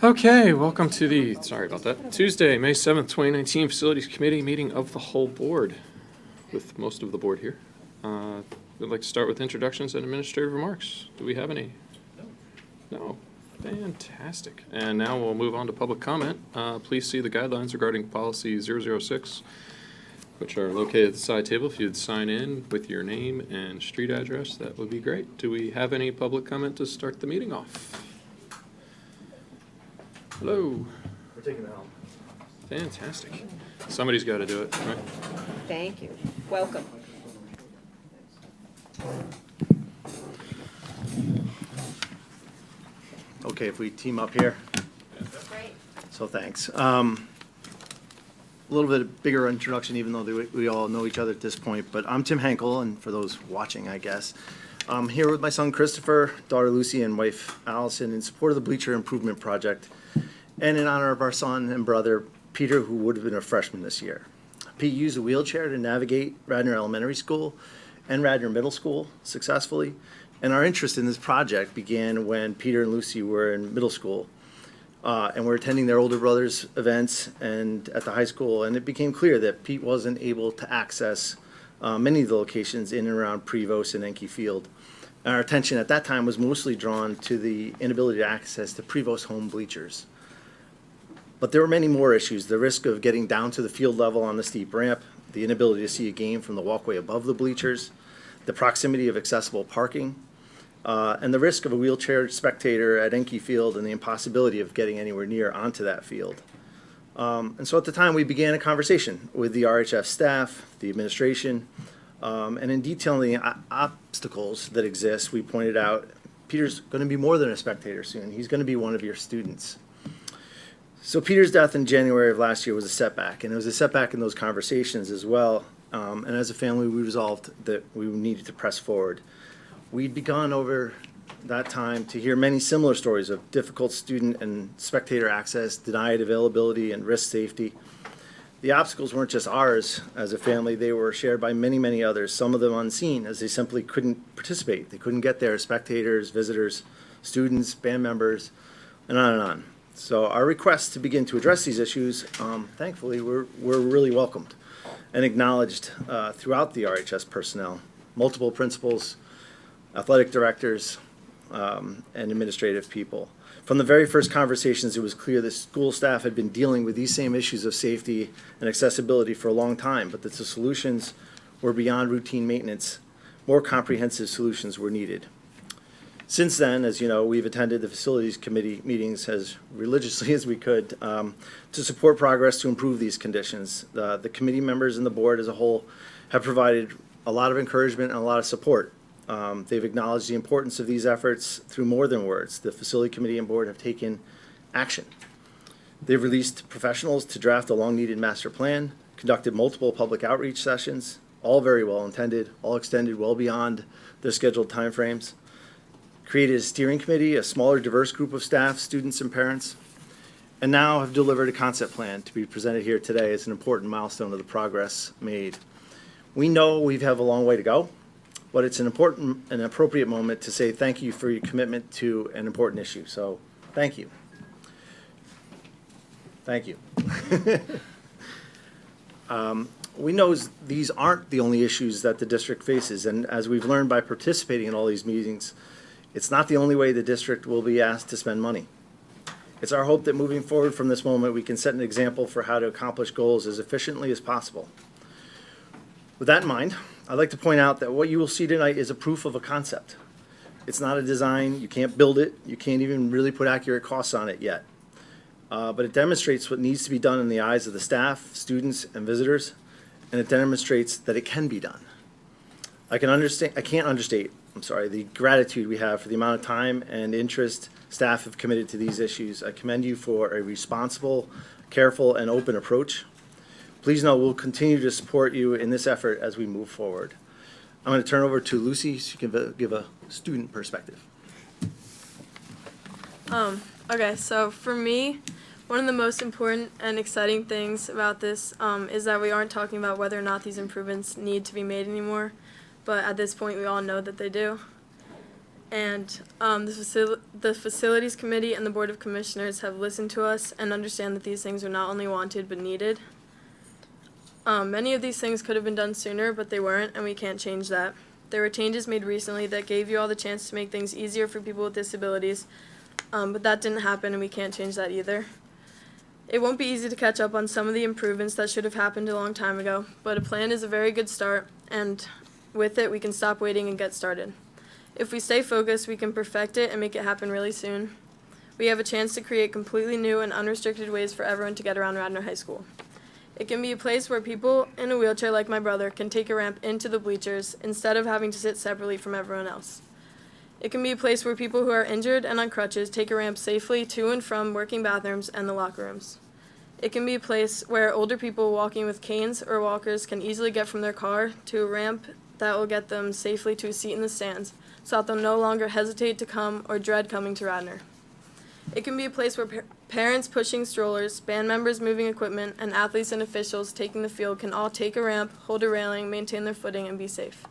Okay, welcome to the, sorry about that, Tuesday, May 7th, 2019 Facilities Committee meeting of the whole board, with most of the board here. We'd like to start with introductions and administrative remarks. Do we have any? No. Fantastic. And now we'll move on to public comment. Please see the guidelines regarding policy 006, which are located at the side table. If you'd sign in with your name and street address, that would be great. Do we have any public comment to start the meeting off? Hello. We're taking the helm. Fantastic. Somebody's got to do it, right? Thank you. Welcome. Okay, if we team up here. Great. So thanks. A little bit bigger introduction, even though we all know each other at this point. But I'm Tim Hankel, and for those watching, I guess, I'm here with my son Christopher, daughter Lucy, and wife Allison in support of the Bleacher Improvement Project, and in honor of our son and brother Peter, who would have been a freshman this year. Pete used a wheelchair to navigate Radnor Elementary School and Radnor Middle School successfully. And our interest in this project began when Peter and Lucy were in middle school and were attending their older brother's events and at the high school. And it became clear that Pete wasn't able to access many of the locations in and around Prevost and Anki Field. And our attention at that time was mostly drawn to the inability to access the Prevost home bleachers. But there were many more issues: the risk of getting down to the field level on the steep ramp, the inability to see a game from the walkway above the bleachers, the proximity of accessible parking, and the risk of a wheelchair spectator at Anki Field and the impossibility of getting anywhere near onto that field. And so at the time, we began a conversation with the RHF staff, the administration, and in detailing the obstacles that exist, we pointed out Peter's going to be more than a spectator soon. He's going to be one of your students. So Peter's death in January of last year was a setback, and it was a setback in those conversations as well. And as a family, we resolved that we needed to press forward. We'd begun over that time to hear many similar stories of difficult student and spectator access, denied availability, and risk safety. The obstacles weren't just ours as a family, they were shared by many, many others, some of them unseen, as they simply couldn't participate. They couldn't get there as spectators, visitors, students, band members, and on and on. So our requests to begin to address these issues, thankfully, were really welcomed and acknowledged throughout the RHS personnel, multiple principals, athletic directors, and administrative people. From the very first conversations, it was clear that school staff had been dealing with these same issues of safety and accessibility for a long time, but that the solutions were beyond routine maintenance. More comprehensive solutions were needed. Since then, as you know, we've attended the Facilities Committee meetings as religiously as we could to support progress to improve these conditions. The committee members and the board as a whole have provided a lot of encouragement and a lot of support. They've acknowledged the importance of these efforts through more than words. The Facility Committee and board have taken action. They've released professionals to draft a long-needed master plan, conducted multiple public outreach sessions, all very well intended, all extended well beyond their scheduled timeframes. Created a steering committee, a smaller, diverse group of staff, students, and parents, and now have delivered a concept plan to be presented here today as an important milestone of the progress made. We know we have a long way to go, but it's an important and appropriate moment to say thank you for your commitment to an important issue. So, thank you. Thank you. We know these aren't the only issues that the district faces, and as we've learned by participating in all these meetings, it's not the only way the district will be asked to spend money. It's our hope that moving forward from this moment, we can set an example for how to accomplish goals as efficiently as possible. With that in mind, I'd like to point out that what you will see tonight is a proof of a concept. It's not a design, you can't build it, you can't even really put accurate costs on it yet. But it demonstrates what needs to be done in the eyes of the staff, students, and visitors, and it demonstrates that it can be done. I can't understate the gratitude we have for the amount of time and interest staff have committed to these issues. I commend you for a responsible, careful, and open approach. Please know we'll continue to support you in this effort as we move forward. I'm going to turn over to Lucy so you can give a student perspective. Okay, so for me, one of the most important and exciting things about this is that we aren't talking about whether or not these improvements need to be made anymore, but at this point we all know that they do. and the Facilities Committee and the Board of Commissioners have listened to us and understand that these things are not only wanted but needed. Many of these things could have been done sooner, but they weren't, and we can't change that. There were changes made recently that gave you all the chance to make things easier for people with disabilities, but that didn't happen, and we can't change that either. It won't be easy to catch up on some of the improvements that should have happened a long time ago, but a plan is a very good start, and with it, we can stop waiting and get started. If we stay focused, we can perfect it and make it happen really soon. We have a chance to create completely new and unrestricted ways for everyone to get around Radnor High School. It can be a place where people in a wheelchair like my brother can take a ramp into the bleachers instead of having to sit separately from everyone else. It can be a place where people who are injured and on crutches take a ramp safely to and from working bathrooms and the locker rooms. It can be a place where older people walking with canes or walkers can easily get from their car to a ramp that will get them safely to a seat in the stands, so that they'll no longer hesitate to come or dread coming to Radnor. It can be a place where parents pushing strollers, band members moving equipment, and athletes and officials taking the field can all take a ramp, hold a railing, maintain their footing, and be safe.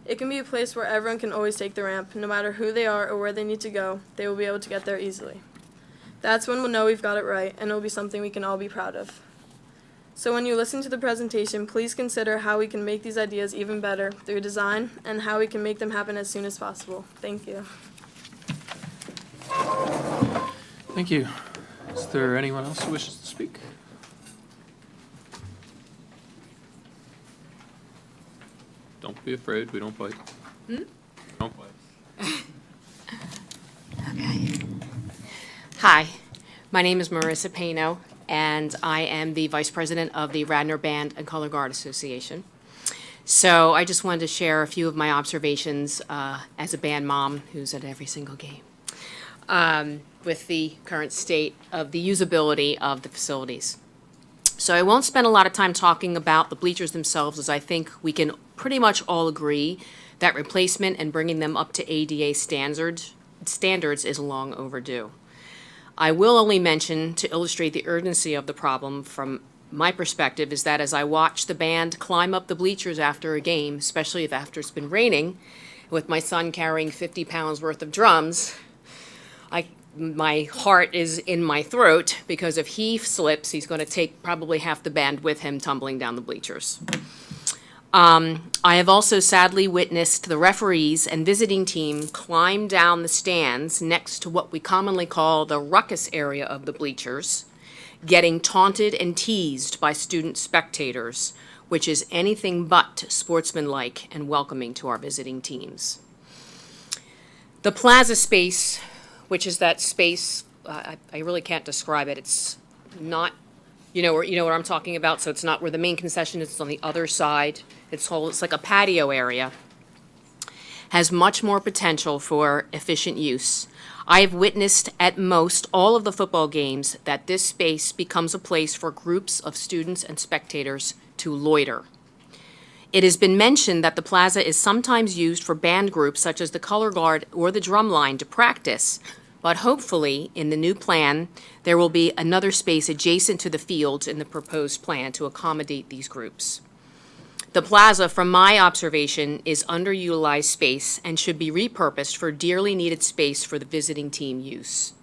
It can be a place where everyone can always take the ramp, no matter who they are or where they need to go, they will be able to get there easily. That's when we'll know we've got it right, and it'll be something we can all be proud of. So when you listen to the presentation, please consider how we can make these ideas even better through design and how we can make them happen as soon as possible. Thank you. Thank you. Is there anyone else who wishes to speak? Don't be afraid, we don't bite. Don't bite. Okay. Hi, my name is Marisa Pinot, and I am the Vice President of the Radnor Band and Color Guard Association. So I just wanted to share a few of my observations as a band mom who's at every single game with the current state of the usability of the facilities. So I won't spend a lot of time talking about the bleachers themselves, as I think we can pretty much all agree that replacement and bringing them up to ADA standards is long overdue. I will only mention, to illustrate the urgency of the problem from my perspective, is that as I watch the band climb up the bleachers after a game, especially if after it's been raining, with my son carrying 50 pounds worth of drums, my heart is in my throat, because if he slips, he's going to take probably half the band with him tumbling down the bleachers. I have also sadly witnessed the referees and visiting team climb down the stands next to what we commonly call the ruckus area of the bleachers, getting taunted and teased by student spectators, which is anything but sportsmanlike and welcoming to our visiting teams. The plaza space, which is that space, I really can't describe it. It's not, you know what I'm talking about, so it's not where the main concession is, it's on the other side. It's like a patio area, has much more potential for efficient use. I have witnessed at most all of the football games that this space becomes a place for groups of students and spectators to loiter. It has been mentioned that the plaza is sometimes used for band groups such as the color guard or the drum line to practice, but hopefully in the new plan there will be another space adjacent to the fields in the proposed plan to accommodate these groups. The plaza, from my observation, is underutilized space and should be repurposed for dearly needed space for the visiting team use.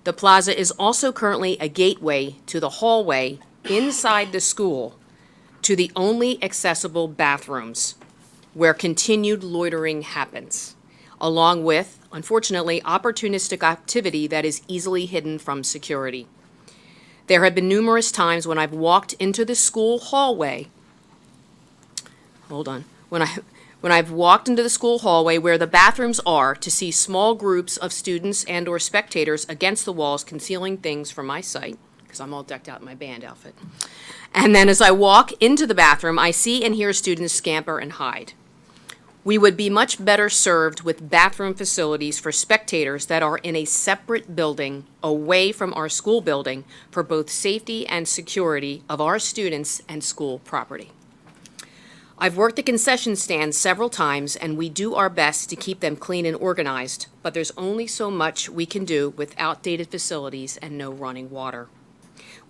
The plaza is also currently a gateway to the hallway inside the school to the only accessible bathrooms where continued loitering happens, along with, unfortunately, opportunistic activity that is easily hidden from security. There have been numerous times when I've walked into the school hallway when I've walked into the school hallway where the bathrooms are to see small groups of students and or spectators against the walls concealing things from my sight, because I'm all decked out in my band outfit. And then as I walk into the bathroom, I see and hear students scamper and hide. We would be much better served with bathroom facilities for spectators that are in a separate building away from our school building for both safety and security of our students and school property. I've worked the concession stands several times, and we do our best to keep them clean and organized, but there's only so much we can do with outdated facilities and no running water.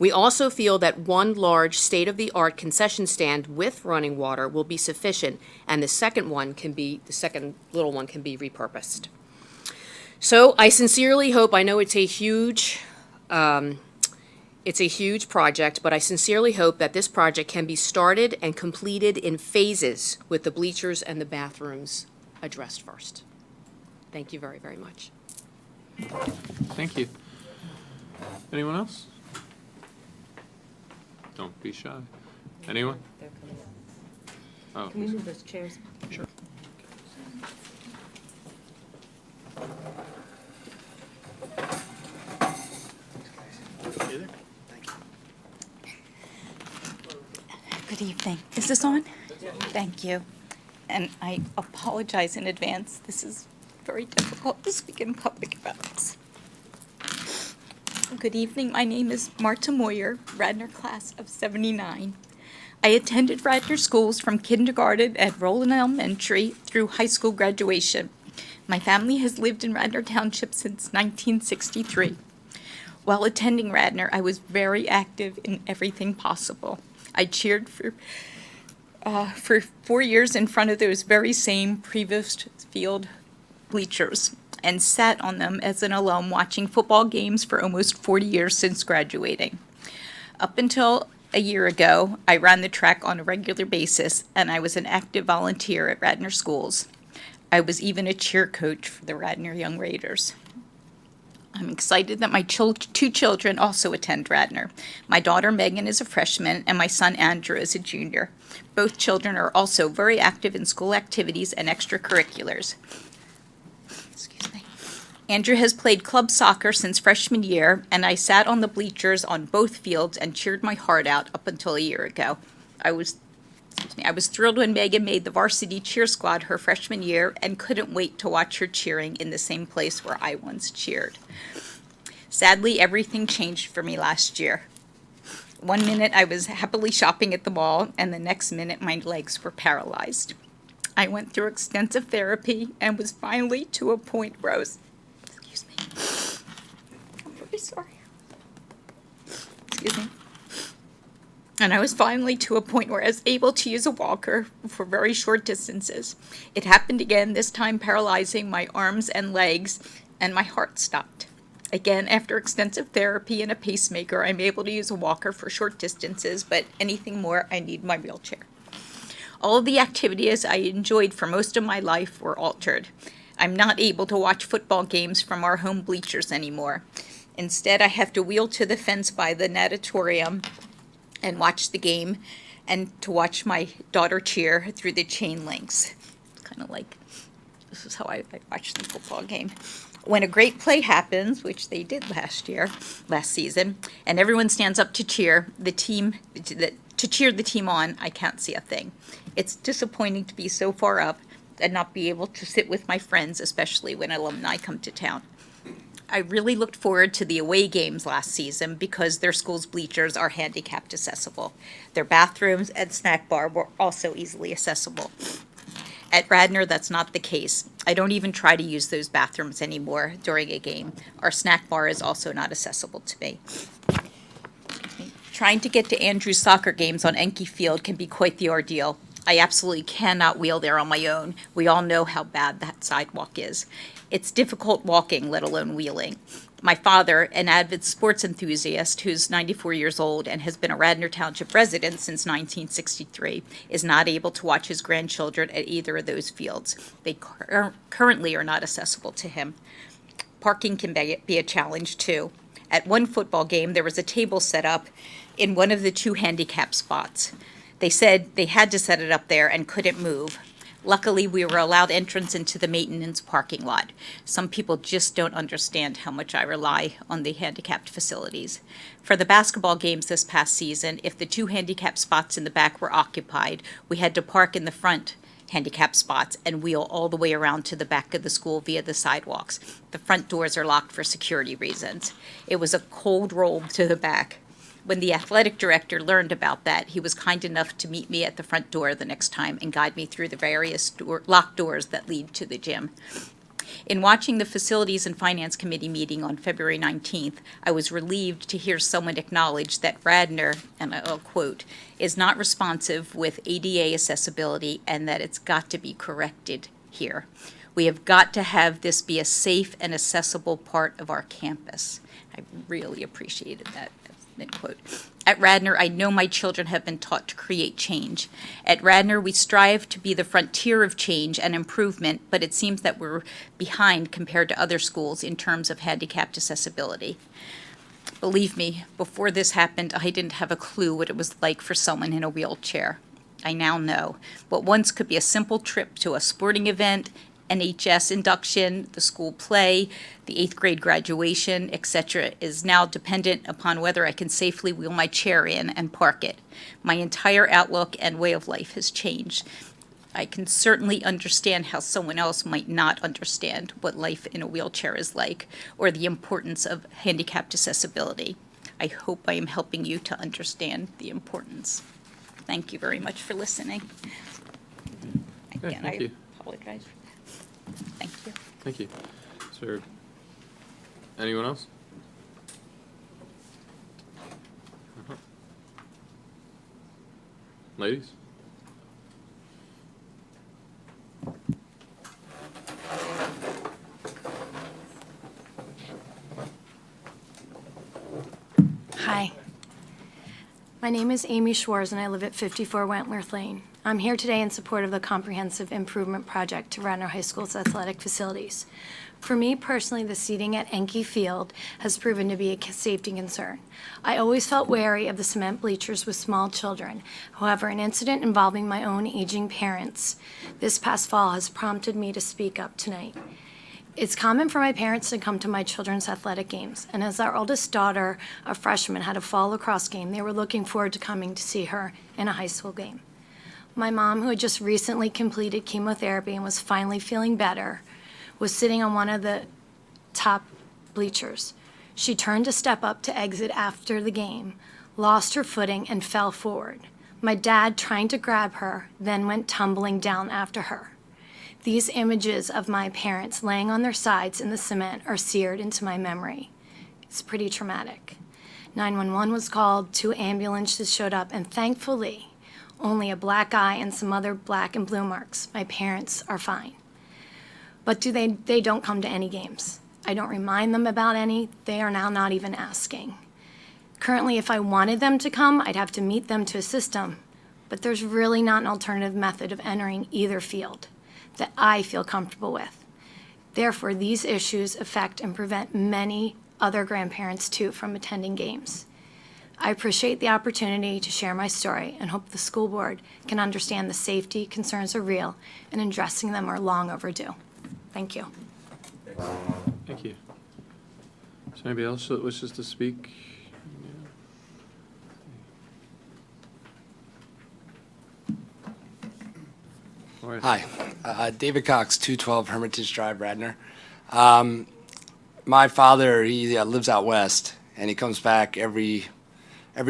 We also feel that one large state-of-the-art concession stand with running water will be sufficient, and the second little one can be repurposed. So I sincerely hope, I know it's a huge project, but I sincerely hope that this project can be started and completed in phases with the bleachers and the bathrooms addressed first. Thank you very, very much. Thank you. Anyone else? Don't be shy. Anyone? They're coming up. Oh, Can we move those chairs? sure. Good evening. Is this on? Thank you. And I apologize in advance. This is very difficult to speak in public about this. Good evening. My name is Marta Moyer, Radnor class of '79. I attended Radnor schools from kindergarten at Roland Elementary through high school graduation. My family has lived in Radnor Township since 1963. While attending Radnor, I was very active in everything possible. I cheered for 4 years in front of those very same previous field bleachers and sat on them as an alum watching football games for almost 40 years since graduating. Up until a year ago, I ran the track on a regular basis, and I was an active volunteer at Radnor schools. I was even a cheer coach for the Radnor Young Raiders. I'm excited that my two children also attend Radnor. My daughter Megan is a freshman, and my son Andrew is a junior. Both children are also very active in school activities and extracurriculars. Excuse me. Andrew has played club soccer since freshman year, and I sat on the bleachers on both fields and cheered my heart out up until a year ago. I was thrilled when Megan made the varsity cheer squad her freshman year and couldn't wait to watch her cheering in the same place where I once cheered. Sadly, everything changed for me last year. One minute I was happily shopping at the mall, and the next minute my legs were paralyzed. I went through extensive therapy and was finally to a point where I was, excuse me, I'm very sorry. Excuse me. And I was finally to a point where I was able to use a walker for very short distances. It happened again, this time paralyzing my arms and legs, and my heart stopped. Again, after extensive therapy and a pacemaker, I'm able to use a walker for short distances, but anything more, I need my wheelchair. All of the activities I enjoyed for most of my life were altered. I'm not able to watch football games from our home bleachers anymore. Instead, I have to wheel to the fence by the natatorium and watch the game, and to watch my daughter cheer through the chain links. It's kind of like, this is how I watch the football game. When a great play happens, which they did last season, and everyone stands up to cheer the team on, I can't see a thing. It's disappointing to be so far up and not be able to sit with my friends, especially when alumni come to town. I really looked forward to the away games last season because their school's bleachers are handicapped accessible. Their bathrooms and snack bar were also easily accessible. At Radnor, that's not the case. I don't even try to use those bathrooms anymore during a game. Our snack bar is also not accessible to me. Trying to get to Andrew's soccer games on Anki Field can be quite the ordeal. I absolutely cannot wheel there on my own. We all know how bad that sidewalk is. It's difficult walking, let alone wheeling. My father, an avid sports enthusiast who's 94 years old and has been a Radnor Township resident since 1963, is not able to watch his grandchildren at either of those fields. They currently are not accessible to him. Parking can be a challenge, too. At one football game, there was a table set up in one of the two handicap spots. They said they had to set it up there and couldn't move. Luckily, we were allowed entrance into the maintenance parking lot. Some people just don't understand how much I rely on the handicapped facilities. For the basketball games this past season, if the two handicap spots in the back were occupied, we had to park in the front handicap spots and wheel all the way around to the back of the school via the sidewalks. The front doors are locked for security reasons. It was a cold roll to the back. When the athletic director learned about that, he was kind enough to meet me at the front door the next time and guide me through the various locked doors that lead to the gym. In watching the Facilities and Finance Committee meeting on February 19th, I was relieved to hear someone acknowledge that Radnor, and I'll quote, is not responsive with ADA accessibility and that it's got to be corrected here. We have got to have this be a safe and accessible part of our campus. I really appreciated that. End quote. At Radnor, I know my children have been taught to create change. At Radnor, we strive to be the frontier of change and improvement, but it seems that we're behind compared to other schools in terms of handicapped accessibility. Believe me, before this happened, I didn't have a clue what it was like for someone in a wheelchair. I now know. What once could be a simple trip to a sporting event, NHS induction, the school play, the 8th grade graduation, etc., is now dependent upon whether I can safely wheel my chair in and park it. My entire outlook and way of life has changed. I can certainly understand how someone else might not understand what life in a wheelchair is like or the importance of handicapped accessibility. I hope I am helping you to understand the importance. Thank you very much for listening. Again, thank you. I apologize. Thank you. Thank you. Is there anyone else? Ladies? Hi. My name is Amy Schwarz, and I live at 54 Wentworth Lane. I'm here today in support of the Comprehensive Improvement Project to Radnor High School's athletic facilities. For me personally, the seating at Anki Field has proven to be a safety concern. I always felt wary of the cement bleachers with small children. However, an incident involving my own aging parents this past fall has prompted me to speak up tonight. It's common for my parents to come to my children's athletic games, and as our oldest daughter, a freshman, had a fall lacrosse game, they were looking forward to coming to see her in a high school game. My mom, who had just recently completed chemotherapy and was finally feeling better, was sitting on one of the top bleachers. She turned to step up to exit after the game, lost her footing, and fell forward. My dad, trying to grab her, then went tumbling down after her. These images of my parents laying on their sides in the cement are seared into my memory. It's pretty traumatic. 911 was called, 2 ambulances showed up, and thankfully, only a black eye and some other black and blue marks. My parents are fine. But they don't come to any games. I don't remind them about any. They are now not even asking. Currently, if I wanted them to come, I'd have to meet them to assist them. But there's really not an alternative method of entering either field that I feel comfortable with. Therefore, these issues affect and prevent many other grandparents too from attending games. I appreciate the opportunity to share my story and hope the school board can understand the safety concerns are real and addressing them are long overdue. Thank you. Thank you. Is there anybody else that wishes to speak? All right. Hi, David Cox, 212 Hermitage Drive, Radnor. My father, he lives out west, and he comes back every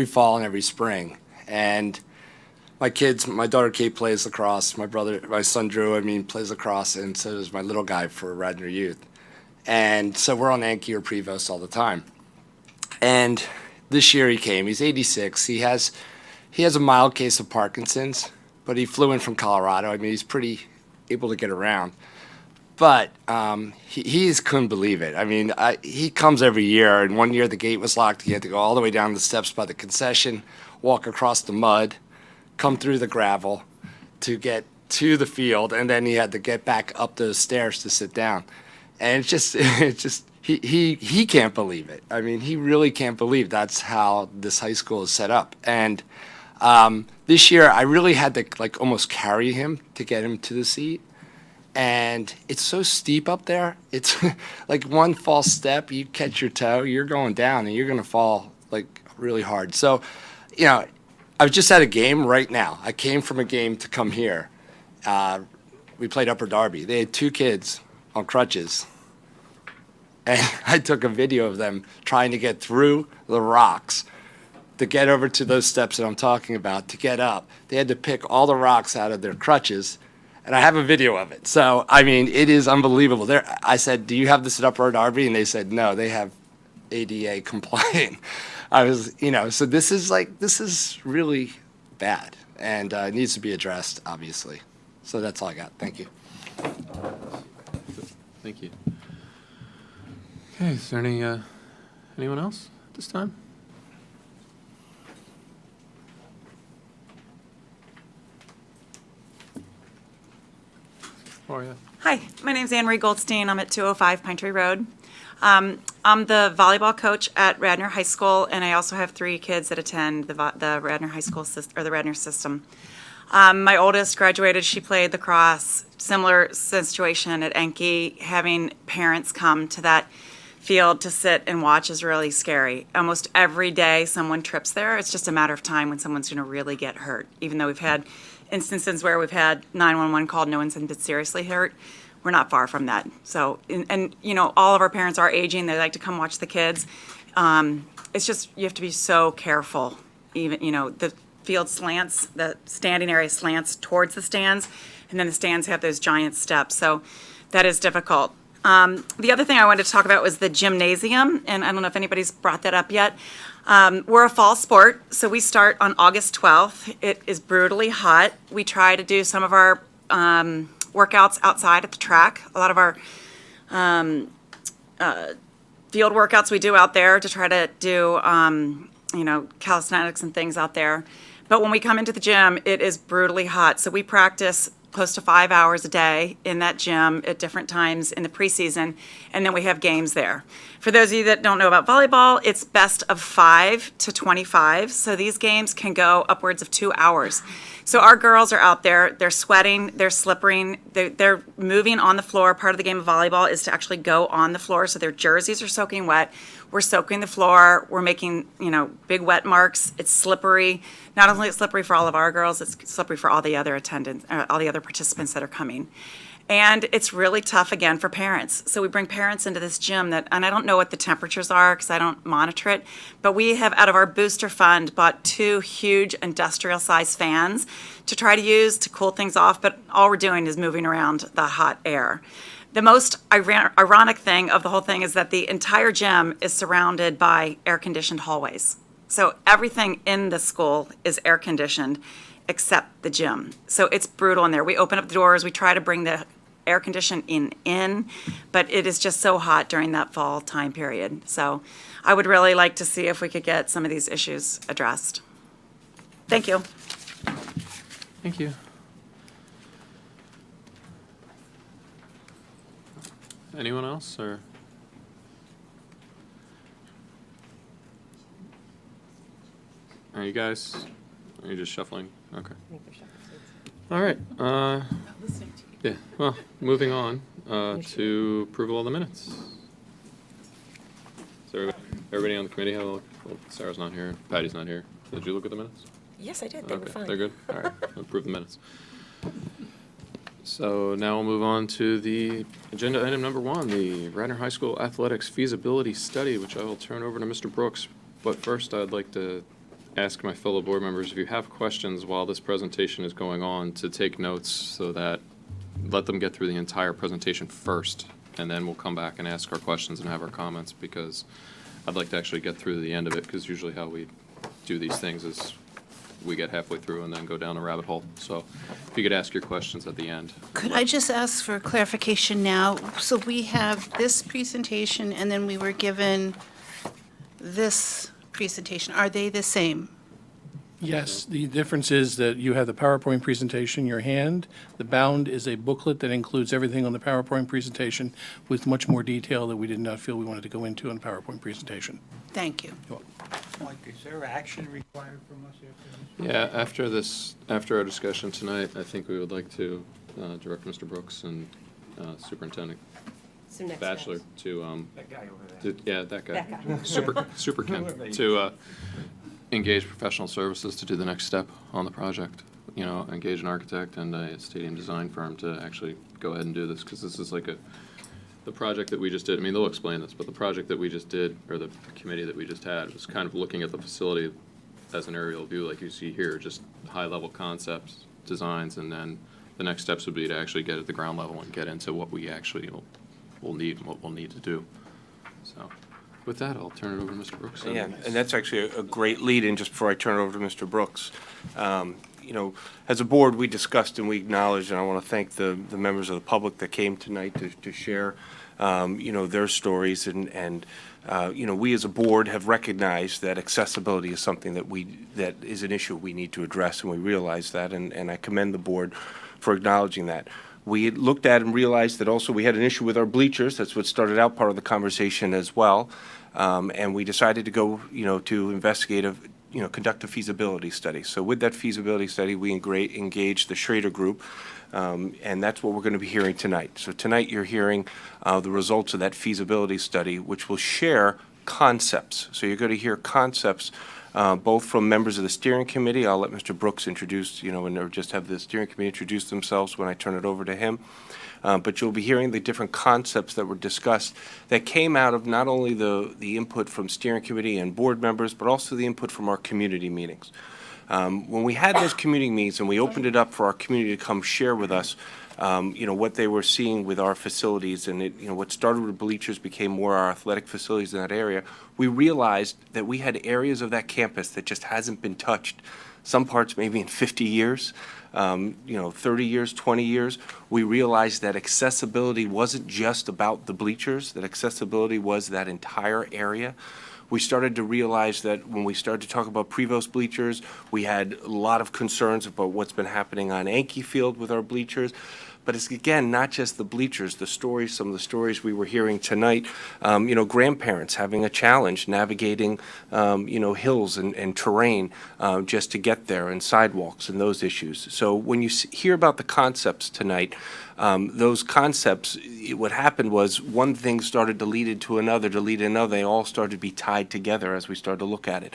fall and every spring. And my daughter Kate plays lacrosse. My son Drew, plays lacrosse, and so does my little guy for Radnor Youth. And so we're on Anki or Prevost all the time. And this year he came. He's 86. He has a mild case of Parkinson's, but he flew in from Colorado. He's pretty able to get around. But he just couldn't believe it. He comes every year, and one year the gate was locked. He had to go all the way down the steps by the concession, walk across the mud, come through the gravel to get to the field, and then he had to get back up those stairs to sit down. And he can't believe it. He really can't believe that's how this high school is set up. And this year I really had to almost carry him to get him to the seat. And it's so steep up there. It's like one false step, you catch your toe, you're going down, and you're going to fall really hard. So, I was just at a game right now. I came from a game to come here. We played Upper Darby. They had 2 kids on crutches. And I took a video of them trying to get through the rocks to get over to those steps that I'm talking about, to get up. They had to pick all the rocks out of their crutches And I have a video of it. So, I mean, it is unbelievable. I said, do you have this at Uproar Derby? And they said, no, they have ADA compliant. I was, so this is really bad, and it needs to be addressed, obviously. So that's all I got. Thank you. Thank you. Okay, is there anyone else at this time? Oh, yeah. Hi, my name's Annemarie Goldstein. I'm at 205 Pine Tree Road. I'm the volleyball coach at Radnor High School, and I also have 3 kids that attend the Radnor High School or the Radnor system. My oldest graduated. She played lacrosse. Similar situation at Anki. Having parents come to that field to sit and watch is really scary. Almost every day someone trips there. It's just a matter of time when someone's going to really get hurt. Even though we've had instances where we've had 911 called, no one's been seriously hurt. We're not far from that. So, and all of our parents are aging. They like to come watch the kids. It's just, you have to be so careful. Even, the field slants, the standing area slants towards the stands, and then the stands have those giant steps. So that is difficult. The other thing I wanted to talk about was the gymnasium, and I don't know if anybody's brought that up yet. We're a fall sport, so we start on August 12th. It is brutally hot. We try to do some of our workouts outside at the track. A lot of our field workouts we do out there to try to do, calisthenics and things out there. But when we come into the gym, it is brutally hot. So we practice close to 5 hours a day in that gym at different times in the preseason, and then we have games there. For those of you that don't know about volleyball, it's best of 5 to 25, so these games can go upwards of 2 hours. So our girls are out there, they're sweating, they're slippering, they're moving on the floor. Part of the game of volleyball is to actually go on the floor, so their jerseys are soaking wet. We're soaking the floor, we're making, big wet marks. It's slippery. Not only is it slippery for all of our girls, it's slippery for all the other all the other participants that are coming. And it's really tough, again, for parents. So we bring parents into this gym and I don't know what the temperatures are because I don't monitor it, but we have, out of our booster fund, bought 2 huge industrial-sized fans to try to use to cool things off, but all we're doing is moving around the hot air. The most ironic thing of the whole thing is that the entire gym is surrounded by air-conditioned hallways. So everything in the school is air-conditioned except the gym. So it's brutal in there. We open up the doors, we try to bring the air conditioning in, but it is just so hot during that fall time period. So I would really like to see if we could get some of these issues addressed. Thank you. Thank you. Anyone else, or? Are you guys, are you just shuffling? Okay. All right, yeah, well, moving on, to approval of the minutes. Is everybody on the committee have a look? Well, Sarah's not here, Patty's not here. Did you look at the minutes? Yes, I did. They were Okay, fine. they're good? All right, approve the minutes. So now we'll move on to the agenda item number 1, the Radnor High School Athletics Feasibility Study, which I will turn over to Mr. Brooks. But first, I'd like to ask my fellow board members, if you have questions while this presentation is going on, to take notes so that, let them get through the entire presentation first, and then we'll come back and ask our questions and have our comments, because I'd like to actually get through the end of it, because usually how we do these things is we get halfway through and then go down a rabbit hole. So if you could ask your questions at the end. Could I just ask for clarification now? So we have this presentation, and then we were given this presentation. Are they the same? Yes, the difference is that you have the PowerPoint presentation in your hand. The bound is a booklet that includes everything on the PowerPoint presentation with much more detail that we did not feel we wanted to go into on the PowerPoint presentation. Thank you. Mike, is there action required from us after this? Yeah, after our discussion tonight, I think we would like to direct Mr. Brooks and Superintendent So next Bachelor steps. to, That guy over there. yeah, that guy. That guy. Super Ken, to engage professional services to do the next step on the project. Engage an architect and a stadium design firm to actually go ahead and do this, because this is like the project that we just did. I mean, they'll explain this, but the project that we just did, or the committee that we just had, was kind of looking at the facility as an aerial view, like you see here, just high-level concepts, designs, and then the next steps would be to actually get at the ground level and get into what we actually will need and what we'll need to do. So with that, I'll turn it over to Mr. Brooks. Yeah, and that's actually a great lead-in, just before I turn it over to Mr. Brooks. You know, as a board, we discussed and we acknowledged, and I want to thank the members of the public that came tonight to share, you know, their stories. And you know, we as a board have recognized that accessibility is something that is an issue we need to address, and we realize that, and I commend the board for acknowledging that. We had looked at and realized that also we had an issue with our bleachers. That's what started out part of the conversation as well. And we decided to go, you know, to investigate conduct a feasibility study. So with that feasibility study, we engaged the Schrader Group, and that's what we're going to be hearing tonight. So tonight you're hearing the results of that feasibility study, which will share concepts. So you're going to hear concepts both from members of the steering committee. I'll let Mr. Brooks introduce, you know, or just have the steering committee introduce themselves when I turn it over to him. But you'll be hearing the different concepts that were discussed that came out of not only the input from steering committee and board members, but also the input from our community meetings. When we had those community meetings and we opened it up for our community to come share with us, you know, what they were seeing with our facilities, and you know, what started with bleachers became more our athletic facilities in that area, we realized that we had areas of that campus that just hasn't been touched. Some parts maybe in 50 years, you know, 30 years, 20 years. We realized that accessibility wasn't just about the bleachers, that accessibility was that entire area. We started to realize that when we started to talk about Prevost bleachers, we had a lot of concerns about what's been happening on Anki Field with our bleachers. But it's, again, not just the bleachers, the stories, some of the stories we were hearing tonight, you know, grandparents having a challenge navigating, you know, hills and terrain just to get there, and sidewalks and those issues. So when you hear about the concepts tonight, those concepts, what happened was one thing started to lead into another, They all started to be tied together as we started to look at it.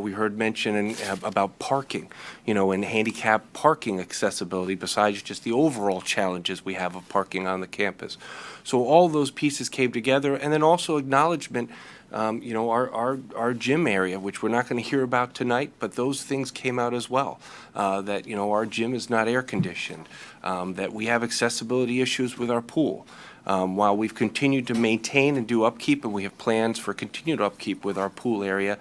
We heard mention about parking, you know, and handicap parking accessibility besides just the overall challenges we have of parking on the campus. So all those pieces came together, and then also acknowledgement, you know, our gym area, which we're not going to hear about tonight, but those things came out as well. That, you know, our gym is not air conditioned, that we have accessibility issues with our pool. While we've continued to maintain and do upkeep, and we have plans for continued upkeep with our pool area,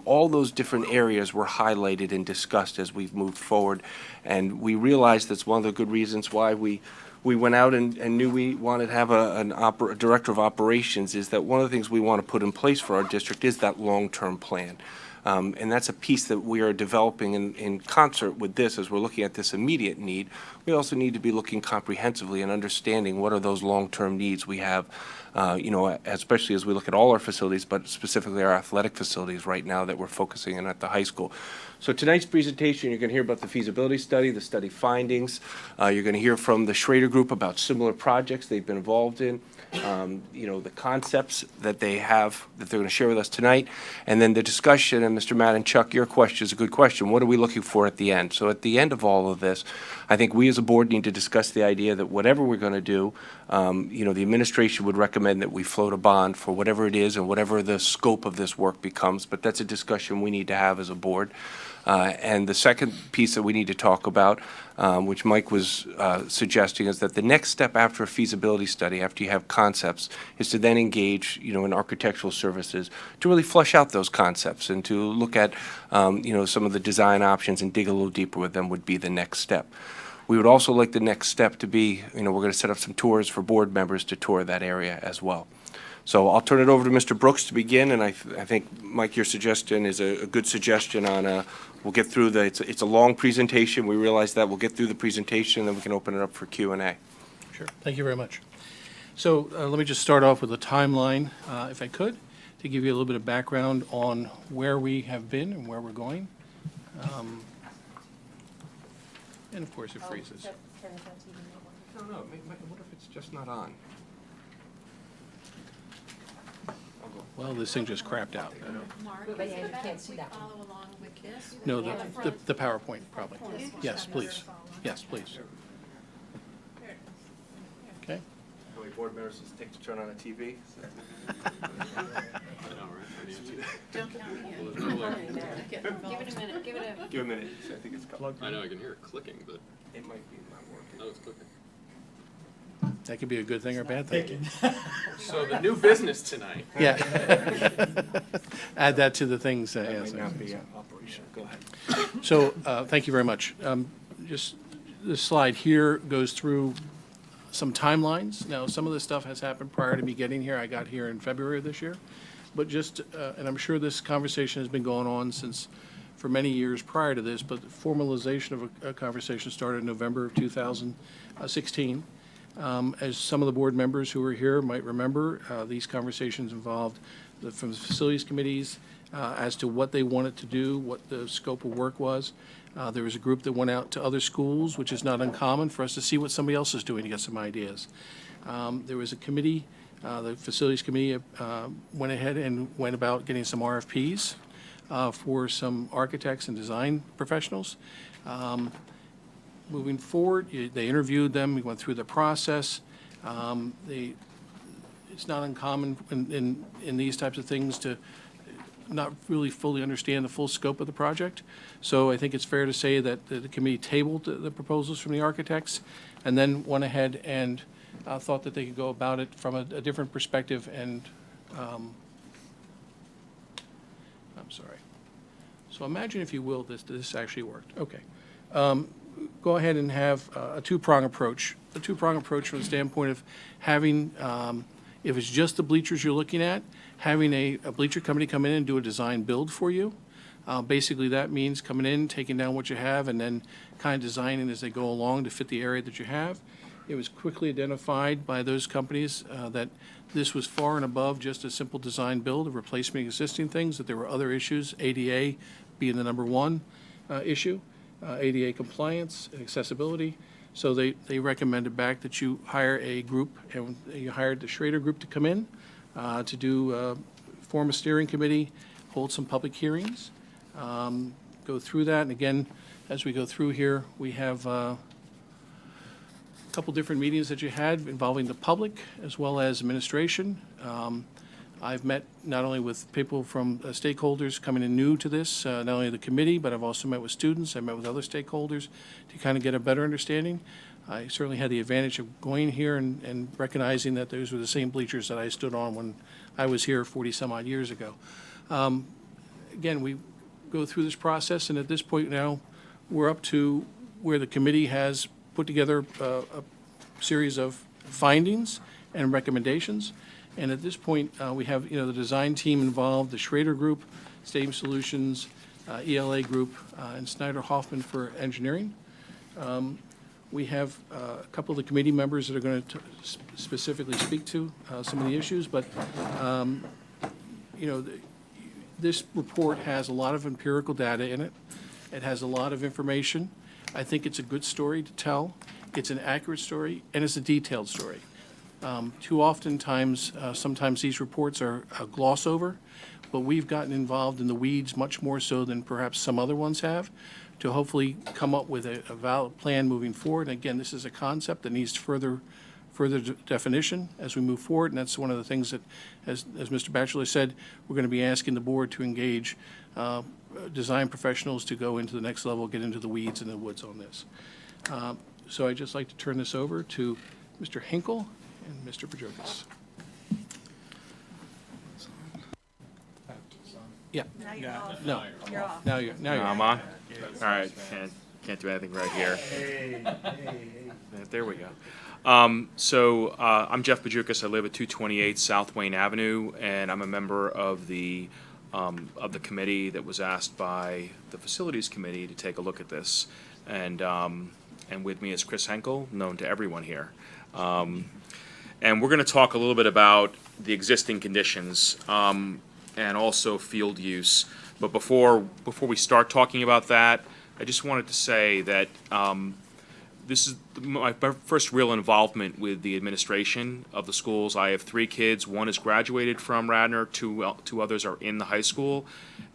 all those different areas were highlighted and discussed as we've moved forward. And we realized that's one of the good reasons why we went out and knew we wanted to have a director of operations, is that one of the things we want to put in place for our district is that long-term plan. And that's a piece that we are developing in concert with this as we're looking at this immediate need. We also need to be looking comprehensively and understanding what are those long-term needs we have, you know, especially as we look at all our facilities, but specifically our athletic facilities right now that we're focusing on at the high school. So tonight's presentation, you're going to hear about the feasibility study, the study findings. You're going to hear from the Schrader Group about similar projects they've been involved in. You know, the concepts that they have that they're going to share with us tonight, and then the discussion. And Mr. Madden, Chuck, your question is a good question. What are we looking for at the end? So at the end of all of this, I think we as a board need to discuss the idea that whatever we're going to do, you know, the administration would recommend that we float a bond for whatever it is and whatever the scope of this work becomes. But that's a discussion we need to have as a board. And the second piece that we need to talk about, which Mike was suggesting, is that the next step after a feasibility study, after you have concepts, is to then engage, you know, in architectural services to really flesh out those concepts and to look at, you know, some of the design options and dig a little deeper with them would be the next step. We would also like the next step to be, you know, we're going to set up some tours for board members to tour that area as well. So I'll turn it over to Mr. Brooks to begin, and I think, Mike, your suggestion is a good suggestion on, we'll get through it's a long presentation, we realize that, we'll get through the presentation, then we can open it up for Q&A. Sure. Thank you very much. So let me just start off with a timeline, if I could, to give you a little bit of background on where we have been and where we're going. And of course, it freezes. No, what if it's just not on? Well, this thing just crapped out. But yeah, you can't see that one. Follow along with this? No, the PowerPoint, probably. Yes, please. Yes, please. Okay. How many board members does it take to turn on a TV? Don't count me in. Give it a minute, give it a. Give a minute, I think it's coming. I know I can hear it clicking, but It might be not working. That could be a good thing or a bad thing. So the new business tonight. Yeah. Add that to the things. That yes. might not be operational. Go ahead. So, thank you very much. Just, this slide here goes through some timelines. Now, some of this stuff has happened prior to me getting here. I got here in February of this year. But just, and I'm sure this conversation has been going on for many years prior to this, but the formalization of a conversation started in November of 2016. As some of the board members who were here might remember, these conversations involved from the facilities committees as to what they wanted to do, what the scope of work was. There was a group that went out to other schools, which is not uncommon for us to see what somebody else is doing to get some ideas. There was a committee, the facilities committee went ahead and went about getting some RFPs for some architects and design professionals. Moving forward, they interviewed them, we went through the process. It's not uncommon in these types of things to not really fully understand the full scope of the project. So I think it's fair to say that the committee tabled the proposals from the architects and then went ahead and thought that they could go about it from a different perspective and, I'm sorry. So imagine, if you will, this actually worked. Okay. Go ahead and have a two-prong approach. A two-prong approach from the standpoint of having, if it's just the bleachers you're looking at, having a bleacher company come in and do a design build for you. Basically, that means coming in, taking down what you have, and then kind of designing as they go along to fit the area that you have. It was quickly identified by those companies that this was far and above just a simple design build of replacement of existing things, that there were other issues, ADA being the number one issue. ADA compliance and accessibility. So they recommended back that you hire a group, and you hired the Schrader Group to come in to form a steering committee, hold some public hearings, go through that. And again, as we go through here, we have a couple different meetings that you had involving the public as well as administration. I've met not only with people from stakeholders coming in new to this, not only the committee, but I've also met with students. I met with other stakeholders to kind of get a better understanding. I certainly had the advantage of going here and recognizing that those were the same bleachers that I stood on when I was here 40-some-odd years ago. Again, we go through this process, and at this point now, we're up to where the committee has put together a series of findings and recommendations. And at this point, we have, the design team involved, the Schrader Group, Stadium Solutions, ELA Group, and Snyder Hoffman for engineering. We have a couple of the committee members that are going to specifically speak to some of the issues, but, this report has a lot of empirical data in it. It has a lot of information. I think it's a good story to tell. It's an accurate story, and it's a detailed story. Too oftentimes, sometimes these reports are a gloss over, but we've gotten involved in the weeds much more so than perhaps some other ones have to hopefully come up with a valid plan moving forward. And again, this is a concept that needs further definition as we move forward, and that's one of the things that, as Mr. Batchelor said, we're going to be asking the board to engage design professionals to go into the next level, get into the weeds and the woods on this. So I'd just like to turn this over to Mr. Hankel and Mr. Bukas. Yeah. No. Now you're I'm on? All right, can't do anything right here. There we go. I'm Jeff Bukas. I live at 228 South Wayne Avenue, and I'm a member of the committee that was asked by the Facilities Committee to take a look at this. And with me is Chris Hankel, known to everyone here. And we're going to talk a little bit about the existing conditions and also field use. But before we start talking about that, I just wanted to say that this is my first real involvement with the administration of the schools. I have 3 kids. One has graduated from Radnor. Two others are in the high school.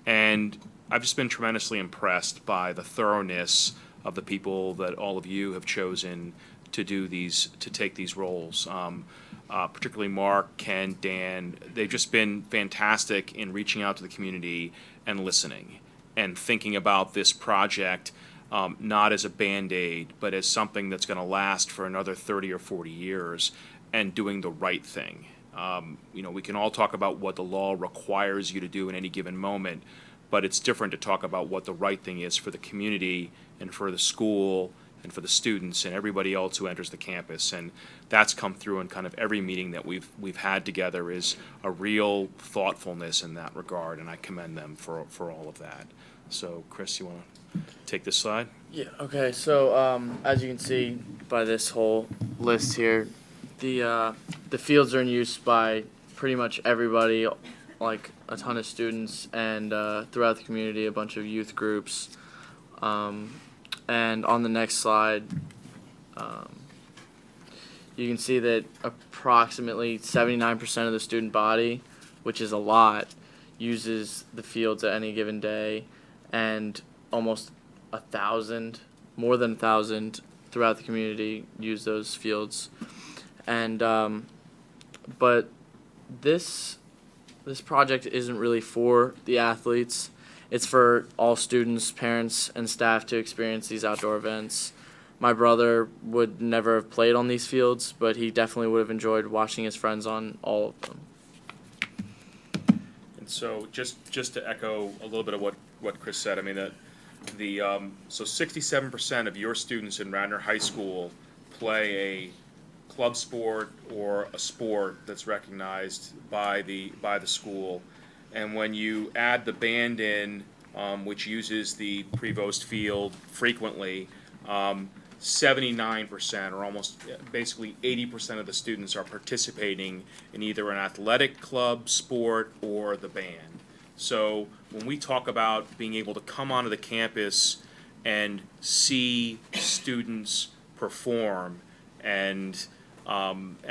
And I've just been tremendously impressed by the thoroughness of the people that all of you have chosen to take these roles. Particularly Mark, Ken, Dan. They've just been fantastic in reaching out to the community and listening and thinking about this project not as a Band-Aid, but as something that's going to last for another 30 or 40 years, and doing the right thing. We can all talk about what the law requires you to do in any given moment, but it's different to talk about what the right thing is for the community and for the school and for the students and everybody else who enters the campus. And that's come through in kind of every meeting that we've had together, is a real thoughtfulness in that regard, and I commend them for all of that. So, Chris, you want to take this slide? Yeah, okay, so as you can see by this whole list here, the fields are in use by pretty much everybody, like a ton of students, and throughout the community, a bunch of youth groups. And on the next slide, you can see that approximately 79% of the student body, which is a lot, uses the fields at any given day, and almost 1,000, more than 1,000 throughout the community use those fields. And but this project isn't really for the athletes. It's for all students, parents, and staff to experience these outdoor events. My brother would never have played on these fields, but he definitely would have enjoyed watching his friends on all of them. And so just to echo a little bit of what Chris said, I mean, so 67% of your students in Radnor High School play a club sport or a sport that's recognized by the school. And when you add the band in, which uses the Prevost field frequently, 79%, or almost basically 80% of the students are participating in either an athletic club, sport, or the band. So when we talk about being able to come onto the campus and see students perform and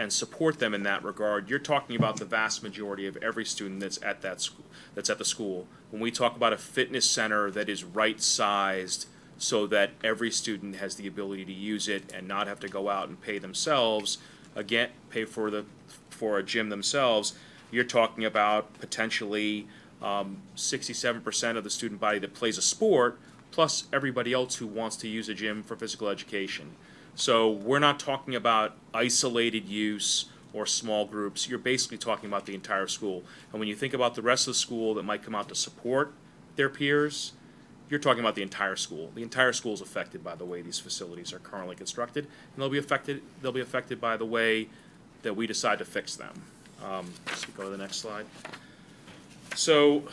support them in that regard, you're talking about the vast majority of every student that's at that school, that's at the school. When we talk about a fitness center that is right-sized so that every student has the ability to use it and not have to go out and pay themselves, again, pay for a gym themselves, you're talking about potentially 67% of the student body that plays a sport, plus everybody else who wants to use a gym for physical education. So we're not talking about isolated use or small groups. You're basically talking about the entire school. And when you think about the rest of the school that might come out to support their peers, you're talking about the entire school. The entire school is affected by the way these facilities are currently constructed, and they'll be affected by the way that we decide to fix them. Let's go to the next slide. So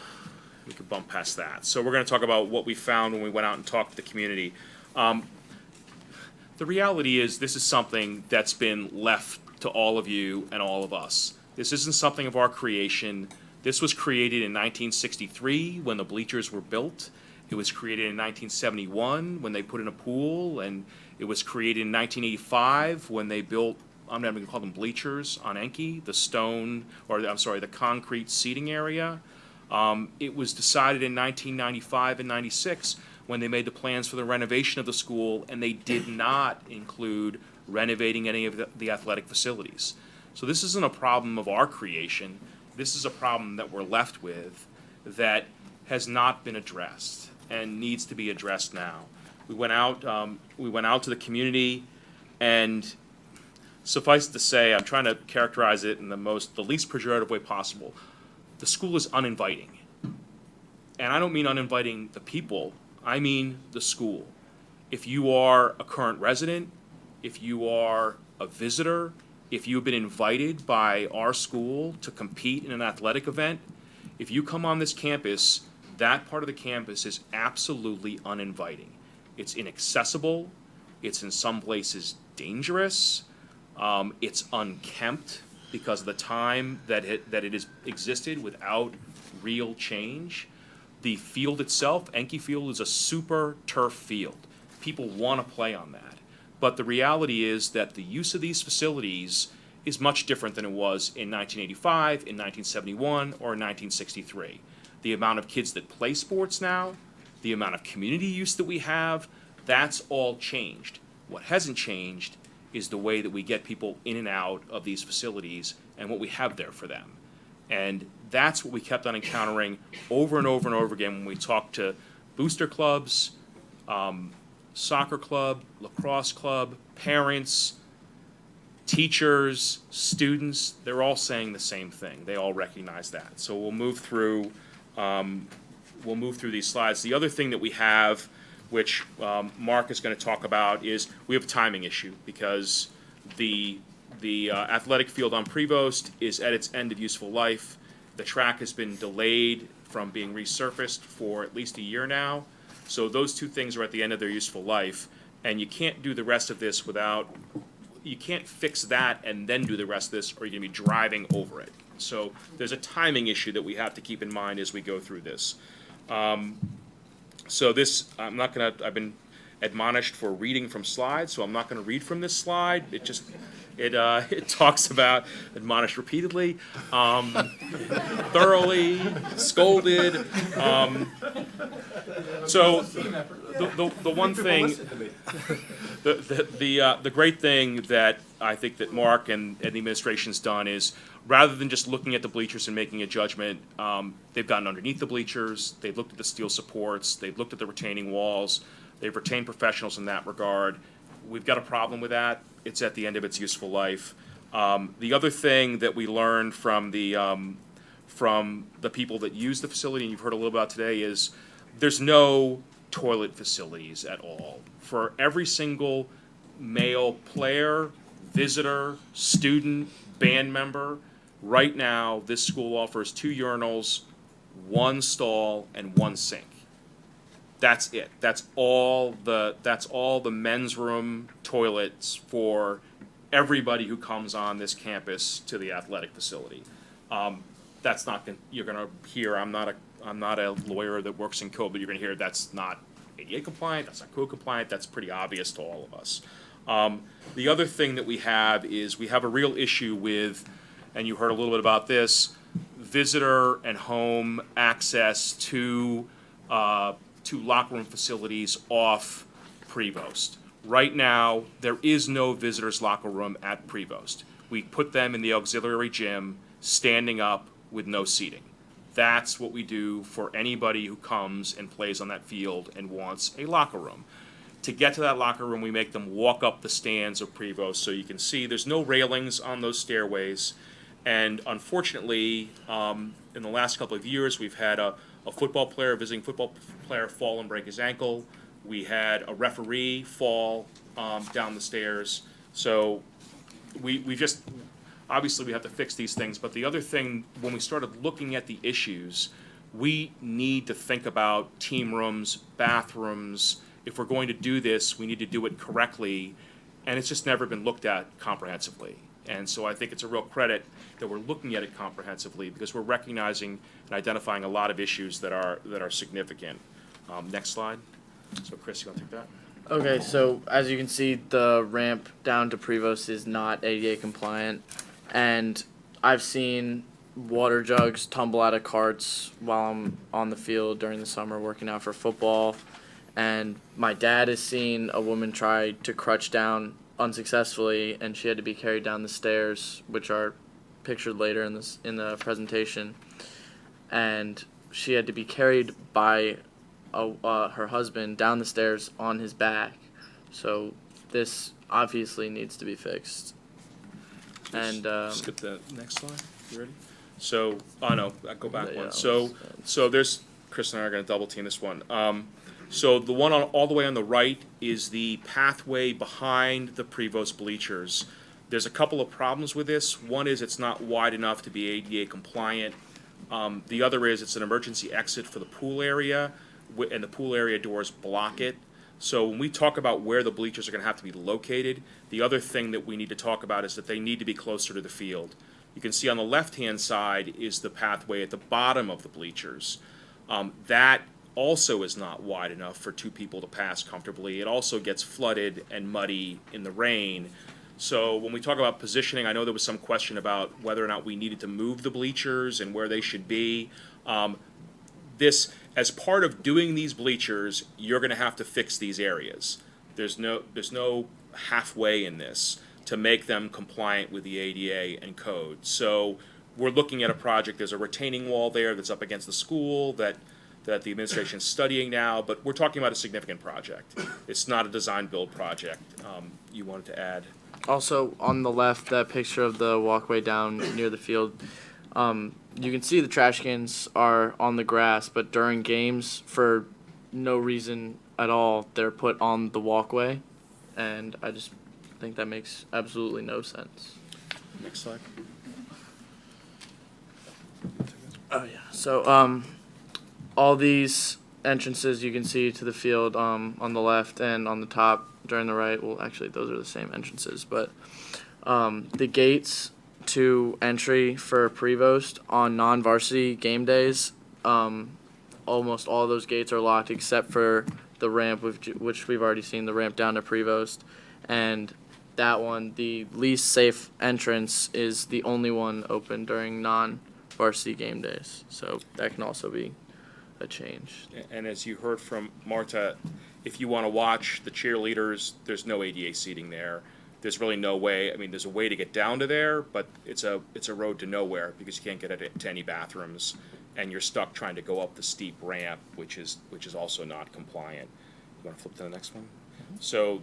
we could bump past that. So we're going to talk about what we found when we went out and talked to the community. The reality is this is something that's been left to all of you and all of us. This isn't something of our creation. This was created in 1963 when the bleachers were built. It was created in 1971 when they put in a pool, and it was created in 1985 when they built, I'm not even gonna call them bleachers, on Anki, the concrete seating area. It was decided in 1995 and 96 when they made the plans for the renovation of the school, and they did not include renovating any of the athletic facilities. So this isn't a problem of our creation. This is a problem that we're left with that has not been addressed and needs to be addressed now. We went out to the community, and suffice to say, I'm trying to characterize it in the least pejorative way possible. The school is uninviting. And I don't mean uninviting the people, I mean the school. If you are a current resident, if you are a visitor, if you've been invited by our school to compete in an athletic event, if you come on this campus, that part of the campus is absolutely uninviting. It's inaccessible, it's in some places dangerous, it's unkempt because of the time that it has existed without real change. The field itself, Anki Field, is a super turf field. People want to play on that. But the reality is that the use of these facilities is much different than it was in 1985, in 1971, or in 1963. The amount of kids that play sports now, the amount of community use that we have, that's all changed. What hasn't changed is the way that we get people in and out of these facilities and what we have there for them. And that's what we kept on encountering over and over and over again when we talked to booster clubs, soccer club, lacrosse club, parents, teachers, students, they're all saying the same thing. They all recognize that. So we'll move through these slides. The other thing that we have, which Mark is going to talk about, is we have a timing issue because the athletic field on Prevost is at its end of useful life. The track has been delayed from being resurfaced for at least a year now. So those two things are at the end of their useful life, and you can't do the rest of this you can't fix that and then do the rest of this, or you're going to be driving over it. So there's a timing issue that we have to keep in mind as we go through this. So this, I've been admonished for reading from slides, so I'm not going to read from this slide. It talks about admonished repeatedly, thoroughly, scolded. So the one thing, the great thing that I think that Mark and the administration's done is, rather than just looking at the bleachers and making a judgment, they've gotten underneath the bleachers, they've looked at the steel supports, they've looked at the retaining walls, they've retained professionals in that regard. We've got a problem with that. It's at the end of its useful life. The other thing that we learned from the people that use the facility, and you've heard a little about today, is there's no toilet facilities at all. For every single male player, visitor, student, band member, right now this school offers 2 urinals, 1 stall, and 1 sink. That's it. That's all the men's room toilets for everybody who comes on this campus to the athletic facility. That's not you're going to hear. I'm not a lawyer that works in code, but you're going to hear that's not ADA compliant. That's not code compliant. That's pretty obvious to all of us. The other thing that we have is we have a real issue with, and you heard a little bit about this, visitor and home access to locker room facilities off Prevost. Right now, there is no visitors locker room at Prevost. We put them in the auxiliary gym, standing up with no seating. That's what we do for anybody who comes and plays on that field and wants a locker room. To get to that locker room, we make them walk up the stands of Prevost, so you can see there's no railings on those stairways. And unfortunately, in the last couple of years, we've had a visiting football player fall and break his ankle. We had a referee fall down the stairs. So we just, obviously we have to fix these things. But the other thing, when we started looking at the issues, we need to think about team rooms, bathrooms. If we're going to do this, we need to do it correctly. And it's just never been looked at comprehensively. And so I think it's a real credit that we're looking at it comprehensively, because we're recognizing and identifying a lot of issues that are significant. Next slide. So Chris, you want to take that? Okay, so as you can see, the ramp down to Prevost is not ADA compliant, and I've seen water jugs tumble out of carts while I'm on the field during the summer working out for football, and my dad has seen a woman try to crutch down unsuccessfully, and she had to be carried down the stairs, which are pictured later in the presentation, and she had to be carried by her husband down the stairs on his back. So this obviously needs to be fixed. And skip the next slide. You ready? So, no, go back Yeah, one. So there's, Chris and I are going to double team this one. So the one all the way on the right is the pathway behind the Prevost bleachers. There's a couple of problems with this. One is it's not wide enough to be ADA compliant. The other is it's an emergency exit for the pool area, and the pool area doors block it. So when we talk about where the bleachers are going to have to be located, the other thing that we need to talk about is that they need to be closer to the field. You can see on the left-hand side is the pathway at the bottom of the bleachers. That also is not wide enough for 2 people to pass comfortably. It also gets flooded and muddy in the rain. So when we talk about positioning, I know there was some question about whether or not we needed to move the bleachers and where they should be. As part of doing these bleachers, you're going to have to fix these areas. There's no halfway in this to make them compliant with the ADA and code. So we're looking at a project. There's a retaining wall there that's up against the school that that the administration is studying now, but we're talking about a significant project. It's not a design-build project. You wanted to add? Also, on the left, that picture of the walkway down near the field, you can see the trash cans are on the grass, but during games, for no reason at all, they're put on the walkway, and I just think that makes absolutely no sense. Next slide. Oh yeah. So all these entrances you can see to the field on the left and on the top during the right. Well, actually, those are the same entrances, but the gates to entry for Prevost on non-varsity game days, almost all those gates are locked except for the ramp, which we've already seen, the ramp down to Prevost, and that one, the least safe entrance, is the only one open during non-varsity game days. So that can also be a change. And as you heard from Marta, if you want to watch the cheerleaders, there's no ADA seating there. There's really no way. I mean, there's a way to get down to there, but it's a road to nowhere because you can't get to any bathrooms, and you're stuck trying to go up the steep ramp, which is also not compliant. You want to flip to the next one? So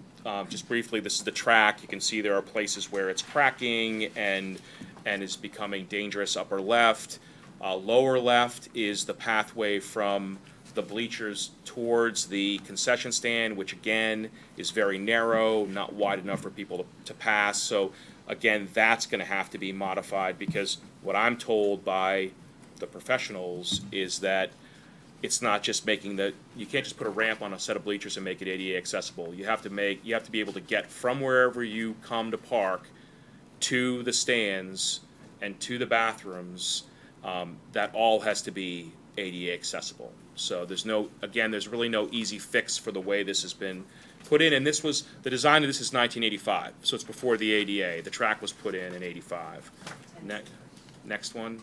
just briefly, this is the track. You can see there are places where it's cracking and is becoming dangerous. Upper left, lower left is the pathway from the bleachers towards the concession stand, which again is very narrow, not wide enough for people to pass. So again, that's going to have to be modified, because what I'm told by the professionals is that it's not just you can't just put a ramp on a set of bleachers and make it ADA accessible. You have to be able to get from wherever you come to park to the stands and to the bathrooms. That all has to be ADA accessible. So there's really no easy fix for the way this has been put in. And the design of this is 1985, so it's before the ADA. The track was put in 85. Next one.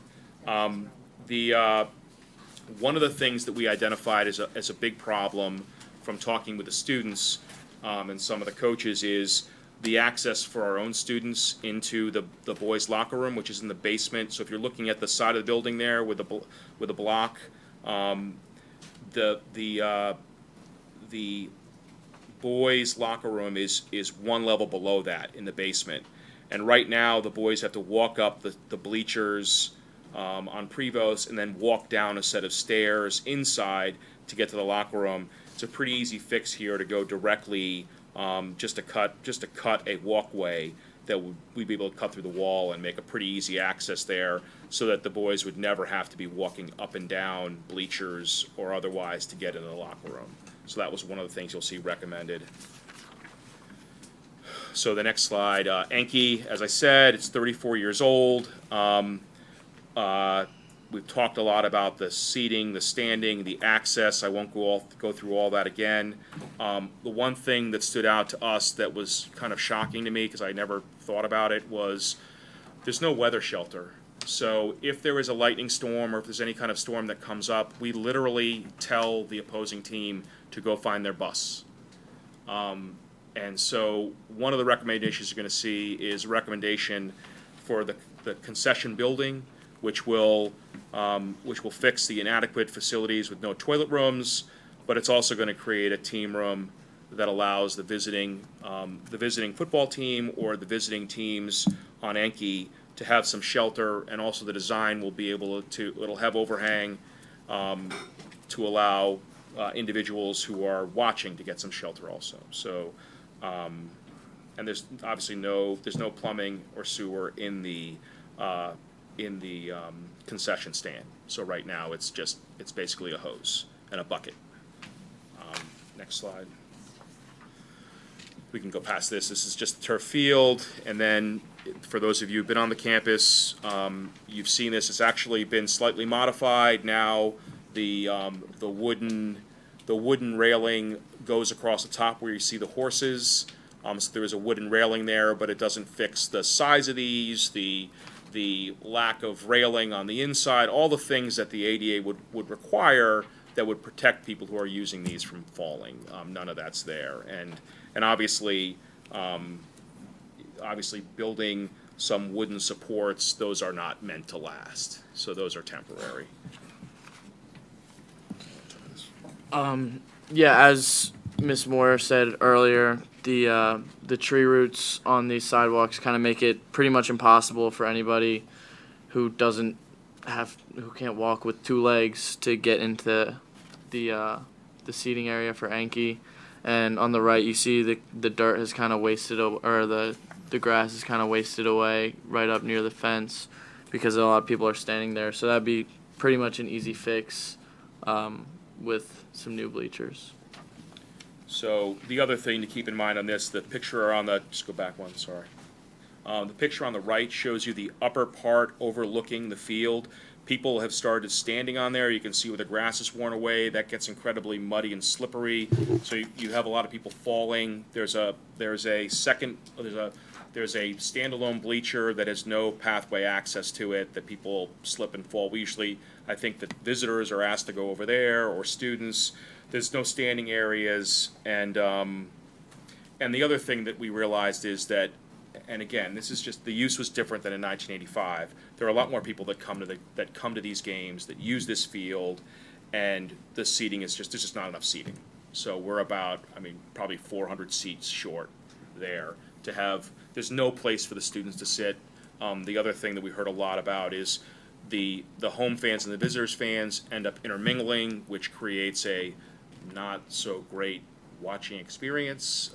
One of the things that we identified as a big problem from talking with the students and some of the coaches is the access for our own students into the boys' locker room, which is in the basement. So if you're looking at the side of the building there with a block, the boys' locker room is one level below that in the basement. And right now, the boys have to walk up the bleachers on Prevost and then walk down a set of stairs inside to get to the locker room. It's a pretty easy fix here to go directly, just to cut a walkway that we'd be able to cut through the wall and make a pretty easy access there, so that the boys would never have to be walking up and down bleachers or otherwise to get into the locker room. So that was one of the things you'll see recommended. So the next slide, Anki, as I said, it's 34 years old. We've talked a lot about the seating, the standing, the access. I won't go through all that again. The one thing that stood out to us that was kind of shocking to me, because I never thought about it, was there's no weather shelter. So if there is a lightning storm or if there's any kind of storm that comes up, we literally tell the opposing team to go find their bus. And so one of the recommendations you're going to see is a recommendation for the concession building, which will fix the inadequate facilities with no toilet rooms, but it's also going to create a team room that allows the visiting football team or the visiting teams on Anki to have some shelter, and also the design will be it'll have overhang to allow individuals who are watching to get some shelter also. So, and there's obviously no plumbing or sewer in the concession stand. So right now it's basically a hose and a bucket. Next slide. We can go past this. This is just the turf field, and then for those of you who've been on the campus, you've seen this. It's actually been slightly modified. Now the wooden railing goes across the top where you see the horses. So there is a wooden railing there, but it doesn't fix the size of these, the lack of railing on the inside, all the things that the ADA would require that would protect people who are using these from falling. None of that's there, and obviously building some wooden supports, those are not meant to last, so those are temporary. Yeah, as Ms. Moore said earlier, the tree roots on these sidewalks kind of make it pretty much impossible for anybody who can't walk with two legs to get into the seating area for Anki. And on the right, you see the dirt has kind of wasted, or the grass is kind of wasted away right up near the fence because a lot of people are standing there. So that'd be pretty much an easy fix with some new bleachers. So the other thing to keep in mind on this, the picture on the, just go back one, sorry. The picture on the right shows you the upper part overlooking the field. People have started standing on there. You can see where the grass is worn away. That gets incredibly muddy and slippery. So you have a lot of people falling. There's a standalone bleacher that has no pathway access to it, that people slip and fall. We usually, I think that visitors are asked to go over there, or students. There's no standing areas, and the other thing that we realized is that, and again, this is just, the use was different than in 1985. There are a lot more people that come to these games, that use this field, and the seating is just, there's just not enough seating. So we're about, probably 400 seats short there to have. There's no place for the students to sit. The other thing that we heard a lot about is the home fans and the visitors fans end up intermingling, which creates a not so great watching experience,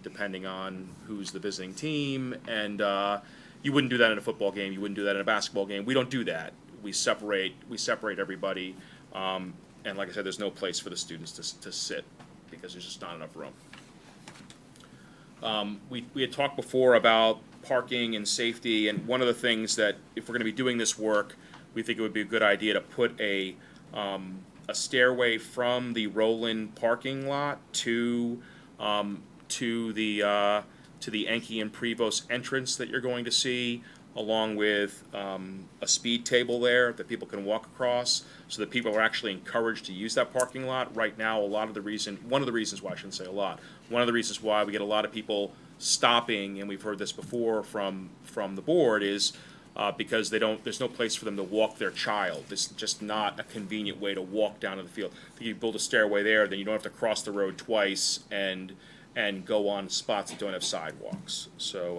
depending on who's the visiting team. And you wouldn't do that in a football game. You wouldn't do that in a basketball game. We don't do that. We separate everybody. And like I said, there's no place for the students to sit because there's just not enough room. We had talked before about parking and safety, and one of the things that, if we're going to be doing this work, we think it would be a good idea to put a stairway from the Roland parking lot to the Anki and Prevost entrance that you're going to see, along with a speed table there that people can walk across, so that people are actually encouraged to use that parking lot. Right now, one of the reasons why we get a lot of people stopping, and we've heard this before from the board, is because there's no place for them to walk their child. This is just not a convenient way to walk down to the field. If you build a stairway there, then you don't have to cross the road twice and go on spots that don't have sidewalks. So,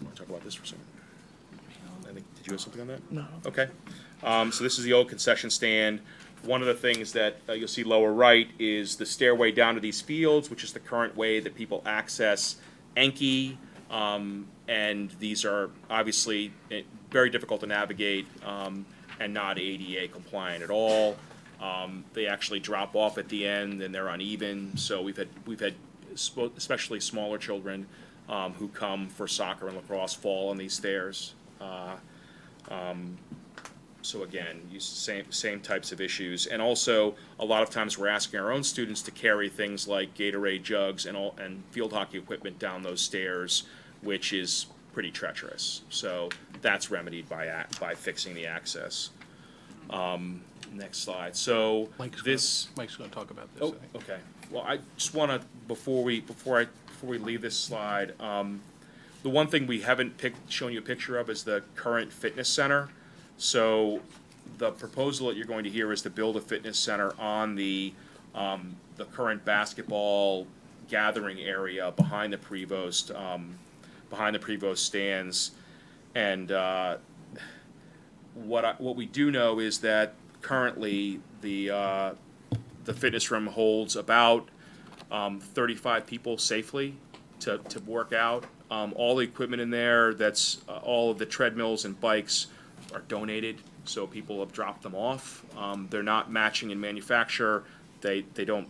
want to talk about this for a second? Did you have something on that? No. Okay. So this is the old concession stand. One of the things that you'll see lower right is the stairway down to these fields, which is the current way that people access Anki. And these are obviously very difficult to navigate and not ADA compliant at all. They actually drop off at the end and they're uneven. So we've had especially smaller children who come for soccer and lacrosse fall on these stairs. So again, same types of issues, and also a lot of times we're asking our own students to carry things like Gatorade jugs and field hockey equipment down those stairs, which is pretty treacherous. So that's remedied by fixing the access. Next slide. So Mike's going to talk about this. Oh, okay. Well, I just want to before we leave this slide, the one thing we haven't shown you a picture of is the current fitness center. So the proposal that you're going to hear is to build a fitness center on the current basketball gathering area behind the Prevost stands. And what we do know is that currently the fitness room holds about 35 people safely to work out. All the equipment in there, that's all of the treadmills and bikes, are donated, so people have dropped them off. They're not matching in manufacture. They don't,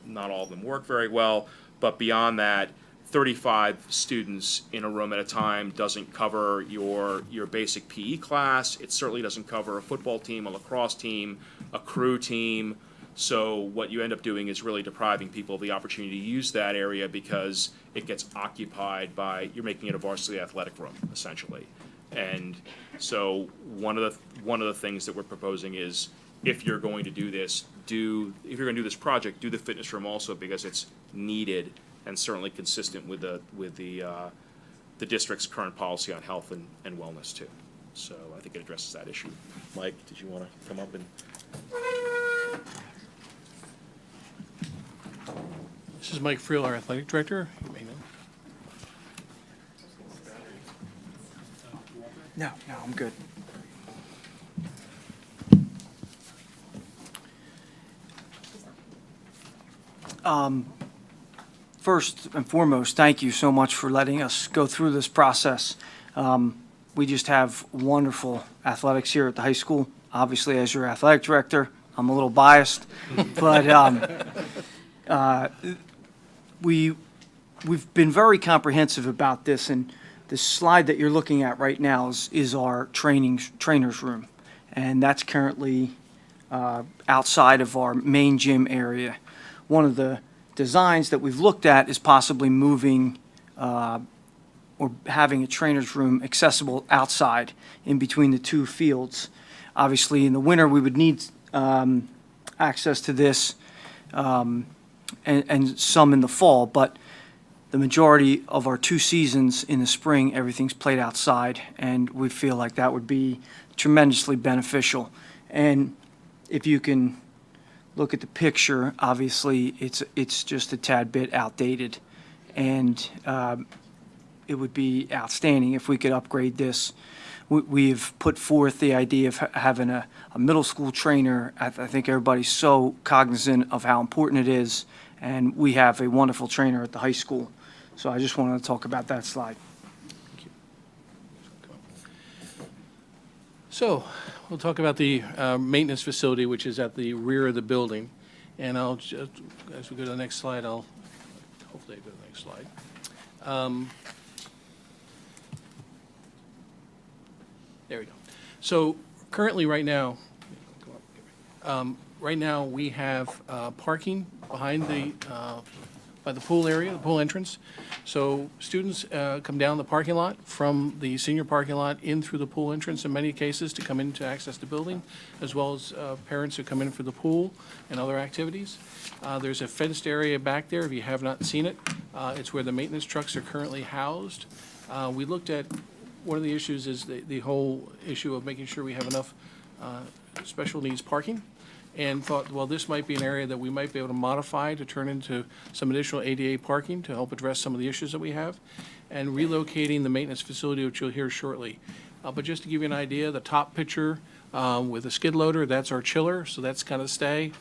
not all of them work very well, but beyond that, 35 students in a room at a time doesn't cover your basic PE class. It certainly doesn't cover a football team, a lacrosse team, a crew team. So what you end up doing is really depriving people of the opportunity to use that area because it gets occupied by, you're making it a varsity athletic room, essentially. And so one of the things that we're proposing is, if you're going to do this, project, do the fitness room also, because it's needed and certainly consistent with the district's current policy on health and wellness too. So I think it addresses that issue. Mike, did you want to come up and This is Mike Friel, our athletic director. You may know. No, I'm good. First and foremost, thank you so much for letting us go through this process. We just have wonderful athletics here at the high school. Obviously, as your athletic director, I'm a little biased, but we've been very comprehensive about this, and the slide that you're looking at right now is our trainer's room, and that's currently outside of our main gym area. One of the designs that we've looked at is possibly moving or having a trainer's room accessible outside in between the two fields. Obviously, in the winter, we would need access to this and some in the fall, but the majority of our 2 seasons in the spring, everything's played outside, and we feel like that would be tremendously beneficial. And if you can look at the picture, obviously it's just a tad bit outdated, and it would be outstanding if we could upgrade this. We've put forth the idea of having a middle school trainer. I think everybody's so cognizant of how important it is, and we have a wonderful trainer at the high school. So I just wanted to talk about that slide. Thank you. So we'll talk about the maintenance facility, which is at the rear of the building. And I'll just, as we go to the next slide, hopefully go to the next slide. There we go. So currently, right now, we have parking behind by the pool area, the pool entrance. So students come down the parking lot from the senior parking lot in through the pool entrance in many cases to come in to access the building, as well as parents who come in for the pool and other activities. There's a fenced area back there, if you have not seen it. It's where the maintenance trucks are currently housed. We looked at, one of the issues is the whole issue of making sure we have enough special needs parking, and thought, well, this might be an area that we might be able to modify to turn into some additional ADA parking to help address some of the issues that we have, and relocating the maintenance facility, which you'll hear shortly. But just to give you an idea, the top picture with a skid loader, that's our chiller, so that's kind of stay.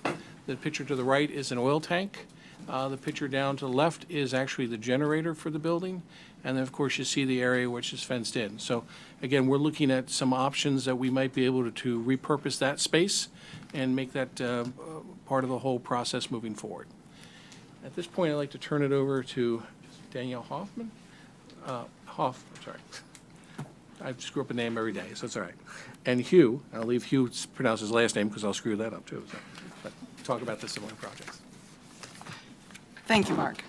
The picture to the right is an oil tank. The picture down to the left is actually the generator for the building. And then, of course, you see the area which is fenced in. So, again, we're looking at some options that we might be able to repurpose that space and make that part of the whole process moving forward. At this point, I'd like to turn it over to Danielle Hoffman. Sorry. I screw up a name every day, so it's all right. And Hugh, I'll leave Hugh pronounce his last name because I'll screw that up too. So, but talk about the similar projects. Thank you, Mark.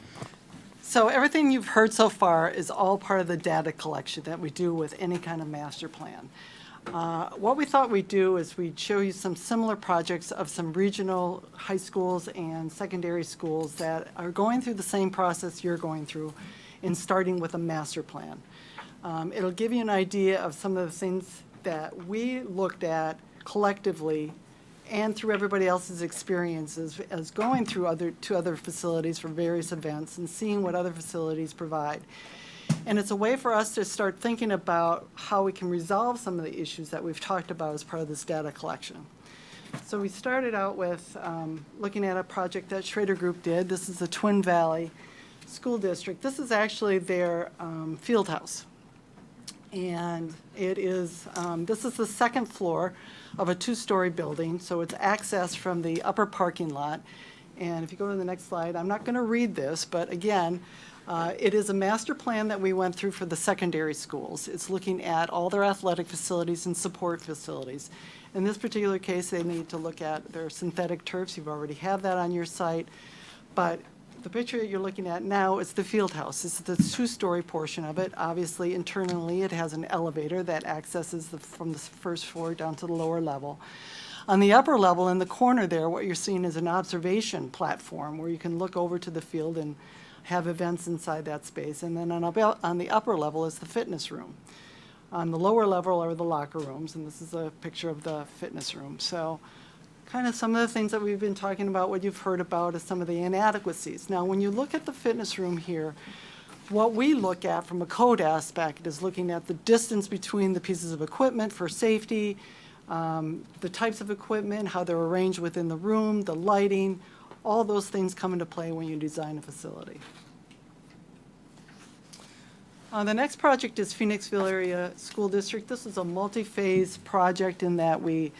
So everything you've heard so far is all part of the data collection that we do with any kind of master plan. What we thought we'd do is we'd show you some similar projects of some regional high schools and secondary schools that are going through the same process you're going through in starting with a master plan. It'll give you an idea of some of the things that we looked at collectively and through everybody else's experiences as going through other facilities for various events and seeing what other facilities provide. And it's a way for us to start thinking about how we can resolve some of the issues that we've talked about as part of this data collection. So we started out with looking at a project that Schrader Group did. This is the Twin Valley School District. This is actually their field house. And it is, this is the second floor of a 2-story building, so it's accessed from the upper parking lot. And if you go to the next slide, I'm not going to read this, but again, it is a master plan that we went through for the secondary schools. It's looking at all their athletic facilities and support facilities. In this particular case, they need to look at their synthetic turfs. You've already have that on your site, but the picture that you're looking at now is the field house. This is the 2-story portion of it. Obviously, internally, it has an elevator that accesses from the first floor down to the lower level. On the upper level, in the corner there, what you're seeing is an observation platform where you can look over to the field and have events inside that space. And then on the upper level is the fitness room. On the lower level are the locker rooms, and this is a picture of the fitness room. So kind of some of the things that we've been talking about, what you've heard about is some of the inadequacies. Now, when you look at the fitness room here, what we look at from a code aspect is looking at the distance between the pieces of equipment for safety, the types of equipment, how they're arranged within the room, the lighting, all those things come into play when you design a facility. The next project is Phoenixville Area School District. This is a multi-phase project in that we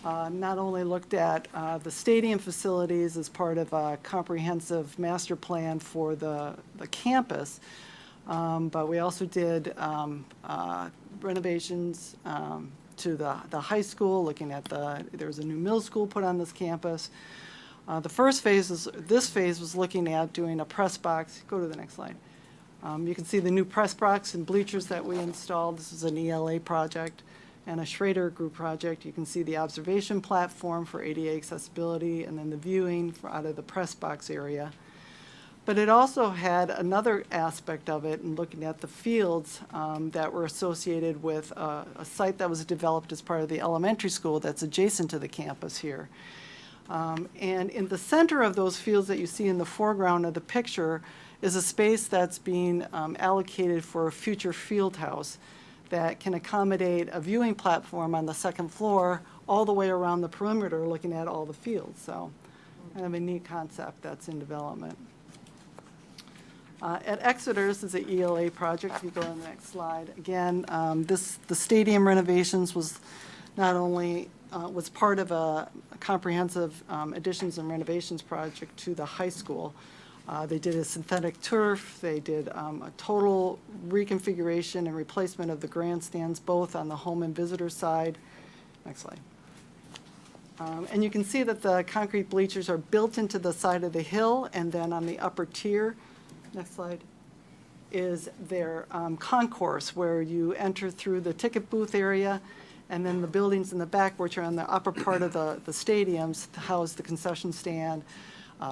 not only looked at the stadium facilities as part of a comprehensive master plan for the campus, but we also did renovations to the high school, looking at there's a new middle school put on this campus. The first phase this phase was looking at doing a press box. Go to the next slide. You can see the new press box and bleachers that we installed. This is an ELA project and a Schrader Group project. You can see the observation platform for ADA accessibility and then the viewing out of the press box area. But it also had another aspect of it in looking at the fields that were associated with a site that was developed as part of the elementary school that's adjacent to the campus here. And in the center of those fields that you see in the foreground of the picture is a space that's being allocated for a future field house that can accommodate a viewing platform on the second floor all the way around the perimeter looking at all the fields. So kind of a neat concept that's in development. At Exeter, this is an ELA project. If you go to the next slide. Again, the stadium renovations was not only was part of a comprehensive additions and renovations project to the high school. They did a synthetic turf. They did a total reconfiguration and replacement of the grandstands, both on the home and visitor side. Next slide. And you can see that the concrete bleachers are built into the side of the hill, and then on the upper tier, next slide, is their concourse, where you enter through the ticket booth area, and then the buildings in the back, which are on the upper part of the stadiums, house the concession stand,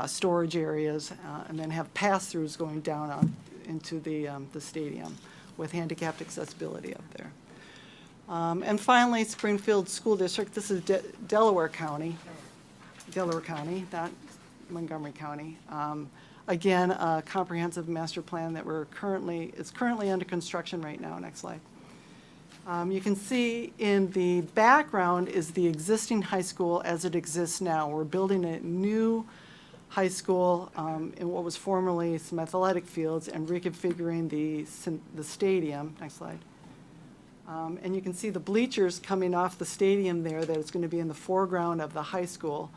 storage areas, and then have pass-throughs going down into the stadium with handicapped accessibility up there. And finally, Springfield School District. This is Delaware County, not Montgomery County. Again, a comprehensive master plan that is currently under construction right now. Next slide. You can see in the background is the existing high school as it exists now. We're building a new high school in what was formerly some athletic fields and reconfiguring the stadium. Next slide. And you can see the bleachers coming off the stadium there that is going to be in the foreground of the high school.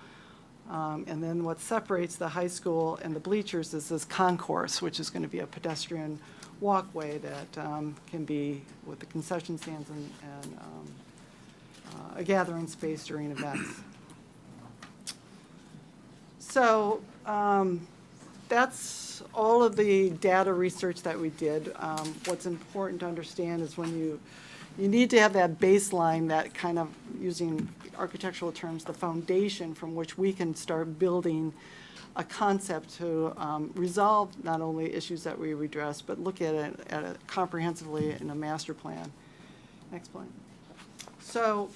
And then what separates the high school and the bleachers is this concourse, which is going to be a pedestrian walkway that can be with the concession stands and a gathering space during events. So that's all of the data research that we did. What's important to understand is when you need to have that baseline, that kind of, using architectural terms, the foundation from which we can start building a concept to resolve not only issues that we redress, but look at it comprehensively in a master plan. Next point. So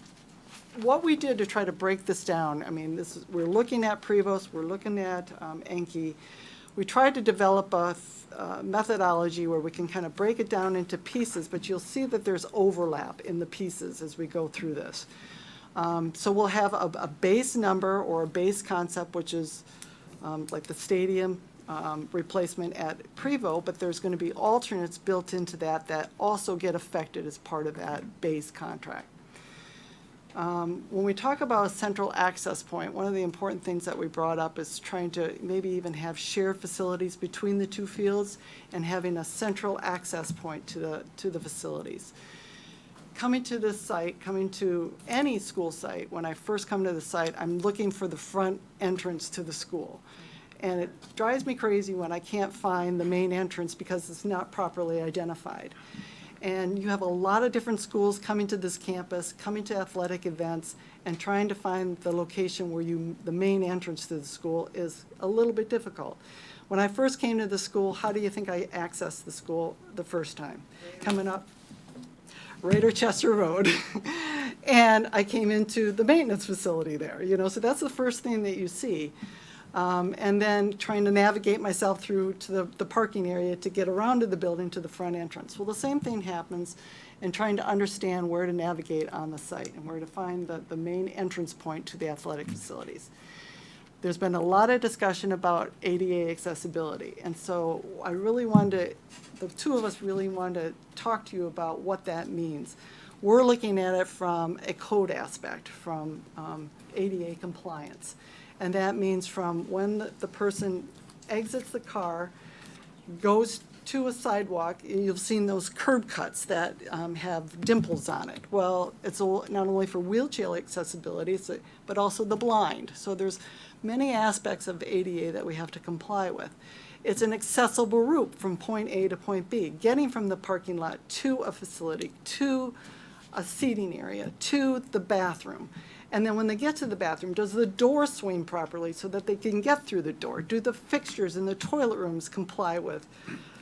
what we did to try to break this down, I mean, we're looking at Prevost, we're looking at Anki. We tried to develop a methodology where we can kind of break it down into pieces, but you'll see that there's overlap in the pieces as we go through this. So we'll have a base number or a base concept, which is like the stadium replacement at Prevo, but there's going to be alternates built into that also get affected as part of that base contract. When we talk about a central access point, one of the important things that we brought up is trying to maybe even have shared facilities between the two fields and having a central access point to the facilities. Coming to this site, coming to any school site, when I first come to the site, I'm looking for the front entrance to the school. And it drives me crazy when I can't find the main entrance because it's not properly identified. And you have a lot of different schools coming to this campus, coming to athletic events, and trying to find the location where the main entrance to the school is a little bit difficult. When I first came to the school, how do you think I accessed the school the first time? Coming up Raider Chester Road. And I came into the maintenance facility there, so that's the first thing that you see. And then trying to navigate myself through to the parking area to get around to the building to the front entrance. Well, the same thing happens in trying to understand where to navigate on the site and where to find the main entrance point to the athletic facilities. There's been a lot of discussion about ADA accessibility, and so I really wanted the two of us really wanted to talk to you about what that means. We're looking at it from a code aspect, from ADA compliance. And that means from when the person exits the car, goes to a sidewalk, you've seen those curb cuts that have dimples on it. Well, it's not only for wheelchair accessibility, but also the blind. So there's many aspects of ADA that we have to comply with. It's an accessible route from point A to point B, getting from the parking lot to a facility, to a seating area, to the bathroom. And then when they get to the bathroom, does the door swing properly so that they can get through the door? Do the fixtures in the toilet rooms comply with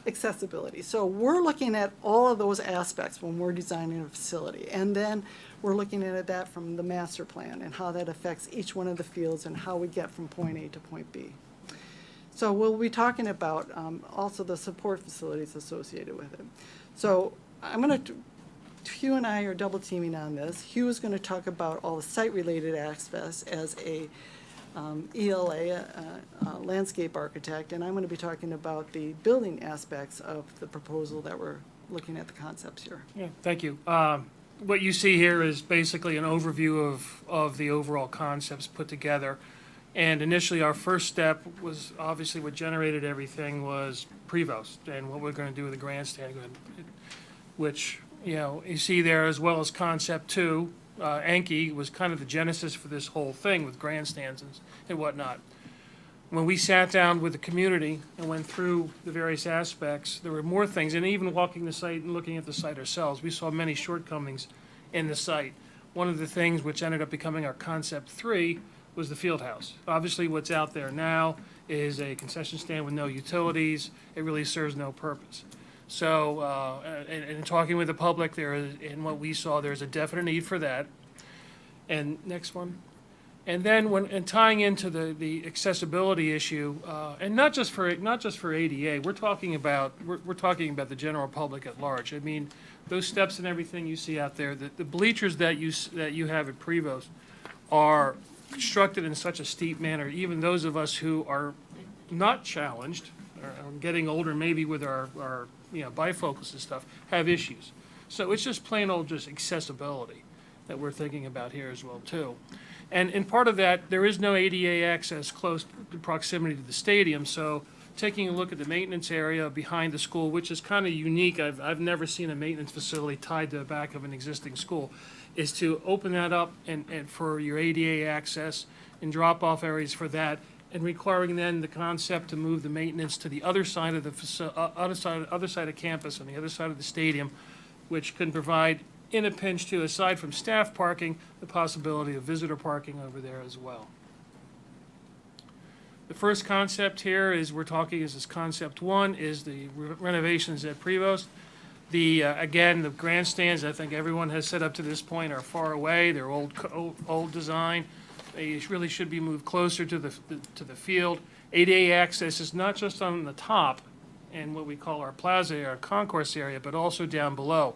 accessibility? So we're looking at all of those aspects when we're designing a facility. And then we're looking at that from the master plan and how that affects each one of the fields and how we get from point A to point B. So we'll be talking about also the support facilities associated with it. So I'm going to Hugh and I are double teaming on this. Hugh is going to talk about all the site-related aspects as a ELA, landscape architect, and I'm going to be talking about the building aspects of the proposal that we're looking at the concepts here. Yeah, thank you. What you see here is basically an overview of the overall concepts put together. And initially, our first step was obviously what generated everything was Prevost and what we're going to do with the grandstand, which you see there, as well as concept 2. Anki was kind of the genesis for this whole thing with grandstands and whatnot. When we sat down with the community and went through the various aspects, there were more things, and even walking the site and looking at the site ourselves, we saw many shortcomings in the site. One of the things which ended up becoming our concept 3 was the field house. Obviously, what's out there now is a concession stand with no utilities. It really serves no purpose. So, in talking with the public, in what we saw, there's a definite need for that. And next one. And then tying into the accessibility issue, and not just for ADA, we're talking about the general public at large. I mean, those steps and everything you see out there, the bleachers that you have at Prevost are constructed in such a steep manner. Even those of us who are not challenged, or getting older, maybe with our bifocals and stuff, have issues. So it's just plain old just accessibility that we're thinking about here as well too. And in part of that, there is no ADA access close proximity to the stadium. So taking a look at the maintenance area behind the school, which is kind of unique, I've never seen a maintenance facility tied to the back of an existing school, is to open that up and for your ADA access and drop-off areas for that, and requiring then the concept to move the maintenance to the other side of the other side of campus and the other side of the stadium, which can provide, in a pinch too, aside from staff parking, the possibility of visitor parking over there as well. The first concept here is this concept 1 is the renovations at Prevost. Again, the grandstands, I think everyone has said up to this point, are far away. They're old design. They really should be moved closer to the field. ADA access is not just on the top and what we call our plaza, our concourse area, but also down below.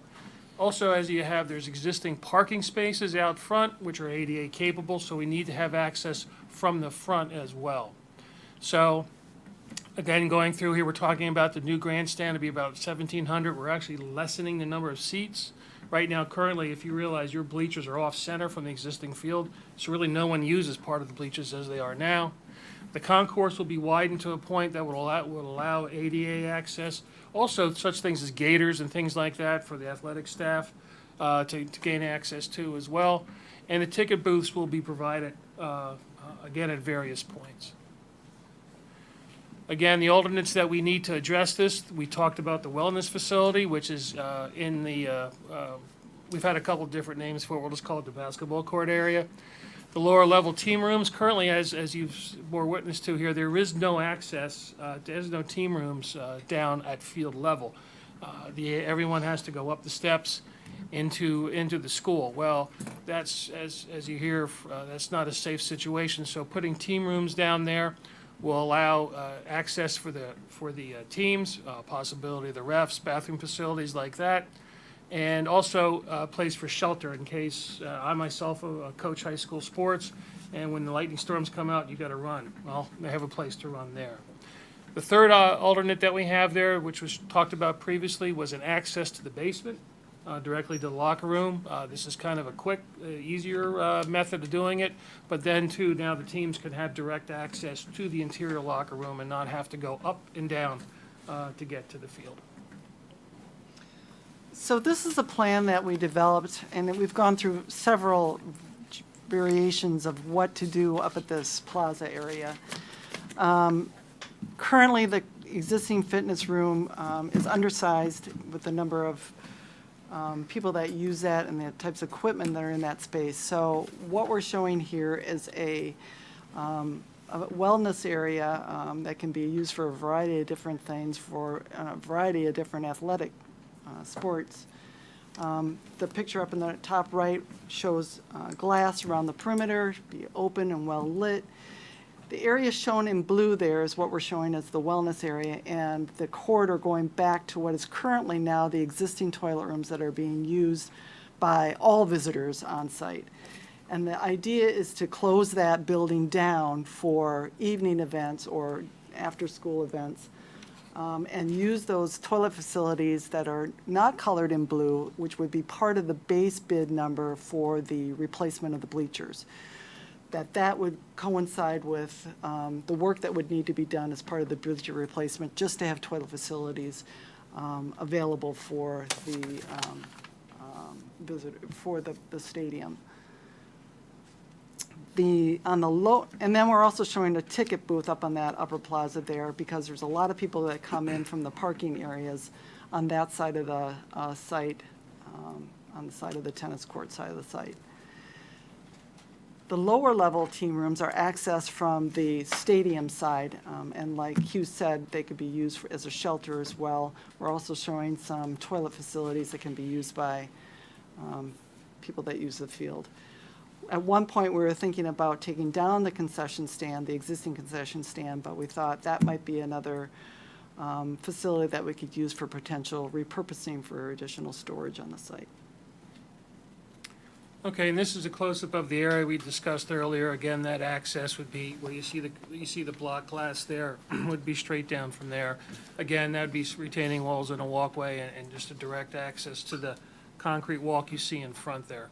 Also, as you have, there's existing parking spaces out front, which are ADA capable, so we need to have access from the front as well. So, again, going through here, we're talking about the new grandstand to be about 1,700. We're actually lessening the number of seats. Right now, currently, if you realize your bleachers are off-center from the existing field, so really no one uses part of the bleachers as they are now. The concourse will be widened to a point that will allow ADA access. Also, such things as gators and things like that for the athletic staff to gain access to as well. And the ticket booths will be provided, again, at various points. Again, the alternates that we need to address this, we talked about the wellness facility, which is in the, we've had a couple different names for it. We'll just call it the basketball court area. The lower level team rooms, currently, as you've bore witness to here, there is no access, there's no team rooms down at field level. Everyone has to go up the steps into the school. Well, that's, as you hear, that's not a safe situation, so putting team rooms down there will allow access for the teams, possibility of the refs, bathroom facilities like that, and also a place for shelter in case I myself coach high school sports, and when the lightning storms come out, you got to run. Well, they have a place to run there. The third alternate that we have there, which was talked about previously, was an access to the basement, directly to the locker room. This is kind of a quick, easier method of doing it, but then too, now the teams can have direct access to the interior locker room and not have to go up and down to get to the field. So this is a plan that we developed, and that we've gone through several variations of what to do up at this plaza area. Currently, the existing fitness room is undersized with the number of people that use that and the types of equipment that are in that space. So what we're showing here is a wellness area that can be used for a variety of different things, for a variety of different athletic sports. The picture up in the top right shows glass around the perimeter, be open and well lit. The area shown in blue there is what we're showing as the wellness area, and the corridor going back to what is currently now the existing toilet rooms that are being used by all visitors on site. And the idea is to close that building down for evening events or after-school events, and use those toilet facilities that are not colored in blue, which would be part of the base bid number for the replacement of the bleachers. That would coincide with the work that would need to be done as part of the bleacher replacement, just to have toilet facilities available for the visitor, for the stadium. And then we're also showing a ticket booth up on that upper plaza there, because there's a lot of people that come in from the parking areas on that side of the site, on the side of the tennis court side of the site. The lower level team rooms are accessed from the stadium side, and like Hugh said, they could be used as a shelter as well. We're also showing some toilet facilities that can be used by people that use the field. At one point, we were thinking about taking down the concession stand, the existing concession stand, but we thought that might be another facility that we could use for potential repurposing for additional storage on the site. Okay, and this is a close-up of the area we discussed earlier. Again, that access would be where you see the block glass there would be straight down from there. Again, that'd be retaining walls and a walkway and just a direct access to the concrete walk you see in front there.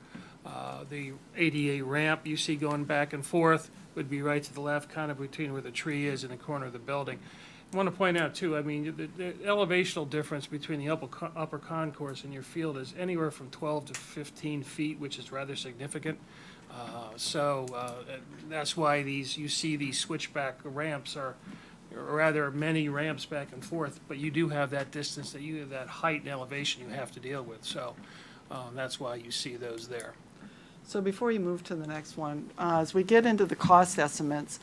The ADA ramp you see going back and forth would be right to the left, kind of between where the tree is in the corner of the building. I want to point out too, I mean, the elevational difference between the upper concourse and your field is anywhere from 12 to 15 feet, which is rather significant. That's why you see these switchback ramps are, or rather many ramps back and forth, but you do have that distance, that height and elevation you have to deal with. So that's why you see those there. So before you move to the next one, as we get into the cost estimates,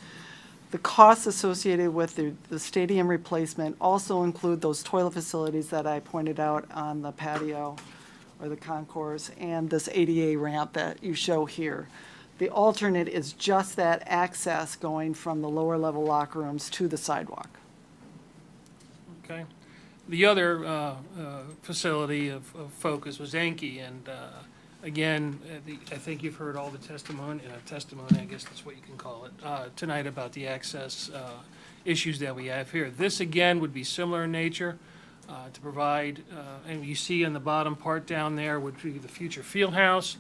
the costs associated with the stadium replacement also include those toilet facilities that I pointed out on the patio or the concourse, and this ADA ramp that you show here. The alternate is just that access going from the lower level locker rooms to the sidewalk. Okay. The other facility of focus was Anki, and again, I think you've heard all the testimony, I guess that's what you can call it, tonight about the access issues that we have here. This, again, would be similar in nature to provide, and you see in the bottom part down there would be the future field house.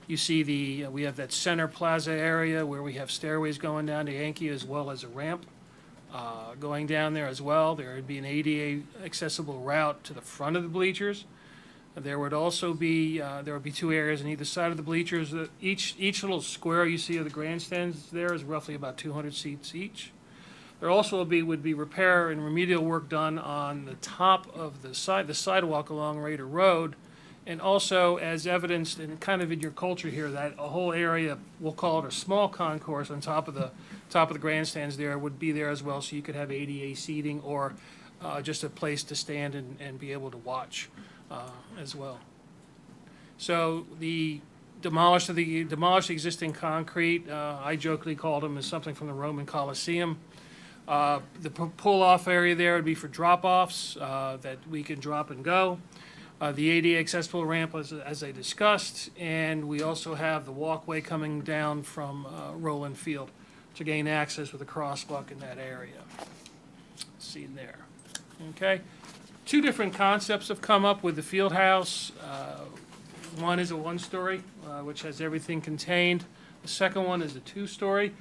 You see we have that center plaza area where we have stairways going down to Anki as well as a ramp going down there as well. There would be an ADA accessible route to the front of the bleachers. There would also be, two areas on either side of the bleachers. Each little square you see of the grandstands there is roughly about 200 seats each. There also would be repair and remedial work done on the top of the sidewalk along Raider Road, and also as evidenced in kind of in your culture here, that a whole area, we'll call it a small concourse on top of the grandstands there would be there as well, so you could have ADA seating or just a place to stand and be able to watch as well. So the demolished the existing concrete, I jokingly called them as something from the Roman Colosseum. The pull-off area there would be for drop-offs that we can drop and go. The ADA accessible ramp, as I discussed, and we also have the walkway coming down from Roland Field to gain access with a crosswalk in that area. Seen there. Okay. Two different concepts have come up with the field house. One is a one-story, which has everything contained. The second one is a two-story.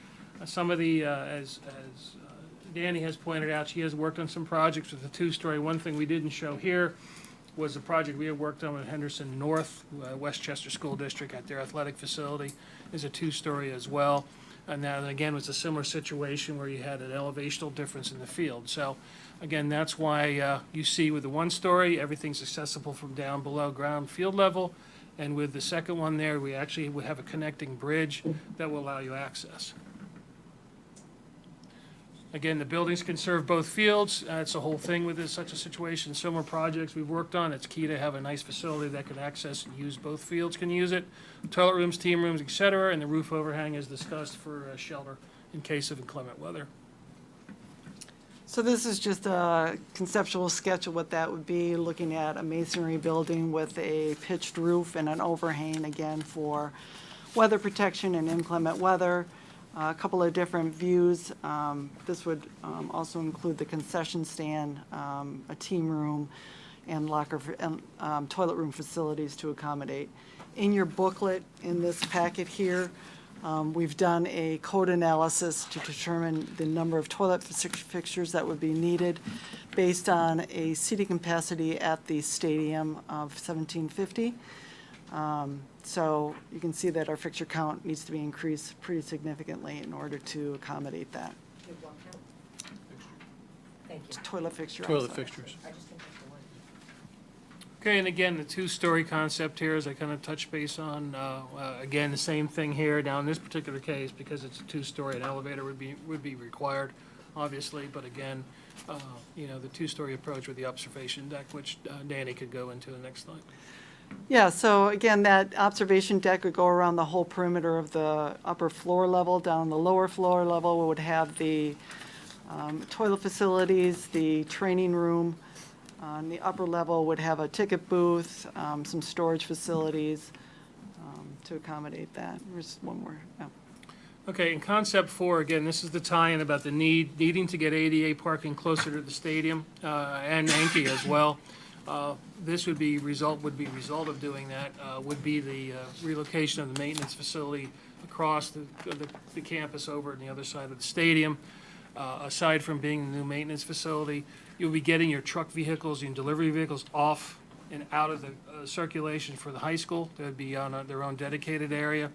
Some of the, as Danny has pointed out, she has worked on some projects with a two-story. One thing we didn't show here was a project we have worked on with Henderson North, Westchester School District at their athletic facility, is a two-story as well. And that, again, was a similar situation where you had an elevational difference in the field. So, again, that's why you see with the one-story, everything's accessible from down below ground field level. And with the second one there, we actually would have a connecting bridge that will allow you access. Again, the buildings can serve both fields. It's the whole thing with such a situation. Similar projects we've worked on, it's key to have a nice facility that can access and use both fields can use it. Toilet rooms, team rooms, et cetera, and the roof overhang is discussed for shelter in case of inclement weather. So this is just a conceptual sketch of what that would be, looking at a masonry building with a pitched roof and an overhang, again, for weather protection and inclement weather. A couple of different views. This would also include the concession stand, a team room, and toilet room facilities to accommodate. In your booklet, in this packet here, we've done a code analysis to determine the number of toilet fixtures that would be needed based on a seating capacity at the stadium of 1750. So you can see that our fixture count needs to be increased pretty significantly in order to accommodate that. Thank you. Toilet fixture. Toilet fixtures. I just think that's the one. Okay, and again, the two-story concept here, as I kind of touched base on, again, the same thing here. Now, in this particular case, because it's a two-story, an elevator would be required, obviously. But again, you know, the two-story approach with the observation deck, which Danny could go into the next slide. Yeah, so again, that observation deck would go around the whole perimeter of the upper floor level. Down the lower floor level, we would have the toilet facilities, the training room. On the upper level would have a ticket booth, some storage facilities to accommodate that. There's one more. Oh. Okay, in concept 4, again, this is the tie-in about the needing to get ADA parking closer to the stadium and Anki as well. This would be result of doing that would be the relocation of the maintenance facility across the campus over on the other side of the stadium. Aside from being the new maintenance facility, you'll be getting your truck vehicles and delivery vehicles off and out of the circulation for the high school. They'll be on their own dedicated area.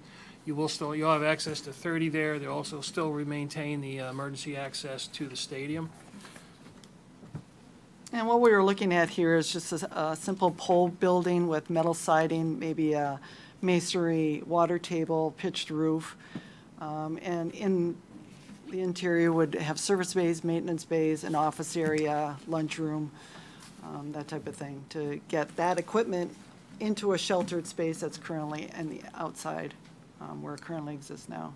You'll have access to 30 there. They'll also still maintain the emergency access to the stadium. And what we were looking at here is just a simple pole building with metal siding, maybe a masonry water table, pitched roof. And in the interior would have service bays, maintenance bays, an office area, lunchroom, that type of thing, to get that equipment into a sheltered space that's currently in the outside where it currently exists now.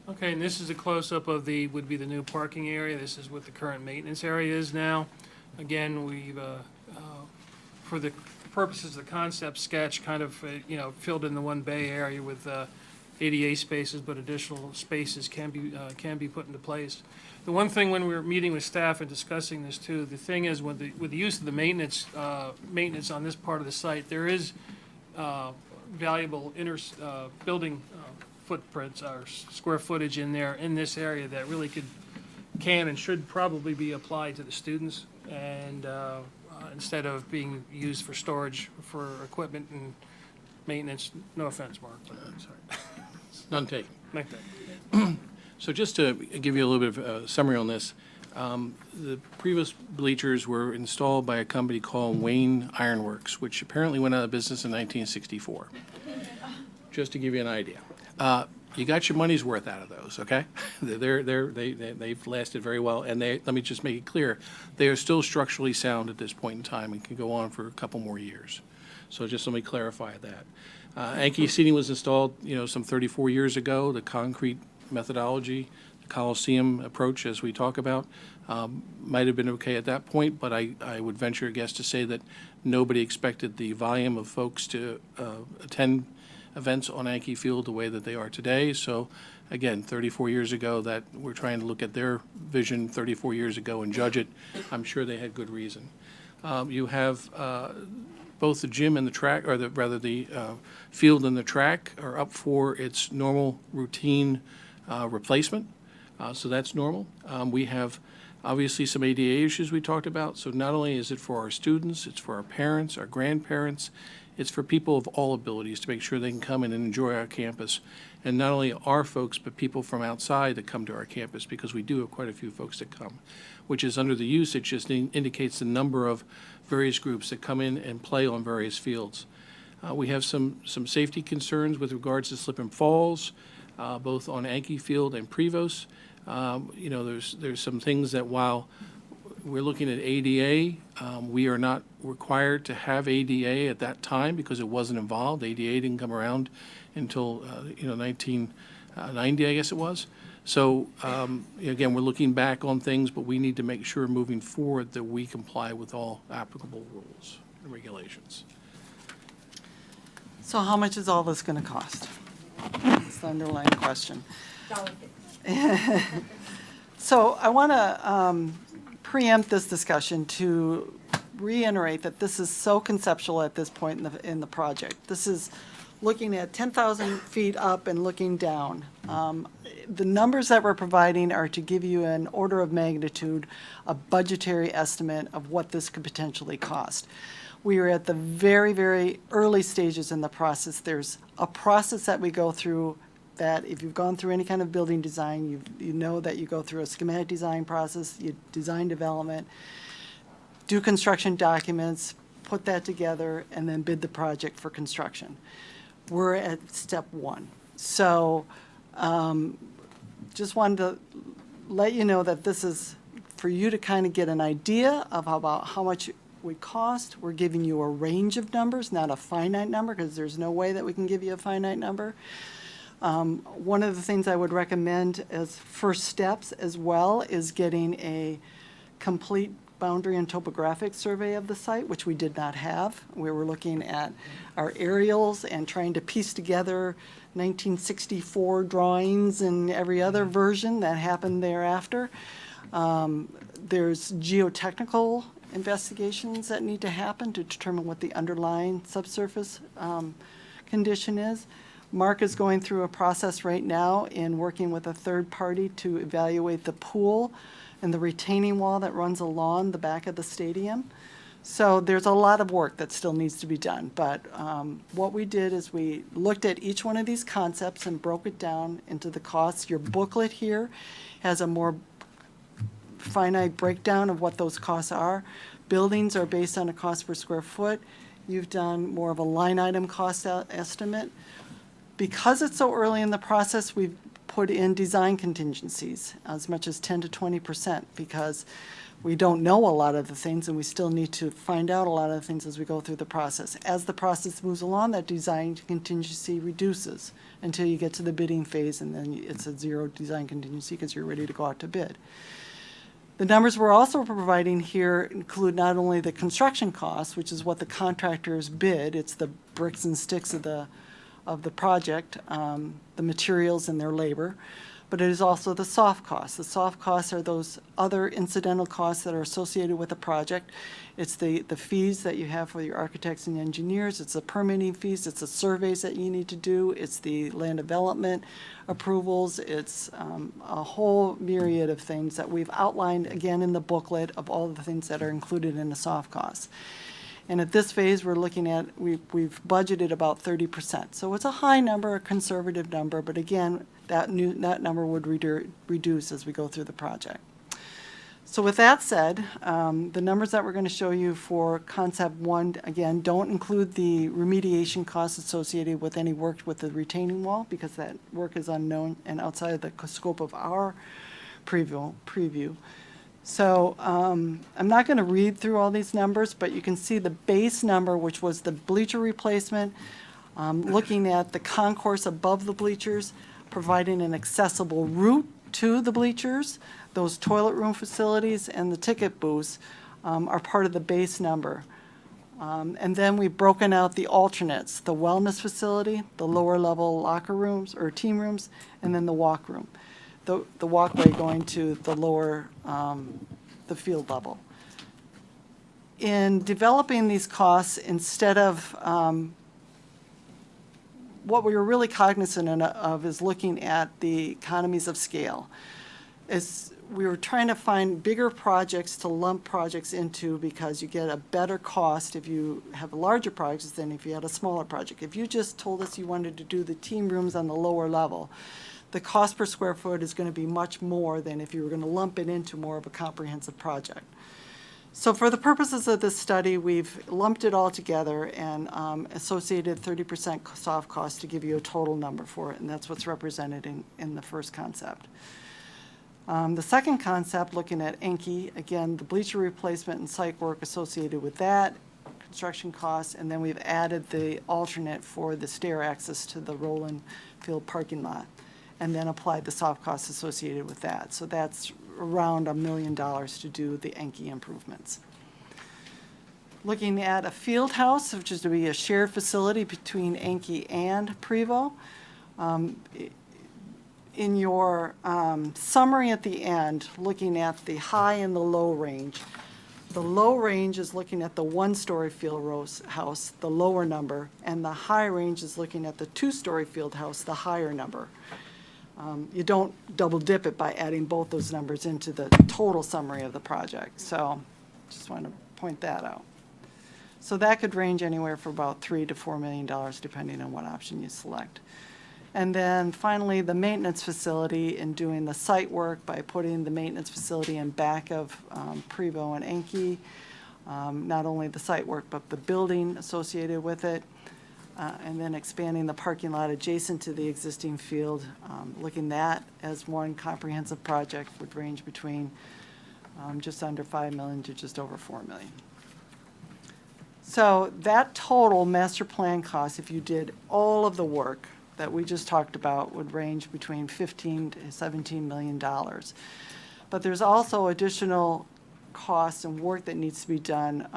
Okay, and this is a close-up of would be the new parking area. This is what the current maintenance area is now. Again, we've, for the purposes of the concept sketch, kind of, filled in the one bay area with ADA spaces, but additional spaces can be put into place. The one thing when we were meeting with staff and discussing this too, the thing is with the use of the maintenance on this part of the site, there is valuable building footprints or square footage in there in this area that really can and should probably be applied to the students, and instead of being used for storage for equipment and maintenance. No offense, Mark, but I'm sorry. None taken. Like that. So just to give you a little bit of a summary on this, the previous bleachers were installed by a company called Wayne Ironworks, which apparently went out of business in 1964. Just to give you an idea. You got your money's worth out of those, okay? They've lasted very well, and let me just make it clear, they are still structurally sound at this point in time and can go on for a couple more years. So just let me clarify that. Anki seating was installed, some 34 years ago. The concrete methodology, the Coliseum approach, as we talk about, might have been okay at that point, but I would venture a guess to say that nobody expected the volume of folks to attend events on Anki Field the way that they are today. So again, 34 years ago, that we're trying to look at their vision 34 years ago and judge it. I'm sure they had good reason. You have both the gym and the track, or the field and the track are up for its normal routine replacement. So that's normal. We have obviously some ADA issues we talked about. So not only is it for our students, it's for our parents, our grandparents, it's for people of all abilities to make sure they can come in and enjoy our campus. And not only our folks, but people from outside that come to our campus, because we do have quite a few folks that come, which is under the use, it just indicates the number of various groups that come in and play on various fields. We have some safety concerns with regards to slip and falls, both on Anki Field and Prevost. There's some things that while we're looking at ADA, we are not required to have ADA at that time because it wasn't involved. ADA didn't come around until 1990, I guess it was. So again, we're looking back on things, but we need to make sure moving forward that we comply with all applicable rules and regulations. So how much is all this going to cost? That's the underlying question. So I want to preempt this discussion to reiterate that this is so conceptual at this point in the project. This is looking at 10,000 feet up and looking down. The numbers that we're providing are to give you an order of magnitude, a budgetary estimate of what this could potentially cost. We are at the very, very early stages in the process. There's a process that we go through that if you've gone through any kind of building design, you know that you go through a schematic design process, you design development, do construction documents, put that together, and then bid the project for construction. We're at step one. So just wanted to let you know that this is for you to kind of get an idea of about how much it would cost. We're giving you a range of numbers, not a finite number, because there's no way that we can give you a finite number. One of the things I would recommend as first steps as well is getting a complete boundary and topographic survey of the site, which we did not have. We were looking at our aerials and trying to piece together 1964 drawings and every other version that happened thereafter. There's geotechnical investigations that need to happen to determine what the underlying subsurface condition is. Mark is going through a process right now in working with a third party to evaluate the pool and the retaining wall that runs along the back of the stadium. So there's a lot of work that still needs to be done. But what we did is we looked at each one of these concepts and broke it down into the costs. Your booklet here has a more finite breakdown of what those costs are. Buildings are based on a cost per square foot. You've done more of a line item cost estimate. Because it's so early in the process, we've put in design contingencies as much as 10 to 20% because we don't know a lot of the things and we still need to find out a lot of the things as we go through the process. As the process moves along, that design contingency reduces until you get to the bidding phase, and then it's a zero design contingency because you're ready to go out to bid. The numbers we're also providing here include not only the construction costs, which is what the contractors bid, it's the bricks and sticks of the project, the materials and their labor, but it is also the soft costs. The soft costs are those other incidental costs that are associated with the project. It's the fees that you have for your architects and engineers, it's the permitting fees, it's the surveys that you need to do, it's the land development approvals, it's a whole myriad of things that we've outlined again in the booklet of all of the things that are included in the soft costs. And at this phase, we're looking at, we've budgeted about 30%. So it's a high number, a conservative number, but again, that number would reduce as we go through the project. So with that said, the numbers that we're going to show you for concept one, again, don't include the remediation costs associated with any work with the retaining wall because that work is unknown and outside of the scope of our preview. So I'm not going to read through all these numbers, but you can see the base number, which was the bleacher replacement, looking at the concourse above the bleachers, providing an accessible route to the bleachers. Those toilet room facilities and the ticket booths are part of the base number. And then we've broken out the alternates, the wellness facility, the lower level locker rooms or team rooms, and then the walk room. The walkway going to the lower, the field level. In developing these costs, instead of, what we were really cognizant of is looking at the economies of scale. We were trying to find bigger projects to lump projects into because you get a better cost if you have larger projects than if you had a smaller project. If you just told us you wanted to do the team rooms on the lower level, the cost per square foot is going to be much more than if you were going to lump it into more of a comprehensive project. So for the purposes of this study, we've lumped it all together and associated 30% soft cost to give you a total number for it, and that's what's represented in the first concept. The second concept, looking at Anki, again, the bleacher replacement and site work associated with that, construction costs, and then we've added the alternate for the stair access to the Roland Field parking lot, and then applied the soft costs associated with that. So that's around $1 million to do the Anki improvements. Looking at a field house, which is to be a shared facility between Anki and Prevo. In your summary at the end, looking at the high and the low range, the low range is looking at the one-story field house, the lower number, and the high range is looking at the two-story field house, the higher number. You don't double dip it by adding both those numbers into the total summary of the project. So just want to point that out. So that could range anywhere from about $3 to $4 million, depending on what option you select. And then finally, the maintenance facility in doing the site work by putting the maintenance facility in back of Prevo and Anki. Not only the site work, but the building associated with it. And then expanding the parking lot adjacent to the existing field. Looking at that as one comprehensive project would range between just under $5 million to just over $4 million. So that total master plan cost, if you did all of the work that we just talked about, would range between $15 to $17 million. But there's also additional costs and work that needs to be done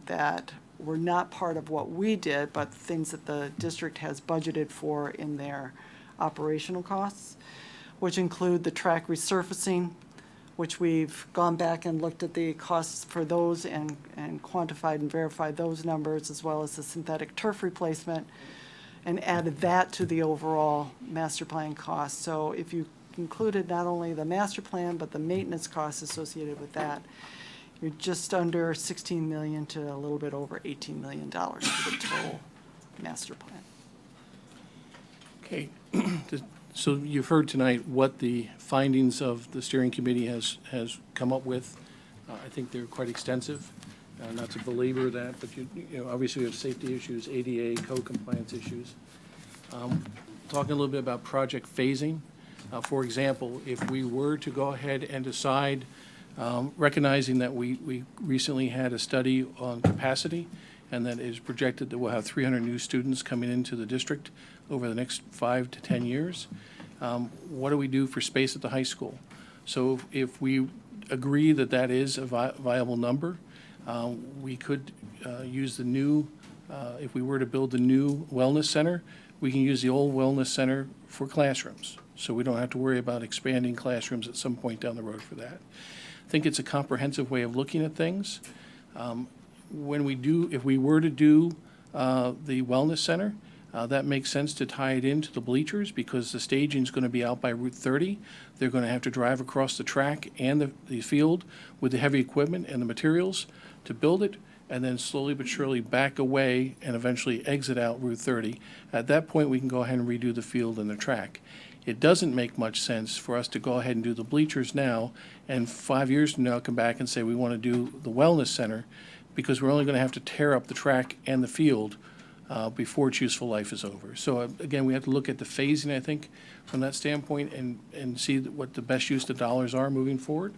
that were not part of what we did, but things that the district has budgeted for in their operational costs, which include the track resurfacing, which we've gone back and looked at the costs for those and quantified and verified those numbers, as well as the synthetic turf replacement, and added that to the overall master plan cost. So if you included not only the master plan, but the maintenance costs associated with that, you're just under $16 million to a little bit over $18 million for the total master plan. Okay, so you've heard tonight what the findings of the steering committee has come up with. I think they're quite extensive. Not to belabor that, but you know, obviously we have safety issues, ADA, code compliance issues. Talking a little bit about project phasing. For example, if we were to go ahead and decide, recognizing that we recently had a study on capacity, and that is projected that we'll have 300 new students coming into the district over the next 5 to 10 years. What do we do for space at the high school? So if we agree that that is a viable number, we could use the new, if we were to build the new wellness center, we can use the old wellness center for classrooms. So we don't have to worry about expanding classrooms at some point down the road for that. I think it's a comprehensive way of looking at things. When we do, if we were to do the wellness center, that makes sense to tie it into the bleachers because the staging is going to be out by Route 30. They're going to have to drive across the track and the field with the heavy equipment and the materials to build it, and then slowly but surely back away and eventually exit out Route 30. At that point, we can go ahead and redo the field and the track. It doesn't make much sense for us to go ahead and do the bleachers now and 5 years from now come back and say we want to do the wellness center because we're only going to have to tear up the track and the field before its useful life is over. So again, we have to look at the phasing, I think, from that standpoint and see what the best use of dollars are moving forward.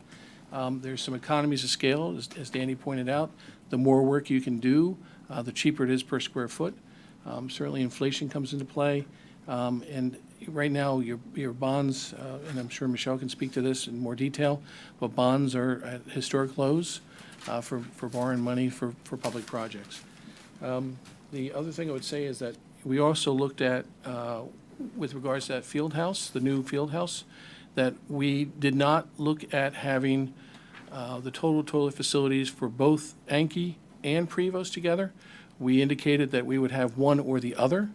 There's some economies of scale, as Danny pointed out. The more work you can do, the cheaper it is per square foot. Certainly inflation comes into play. And right now, your bonds, and I'm sure Michelle can speak to this in more detail, but bonds are at historic lows for borrowing money for public projects. The other thing I would say is that we also looked at, with regards to that field house, the new field house, that we did not look at having the total toilet facilities for both Anki and Prevost together. We indicated that we would have one or the other.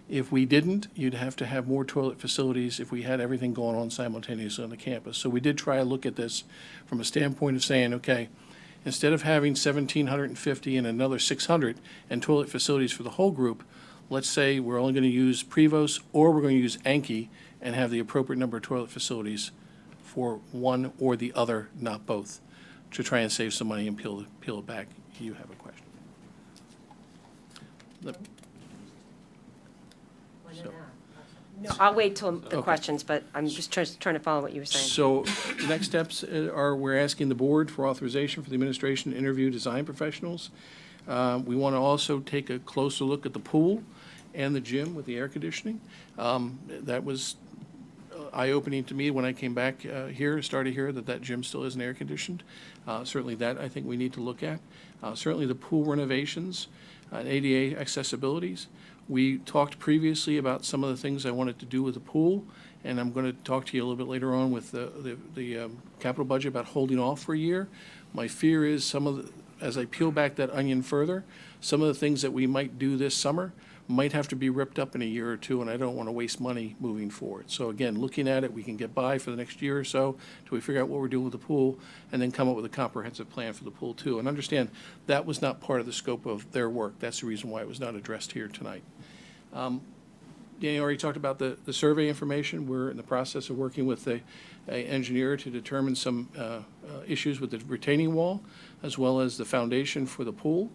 If we didn't, you'd have to have more toilet facilities if we had everything going on simultaneously on the campus. So we did try to look at this from a standpoint of saying, okay, instead of having 1,750 and another 600 and toilet facilities for the whole group, let's say we're only going to use Prevost or we're going to use Anki and have the appropriate number of toilet facilities for one or the other, not both, to try and save some money and peel it back. You have a question. No, I'll wait till the Okay. questions, but I'm just trying to follow what you were saying. So the next steps are we're asking the board for authorization for the administration to interview design professionals. We want to also take a closer look at the pool and the gym with the air conditioning. That was eye-opening to me when I came back started here, that gym still isn't air conditioned. Certainly that I think we need to look at. Certainly the pool renovations, ADA accessibilities. We talked previously about some of the things I wanted to do with the pool, and I'm going to talk to you a little bit later on with the capital budget about holding off for a year. My fear is as I peel back that onion further, some of the things that we might do this summer might have to be ripped up in a year or two, and I don't want to waste money moving forward. So again, looking at it, we can get by for the next year or so till we figure out what we're doing with the pool, and then come up with a comprehensive plan for the pool too. And understand, that was not part of the scope of their work. That's the reason why it was not addressed here tonight. Danny already talked about the survey information. We're in the process of working with an engineer to determine some issues with the retaining wall, as well as the foundation for the pool.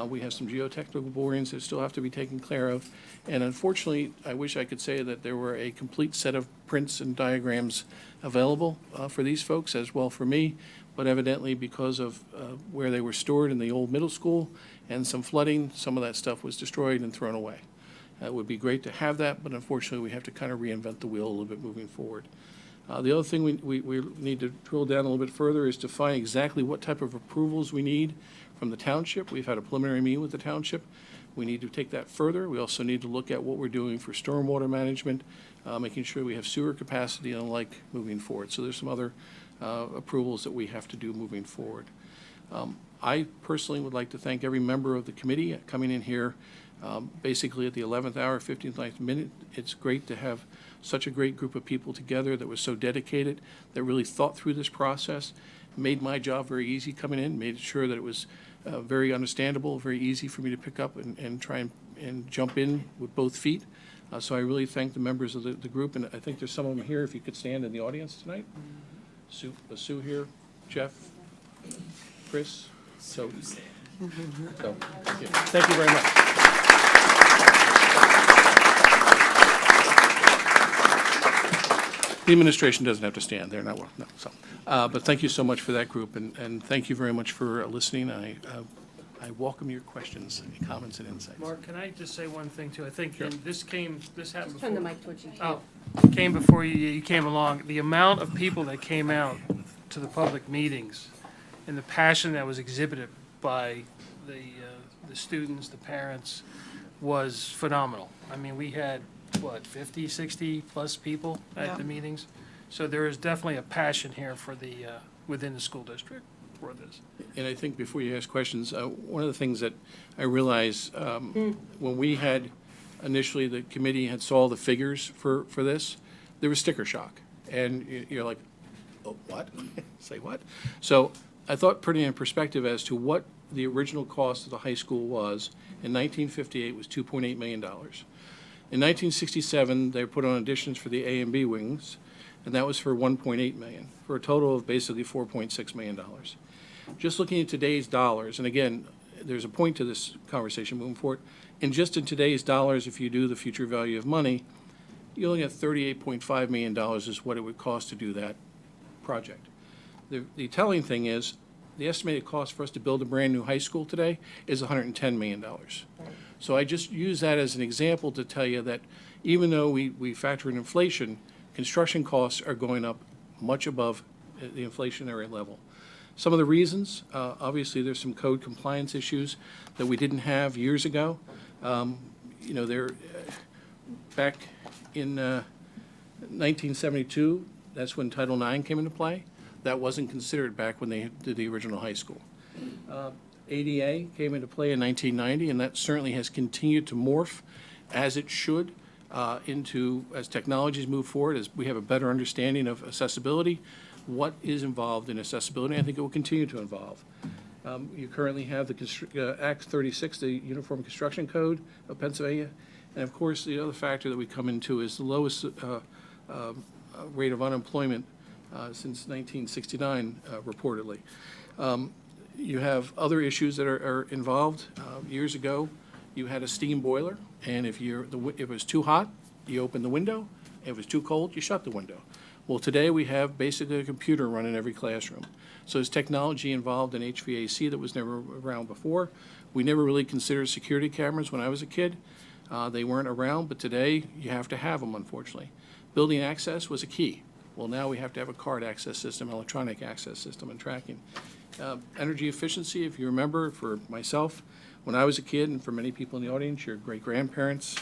We have some geotechnical borings that still have to be taken care of. And unfortunately, I wish I could say that there were a complete set of prints and diagrams available for these folks, as well for me. But evidently, because of where they were stored in the old middle school and some flooding, some of that stuff was destroyed and thrown away. It would be great to have that, but unfortunately, we have to kind of reinvent the wheel a little bit moving forward. The other thing we need to drill down a little bit further is to find exactly what type of approvals we need from the township. We've had a preliminary meeting with the township. We need to take that further. We also need to look at what we're doing for stormwater management, making sure we have sewer capacity and the like moving forward. So there's some other approvals that we have to do moving forward. I personally would like to thank every member of the committee coming in here basically at the 11th hour, 59th minute. It's great to have such a great group of people together that was so dedicated, that really thought through this process, made my job very easy coming in, made sure that it was very understandable, very easy for me to pick up and try and jump in with both feet. So I really thank the members of the group, and I think there's some of them here, if you could stand in the audience tonight. Sue here, Jeff, Chris. So yeah. Thank you very much. The administration doesn't have to stand. They're not, no. So, but thank you so much for that group, and thank you very much for listening. I welcome your questions, comments, and insights. Mark, can I just say one thing too? I think Sure. this happened before. Turn the mic towards you. Oh, it came before you came along. The amount of people that came out to the public meetings and the passion that was exhibited by the students, the parents, was phenomenal. I mean, we had, 50, 60 plus people at the meetings? So there is definitely a passion here for within the school district for this. And I think before you ask questions, one of the things that I realized when we had initially, the committee had saw the figures for this, there was sticker shock. And you're like, oh, what? Say what? So I thought putting in perspective as to what the original cost of the high school was in 1958 was $2.8 million. In 1967, they put on additions for the A and B wings, and that was for $1.8 million, for a total of basically $4.6 million. Just looking at today's dollars, and again, there's a point to this conversation moving forward, and just in today's dollars, if you do the future value of money, you're looking at $38.5 million is what it would cost to do that project. The telling thing is, the estimated cost for us to build a brand-new high school today is $110 million. So I just use that as an example to tell you that even though we factor in inflation, construction costs are going up much above the inflationary level. Some of the reasons, obviously, there's some code compliance issues that we didn't have years ago. You know, back in 1972, that's when Title IX came into play. That wasn't considered back when they did the original high school. ADA came into play in 1990, and that certainly has continued to morph, as it should, as technologies move forward, as we have a better understanding of accessibility, what is involved in accessibility. I think it will continue to evolve. You currently have the Act 36, the Uniform Construction Code of Pennsylvania, and of course, the other factor that we come into is the lowest rate of unemployment since 1969, reportedly. You have other issues that are involved. Years ago, you had a steam boiler, and if it was too hot, you opened the window. If it was too cold, you shut the window. Well, today we have basically a computer run in every classroom. So there's technology involved in HVAC that was never around before. We never really considered security cameras when I was a kid. They weren't around, but today you have to have them, unfortunately. Building access was a key. Well, now we have to have a card access system, electronic access system, and tracking. Energy efficiency, if you remember, for myself, when I was a kid, and for many people in the audience, your great-grandparents,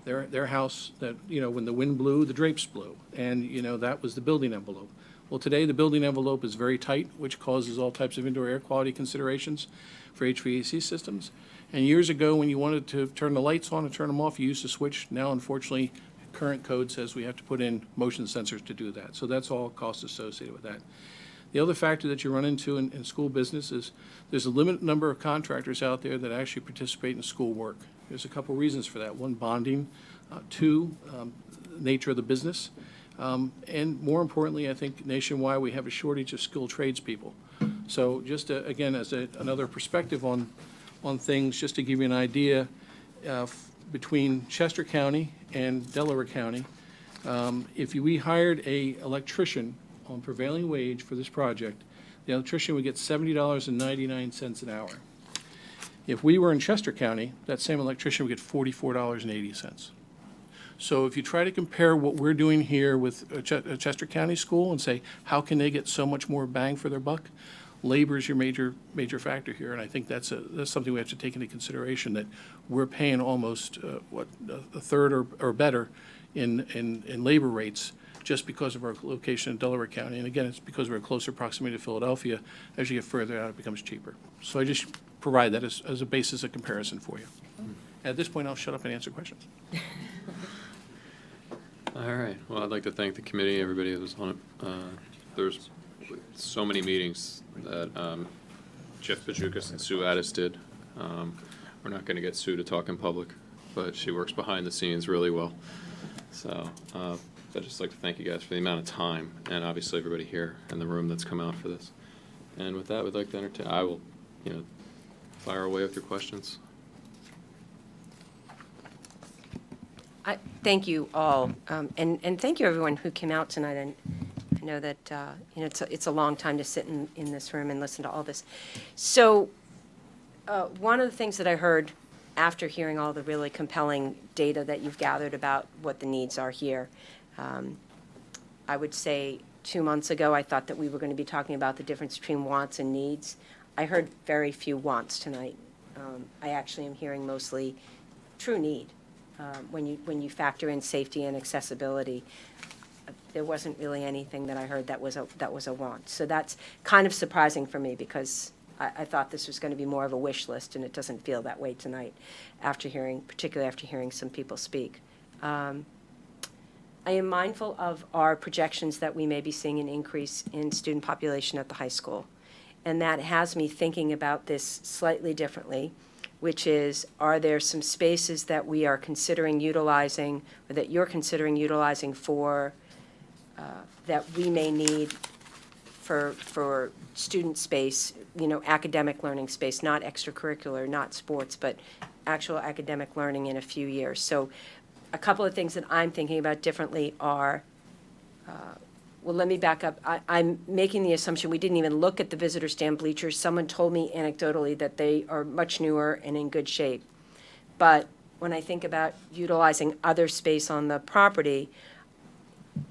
their house, that, you know, when the wind blew, the drapes blew, and, you know, that was the building envelope. Well, today the building envelope is very tight, which causes all types of indoor air quality considerations for HVAC systems. And years ago, when you wanted to turn the lights on and turn them off, you used a switch. Now, unfortunately, current code says we have to put in motion sensors to do that. So that's all cost associated with that. The other factor that you run into in school business is there's a limited number of contractors out there that actually participate in school work. There's a couple reasons for that. One, bonding. Two, nature of the business. And more importantly, I think nationwide we have a shortage of skilled tradespeople. So just again, as another perspective on things, just to give you an idea, between Chester County and Delaware County, if we hired an electrician on prevailing wage for this project, the electrician would get $70.99 an hour. If we were in Chester County, that same electrician would get $44.80. So if you try to compare what we're doing here with a Chester County school and say, how can they get so much more bang for their buck? Labor is your major factor here, and I think that's something we have to take into consideration, that we're paying almost, a third or better in labor rates just because of our location in Delaware County. And again, it's because we're in closer proximity to Philadelphia. As you get further out, it becomes cheaper. So I just provide that as a basis of comparison for you. At this point, I'll shut up and answer questions. All right. Well, I'd like to thank the committee, everybody that was on it. There's so many meetings that Jeff Bajukas and Sue Addis did. We're not going to get Sue to talk in public, but she works behind the scenes really well. So I'd just like to thank you guys for the amount of time, and obviously everybody here in the room that's come out for this. And with that, we'd like to entertain. I will, fire away with your questions. Thank you all, and thank you everyone who came out tonight. And I know that it's a long time to sit in this room and listen to all this. So one of the things that I heard after hearing all the really compelling data that you've gathered about what the needs are here, I would say 2 months ago I thought that we were going to be talking about the difference between wants and needs. I heard very few wants tonight. I actually am hearing mostly true need. When you factor in safety and accessibility, there wasn't really anything that I heard that was a want. So that's kind of surprising for me, because I thought this was going to be more of a wish list, and it doesn't feel that way tonight, particularly after hearing some people speak. I am mindful of our projections that we may be seeing an increase in student population at the high school, and that has me thinking about this slightly differently, which is, are there some spaces that we are considering utilizing, or that you're considering utilizing for, that we may need for student space, academic learning space, not extracurricular, not sports, but actual academic learning in a few years. So a couple of things that I'm thinking about differently are, well, let me back up. I'm making the assumption we didn't even look at the visitor stand bleachers. Someone told me anecdotally that they are much newer and in good shape. But when I think about utilizing other space on the property,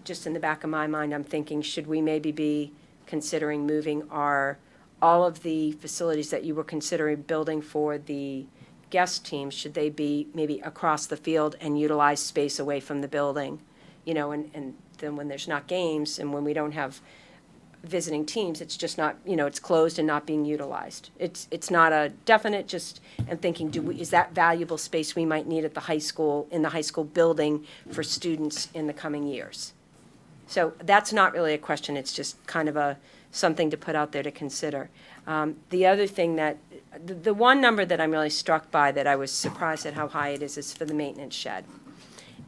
just in the back of my mind, I'm thinking, should we maybe be considering moving all of the facilities that you were considering building for the guest teams, should they be maybe across the field and utilize space away from the building? And then when there's not games and when we don't have visiting teams, it's just not, it's closed and not being utilized. It's not a definite, just, and thinking, is that valuable space we might need at the high school, in the high school building for students in the coming years? So that's not really a question, it's just kind of something to put out there to consider. The other thing the one number that I'm really struck by, that I was surprised at how high it is for the maintenance shed.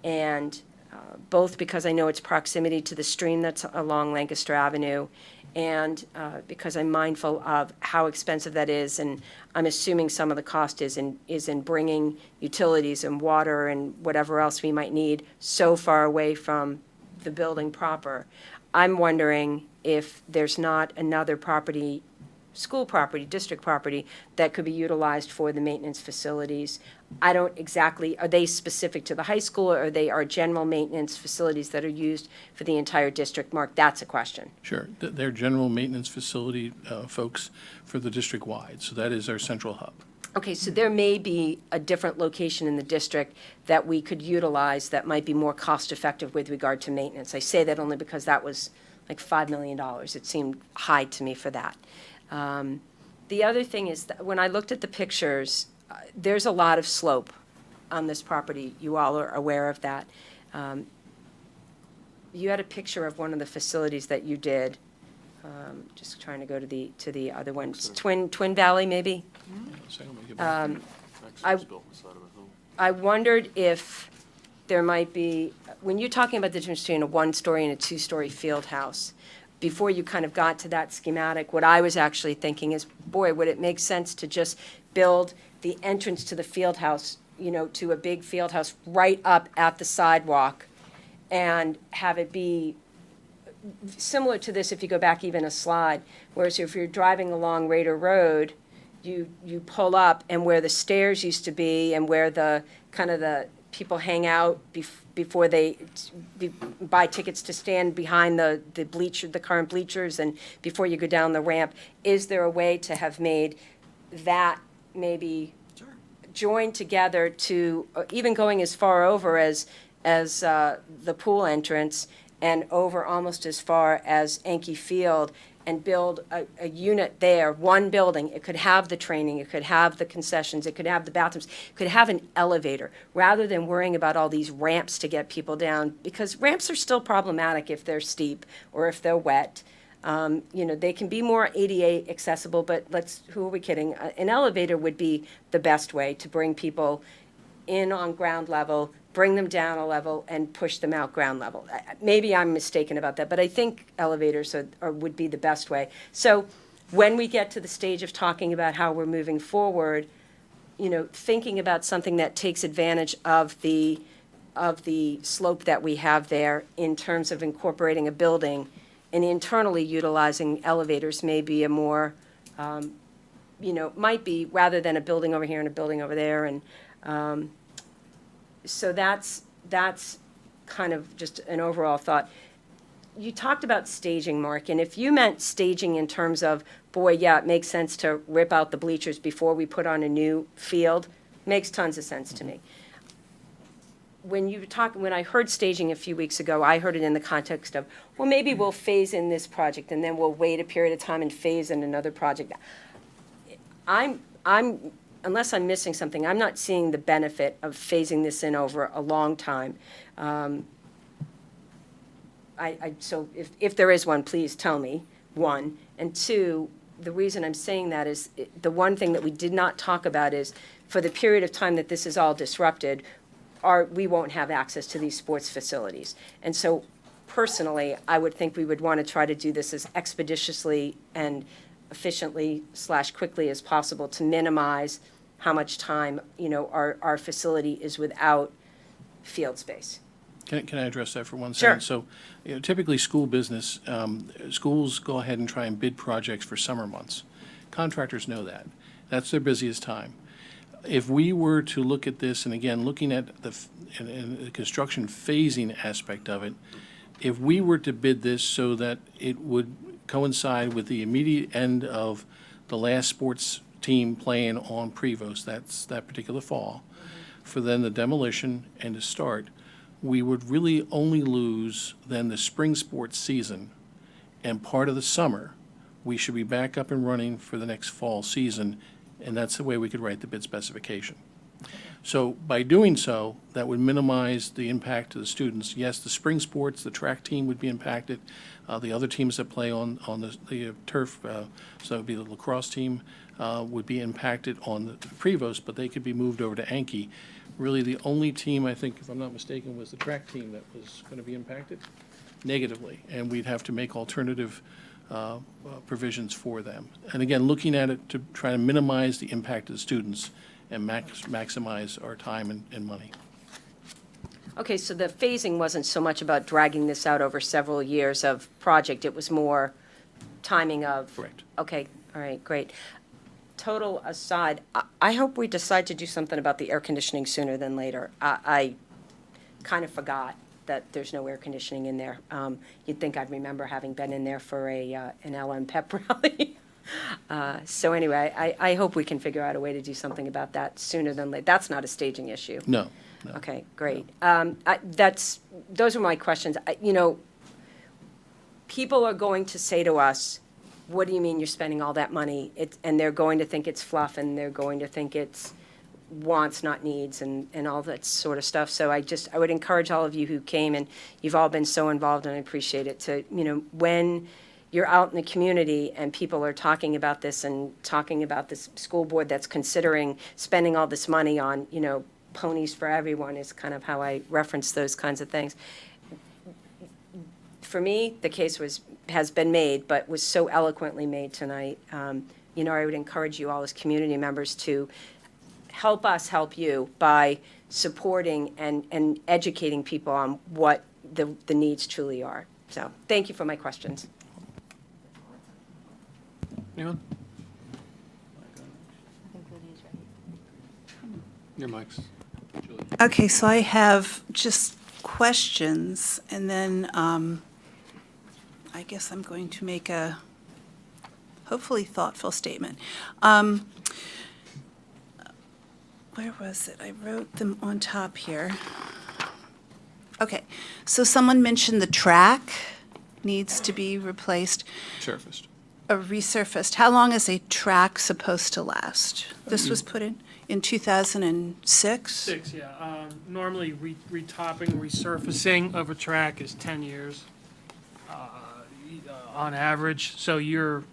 And both because I know its proximity to the stream that's along Lancaster Avenue, and because I'm mindful of how expensive that is, and I'm assuming some of the cost is in bringing utilities and water and whatever else we might need so far away from the building proper. I'm wondering if there's not another property, school property, district property, that could be utilized for the maintenance facilities. I don't exactly, are they specific to the high school, or are they our general maintenance facilities that are used for the entire district? Mark, that's a question. Sure. They're general maintenance facility folks for the district-wide, so that is our central hub. Okay, so there may be a different location in the district that we could utilize that might be more cost-effective with regard to maintenance. I say that only because that was like $5 million. It seemed high to me for that. The other thing is that when I looked at the pictures, there's a lot of slope on this property. You all are aware of that. You had a picture of one of the facilities that you did. Just trying to go to the other one. Twin Valley, maybe? I wondered if there might be, when you're talking about the difference between a one-story and a two-story field house, before you kind of got to that schematic, what I was actually thinking is, boy, would it make sense to just build the entrance to the field house, to a big field house right up at the sidewalk, and have it be similar to this if you go back even a slide, whereas if you're driving along Raider Road, you pull up, and where the stairs used to be and where the people hang out before they buy tickets to stand behind the current bleachers, and before you go down the ramp, is there a way to have made that maybe joined together to, even going as far over as the pool entrance and over almost as far as Anki Field, and build a unit there, one building? It could have the training, it could have the concessions, it could have the bathrooms, it could have an elevator, rather than worrying about all these ramps to get people down, because ramps are still problematic if they're steep or if they're wet. They can be more ADA accessible, but who are we kidding? An elevator would be the best way to bring people in on ground level, bring them down a level, and push them out ground level. Maybe I'm mistaken about that, but I think elevators would be the best way. So when we get to the stage of talking about how we're moving forward, thinking about something that takes advantage of the slope that we have there in terms of incorporating a building and internally utilizing elevators may be a more, might be, rather than a building over here and a building over there. And so that's kind of just an overall thought. You talked about staging, Mark, and if you meant staging in terms of, boy, yeah, it makes sense to rip out the bleachers before we put on a new field, makes tons of sense to me. When I heard staging a few weeks ago, I heard it in the context of, well, maybe we'll phase in this project and then we'll wait a period of time and phase in another project. Unless I'm missing something, I'm not seeing the benefit of phasing this in over a long time. So if there is one, please tell me, one. And two, the reason I'm saying that is the one thing that we did not talk about is for the period of time that this is all disrupted, we won't have access to these sports facilities. And so personally, I would think we would want to try to do this as expeditiously and efficiently / quickly as possible to minimize how much time our facility is without field space. Can I address that for one Sure. second? So, typically, school business, schools go ahead and try and bid projects for summer months. Contractors know that. That's their busiest time. If we were to look at this, and again, looking at the construction phasing aspect of it, if we were to bid this so that it would coincide with the immediate end of the last sports team playing on Prevost, that's that particular fall, for then the demolition and to start, we would really only lose then the spring sports season, and part of the summer, we should be back up and running for the next fall season, and that's the way we could write the bid specification. So by doing so, that would minimize the impact to the students. Yes, the spring sports, the track team would be impacted, the other teams that play on the turf, so it would be the lacrosse team, would be impacted on the Prevost, but they could be moved over to Anki. Really, the only team, I think, if I'm not mistaken, was the track team that was going to be impacted negatively, and we'd have to make alternative provisions for them. And again, looking at it to try to minimize the impact of the students and maximize our time and money. Okay, so the phasing wasn't so much about dragging this out over several years of project, it was more timing of? Correct. Okay, all right, great. Total aside, I hope we decide to do something about the air conditioning sooner than later. I kind of forgot that there's no air conditioning in there. You'd think I'd remember having been in there for an LM pep rally. So anyway, I hope we can figure out a way to do something about that sooner than later. That's not a staging issue. No. Okay, great. Those are my questions. People are going to say to us, what do you mean you're spending all that money? And they're going to think it's fluff, and they're going to think it's wants, not needs, and all that sort of stuff. So I would encourage all of you who came, and you've all been so involved, and I appreciate it, to, when you're out in the community and people are talking about this and talking about this school board that's considering spending all this money on, ponies for everyone is kind of how I reference those kinds of things. For me, the case has been made, but was so eloquently made tonight. I would encourage you all as community members to help us help you by supporting and educating people on what the needs truly are. So thank you for my questions. Anyone? Your mic's. Julie. Okay, so I have just questions, and then I guess I'm going to make a hopefully thoughtful statement. Where was it? I wrote them on top here. Okay, so someone mentioned the track needs to be replaced. Surfaced. Resurfaced. How long is a track supposed to last? This was put in 2006? Six, yeah. Normally, retopping, resurfacing of a track is 10 years on average. So you're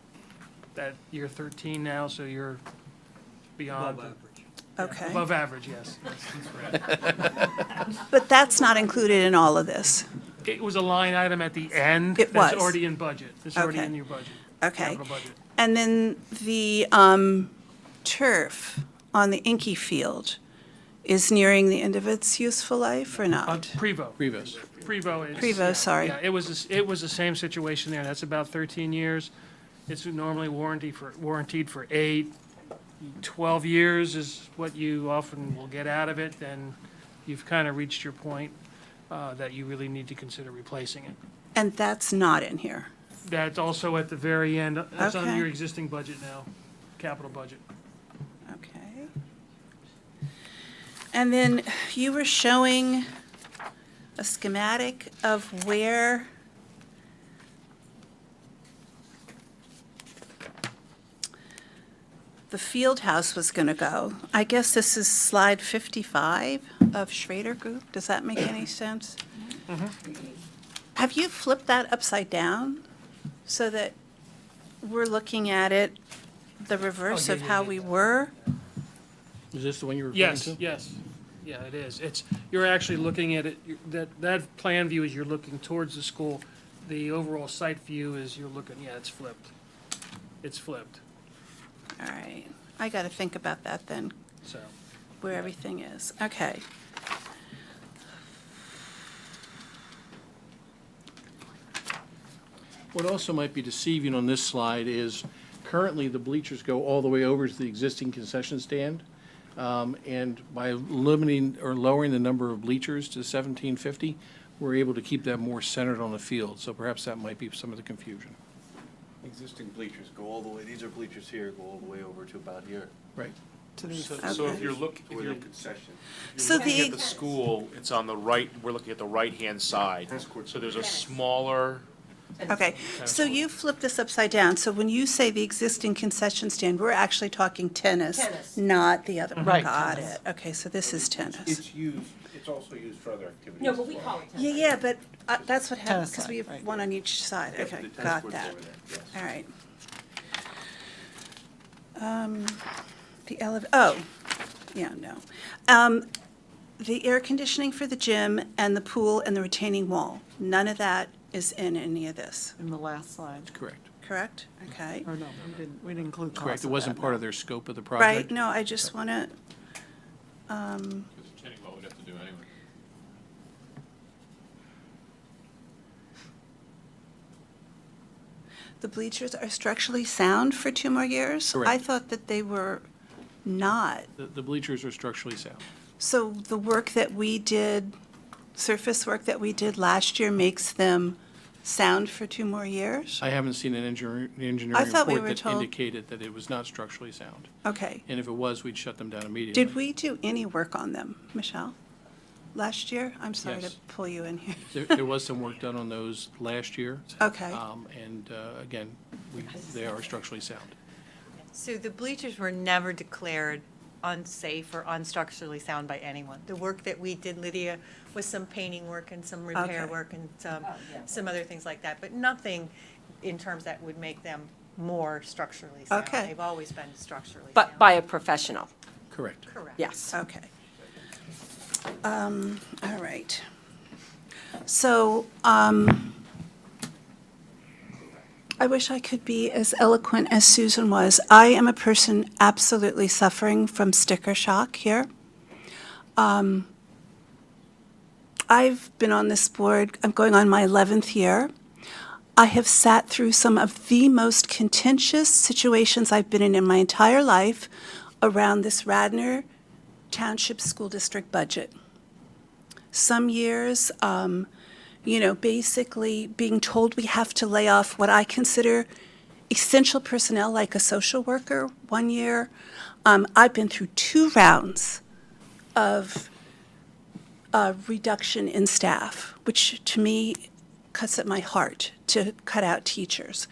13 now, so you're beyond. Above average. Okay. Above average, yes. That's right. But that's not included in all of this. It was a line item at the end. It That's was. already in budget. It's already Okay. in your budget. Okay. Capital budget. And then the turf on the Anki field is nearing the end of its useful life or not? Prevo. Prevost. Prevo is. Prevo, yeah, sorry. Yeah, it was the same situation there. That's about 13 years. It's normally warranted for 8, 12 years is what you often will get out of it. Then you've kind of reached your point that you really need to consider replacing it. And that's not in here? That's also at the very end. That's on Okay. your existing budget now, capital budget. Okay. And then you were showing a schematic of where the field house was going to go. I guess this is slide 55 of Schrader Group. Does that make any sense? Have you flipped that upside down so that we're looking at it the reverse of how we were? Is this the one you were referring Yes, to? yes. Yeah, it is. You're actually looking at it, that plan view is you're looking towards the school. The overall site view is you're looking, yeah, it's flipped. It's flipped, All right. I got to think about that then, so. where everything is. Okay. What also might be deceiving on this slide is currently the bleachers go all the way over to the existing concession stand. And by limiting or lowering the number of bleachers to 1,750, we're able to keep that more centered on the field. So perhaps that might be some of the confusion. Existing bleachers go all the way, these are bleachers here, go all the way over to about here. Right. So if you're looking, if you're concession. So looking the- at the school, it's on the right, we're looking at the right-hand side. So there's a smaller, Okay, so you flip this upside down. So when you say the existing concession stand, we're actually talking tennis, not the other. Right. Got it. Okay, so this is tennis. It's also used for other activities. No, but we call it Yeah, yeah, but that's what happens, Tennis because side, we have right. one on each side. Okay, The tennis got court's that. over there, yes. All right. The oh, yeah, no. The air conditioning for the gym and the pool and the retaining wall, none of that is in any of this, In the last slide. Correct. correct? Okay. Or no, we didn't include costs. Correct. It of wasn't that, part no. of their scope of the Right, project. no, I just want to, Retaining wall we'd have to do anyway. the bleachers are structurally sound for 2 more years? Correct. I thought that they were not. The bleachers are structurally sound. So the work that we did, surface work that we did last year makes them sound for 2 more years? I haven't seen an engineering I thought we report were that told- indicated that it was not structurally sound. Okay. And if it was, we'd shut them down immediately. Did we do any work on them, Michelle? Last year? I'm sorry to Yes. pull you in here. There was some work done on those last year. Okay. And again, they are structurally sound. So the bleachers were never declared unsafe or unstructurally sound by anyone. The work that we did, Lydia, was some painting work and some repair Okay. work and some other things like that, but nothing in terms that would make them more structurally sound. Okay. They've always been structurally sound. But by a professional, Correct. Correct. yes. Okay. All right. So, I wish I could be as eloquent as Susan was. I am a person absolutely suffering from sticker shock here. I've been on this board, I'm going on my 11th year. I have sat through some of the most contentious situations I've been in my entire life around this Radnor Township School District budget. Some years, basically being told we have to lay off what I consider essential personnel, like a social worker. One year, I've been through 2 rounds of reduction in staff, which to me cuts at my heart to cut out teachers.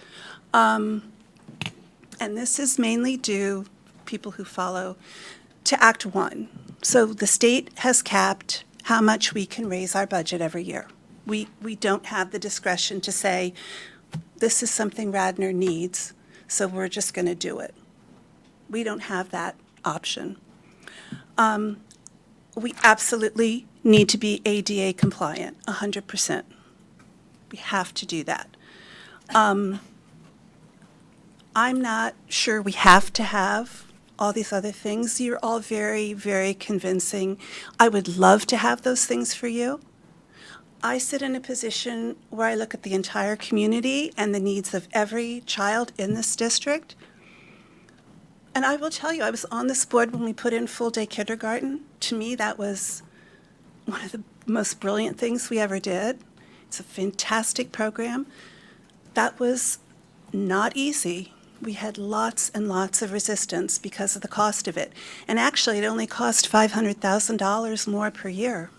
And this is mainly due, people who follow, to Act 1. So the state has capped how much we can raise our budget every year. We don't have the discretion to say, this is something Radnor needs, so we're just going to do it. We don't have that option. We absolutely need to be ADA compliant, 100%. We have to do that. I'm not sure we have to have all these other things. You're all very, very convincing. I would love to have those things for you. I sit in a position where I look at the entire community and the needs of every child in this district. And I will tell you, I was on this board when we put in full-day kindergarten. To me, that was one of the most brilliant things we ever did. It's a fantastic program. That was not easy. We had lots and lots of resistance because of the cost of it. And actually, it only cost $500,000 more per year.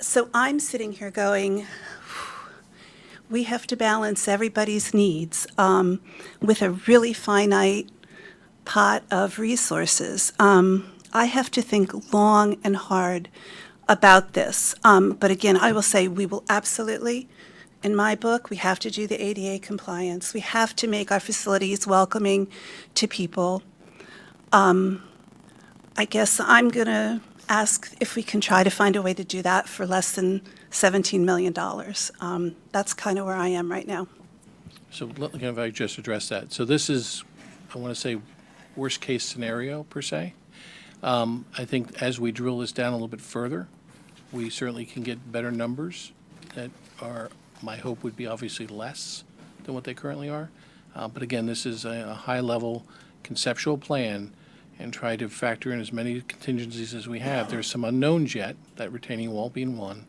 So I'm sitting here going, we have to balance everybody's needs with a really finite pot of resources. I have to think long and hard about this. But again, I will say we will absolutely, in my book, we have to do the ADA compliance. We have to make our facilities welcoming to people. I guess I'm going to ask if we can try to find a way to do that for less than $17 million. That's kind of where I am right now. So let me, if I just address that. So this is, I want to say, worst-case scenario, per se. I think as we drill this down a little bit further, we certainly can get better numbers that are My hope would be obviously less than what they currently are. But again, this is a high-level conceptual plan and try to factor in as many contingencies as we have. There's some unknowns yet, that retaining wall being one.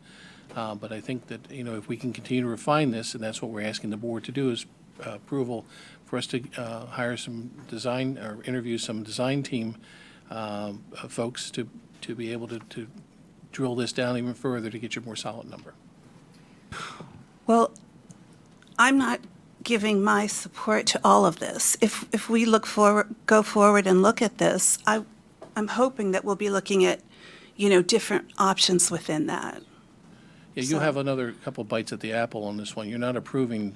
But I think that, if we can continue to refine this, and that's what we're asking the board to do, is approval for us to hire some design or interview some design team folks to be able to drill this down even further to get you a more solid number. Well, I'm not giving my support to all of this. If we go forward and look at this, I'm hoping that we'll be looking at, different options within that. Yeah, you'll have another couple bites at the apple on this one. You're not approving,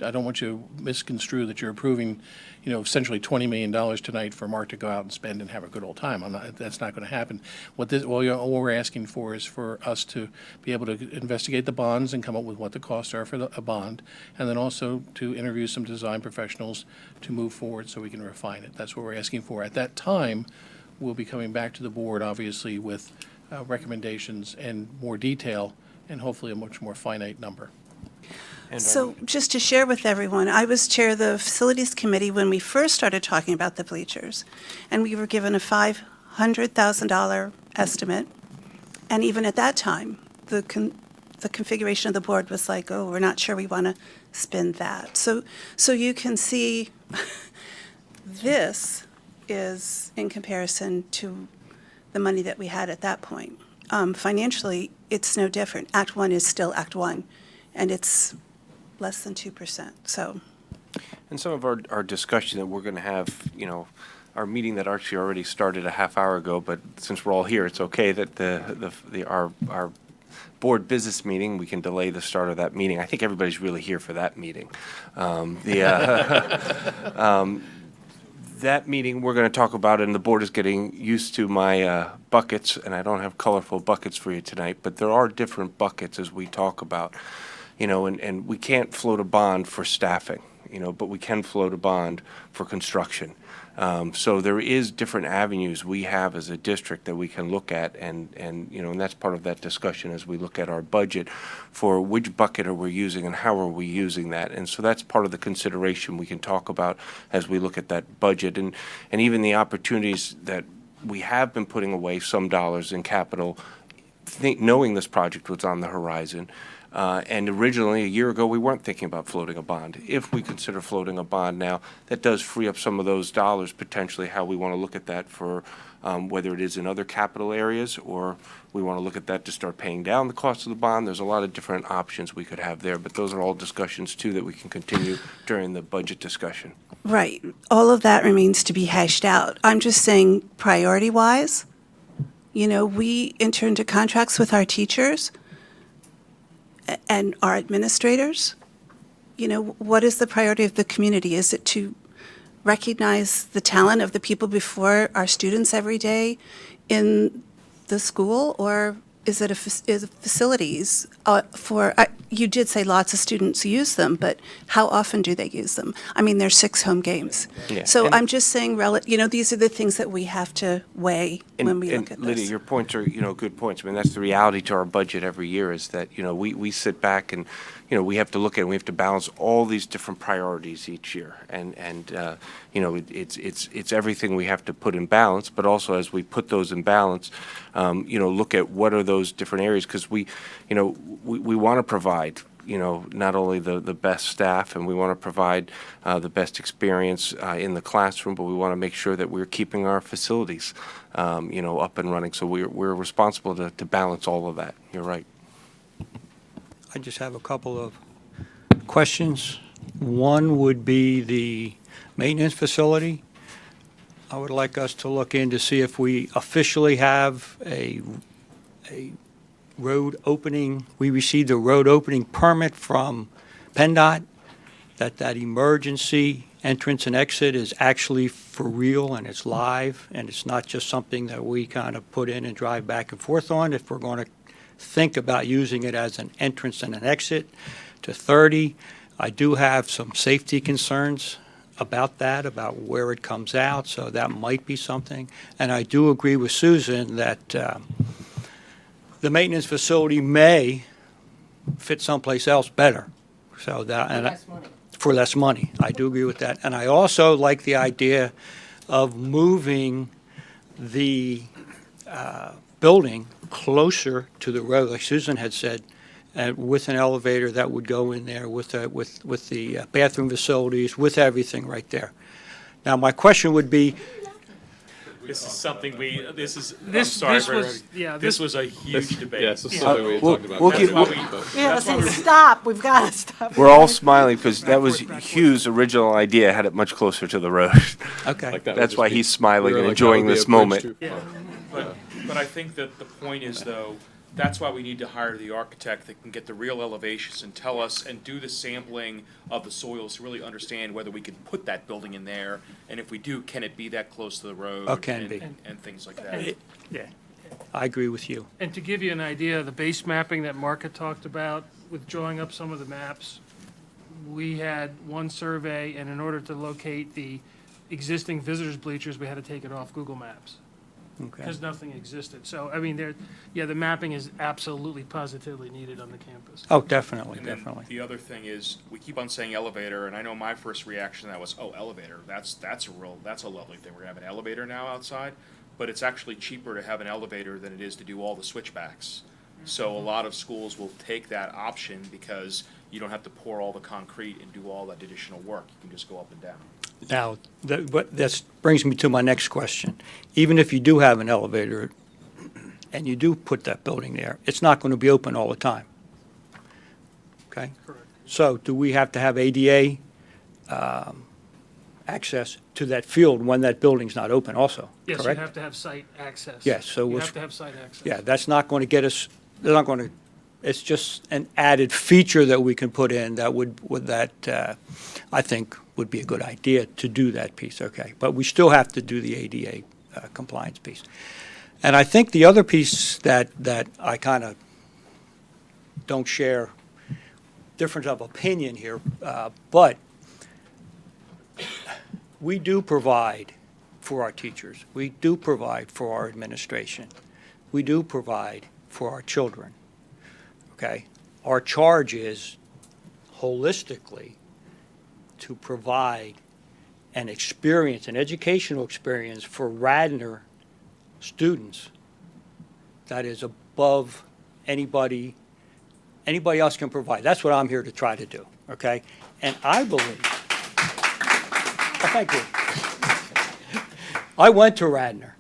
I don't want you to misconstrue that you're approving, essentially $20 million tonight for Mark to go out and spend and have a good old time. That's not going to happen. What we're asking for is for us to be able to investigate the bonds and come up with what the costs are for a bond, and then also to interview some design professionals to move forward so we can refine it. That's what we're asking for. At that time, we'll be coming back to the board, obviously, with recommendations and more detail, and hopefully a much more finite number. So just to share with everyone, I was chair of the Facilities Committee when we first started talking about the bleachers, and we were given a $500,000 estimate. And even at that time, the configuration of the board was like, oh, we're not sure we want to spend that. So you can see this is in comparison to the money that we had at that point. Financially, it's no different. Act One is still Act One, and it's less than 2%. So, And some of our discussion that we're going to have, our meeting that actually already started a half hour ago, but since we're all here, it's okay that our board business meeting, we can delay the start of that meeting. I think everybody's really here for that meeting. That meeting, we're going to talk about, and the board is getting used to my buckets, and I don't have colorful buckets for you tonight, but there are different buckets as we talk about, and we can't float a bond for staffing, but we can float a bond for construction. So there is different avenues we have as a district that we can look at, and that's part of that discussion as we look at our budget for which bucket are we using and how are we using that. And so that's part of the consideration we can talk about as we look at that budget, and even the opportunities that we have been putting away some dollars in capital, knowing this project was on the horizon. And originally, a year ago, we weren't thinking about floating a bond. If we consider floating a bond now, that does free up some of those dollars, potentially how we want to look at that for whether it is in other capital areas or we want to look at that to start paying down the cost of the bond. There's a lot of different options we could have there, but those are all discussions, too, that we can continue during the budget discussion. right, all of that remains to be hashed out. I'm just saying, priority-wise, we enter into contracts with our teachers and our administrators. What is the priority of the community? Is it to recognize the talent of the people before our students every day in the school, or is it facilities you did say lots of students use them, but how often do they use them? I mean, there's 6 home games. Yeah, So and- I'm just saying, these are the things that we have to weigh when we look at this. Lydia, your points are, good points. I mean, that's the reality to our budget every year is that, we sit back and, we have to look at, we have to balance all these different priorities each year. And it's everything we have to put in balance, but also as we put those in balance, look at what are those different areas, because we want to provide, not only the best staff, and we want to provide the best experience in the classroom, but we want to make sure that we're keeping our facilities, up and running. So we're responsible to balance all of that. You're right. I just have a couple of questions. One would be the maintenance facility. I would like us to look in to see if we officially have a road opening. We received a road opening permit from PennDOT, that emergency entrance and exit is actually for real and it's live, and it's not just something that we kind of put in and drive back and forth on. If we're going to think about using it as an entrance and an exit to 30, I do have some safety concerns about that, about where it comes out, so that might be something. And I do agree with Susan that the maintenance facility may fit someplace else better. So that, and for less money. I do agree with that. And I also like the idea of moving the building closer to the road, like Susan had said, with an elevator that would go in there, with the bathroom facilities, with everything right there. Now, my question would be, This is something this was a huge debate. Yes, this is something we had talked about. We gotta say, stop, we've gotta stop. We're all smiling because that was Hugh's original idea, had it much closer to the road. okay. Like that would That's just why be- he's smiling we were and like, that enjoying would be this a bridge moment. too Yeah, far. but I think that the point is, though, that's why we need to hire the architect that can get the real elevations and tell us and do the sampling of the soils to really understand whether we can put that building in there, and if we do, can it be that close to the road? Oh, can and, be. and things like that. Yeah, I agree with you. And to give you an idea, the base mapping that Mark had talked about with drawing up some of the maps, we had one survey, and in order to locate the existing visitors bleachers, we had to take it off Google Maps. Okay. Because nothing existed. So, I mean, the mapping is absolutely positively needed on the campus. Oh, definitely, And then definitely. the other thing is, we keep on saying elevator, and I know my first reaction to that was, oh, elevator, that's a lovely thing. We're gonna have an elevator now outside, but it's actually cheaper to have an elevator than it is to do all the switchbacks. So a lot of schools will take that option because you don't have to pour all the concrete and do all that additional work. You can just go up and down. Now, that brings me to my next question. Even if you do have an elevator and you do put that building there, it's not going to be open all the time. Okay? Correct. So do we have to have ADA access to that field when that building's not open also? Yes, you correct? have to have site access. Yes, so You we'll- have to have site access. Yeah, that's not going to get us, they're not going to, it's just an added feature that we can put in that I think would be a good idea to do that piece, okay? But we still have to do the ADA compliance piece. And I think the other piece that I kind of don't share difference of opinion here, but we do provide for our teachers. We do provide for our administration. We do provide for our children, okay? Our charge is holistically to provide an experience, an educational experience for Radnor students that is above anybody else can provide. That's what I'm here to try to do, okay? And I believe, thank you. I went to Radnor.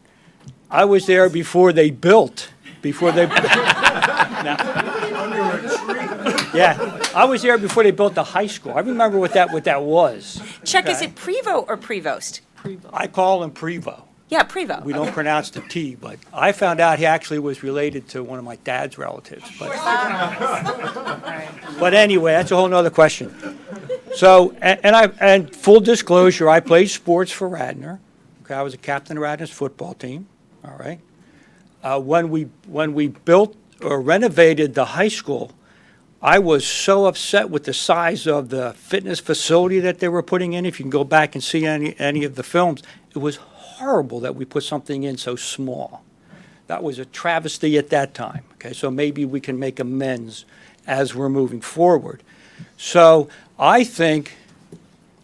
I was there before they built. Yeah, I was there before they built the high school. I remember what that was. Chuck, is okay? it Prevo or Prevost? I call him Prevo. Yeah, Prevo. We don't pronounce the T, but I found out he actually was related to one of my dad's relatives. But anyway, that's a whole nother question. So, and full disclosure, I played sports for Radnor. Okay, I was a captain of Radnor's football team. All right. When we built or renovated the high school, I was so upset with the size of the fitness facility that they were putting in. If you can go back and see any of the films, it was horrible that we put something in so small. That was a travesty at that time. Okay, so maybe we can make amends as we're moving forward. So I think,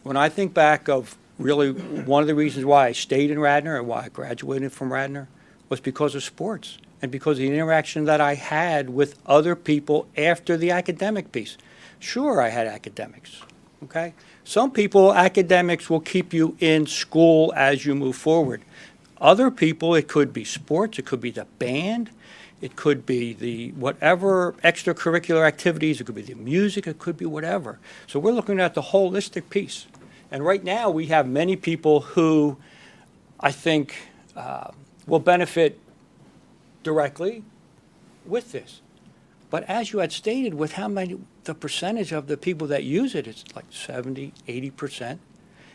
when I think back of really one of the reasons why I stayed in Radnor and why I graduated from Radnor was because of sports and because of the interaction that I had with other people after the academic piece. Sure, I had academics, okay? Some people, academics will keep you in school as you move forward. Other people, it could be sports, it could be the band, it could be the whatever extracurricular activities, it could be the music, it could be whatever. So we're looking at the holistic piece. And right now, we have many people who I think will benefit directly with this. But as you had stated, with the percentage of the people that use it, it's like 70, 80%.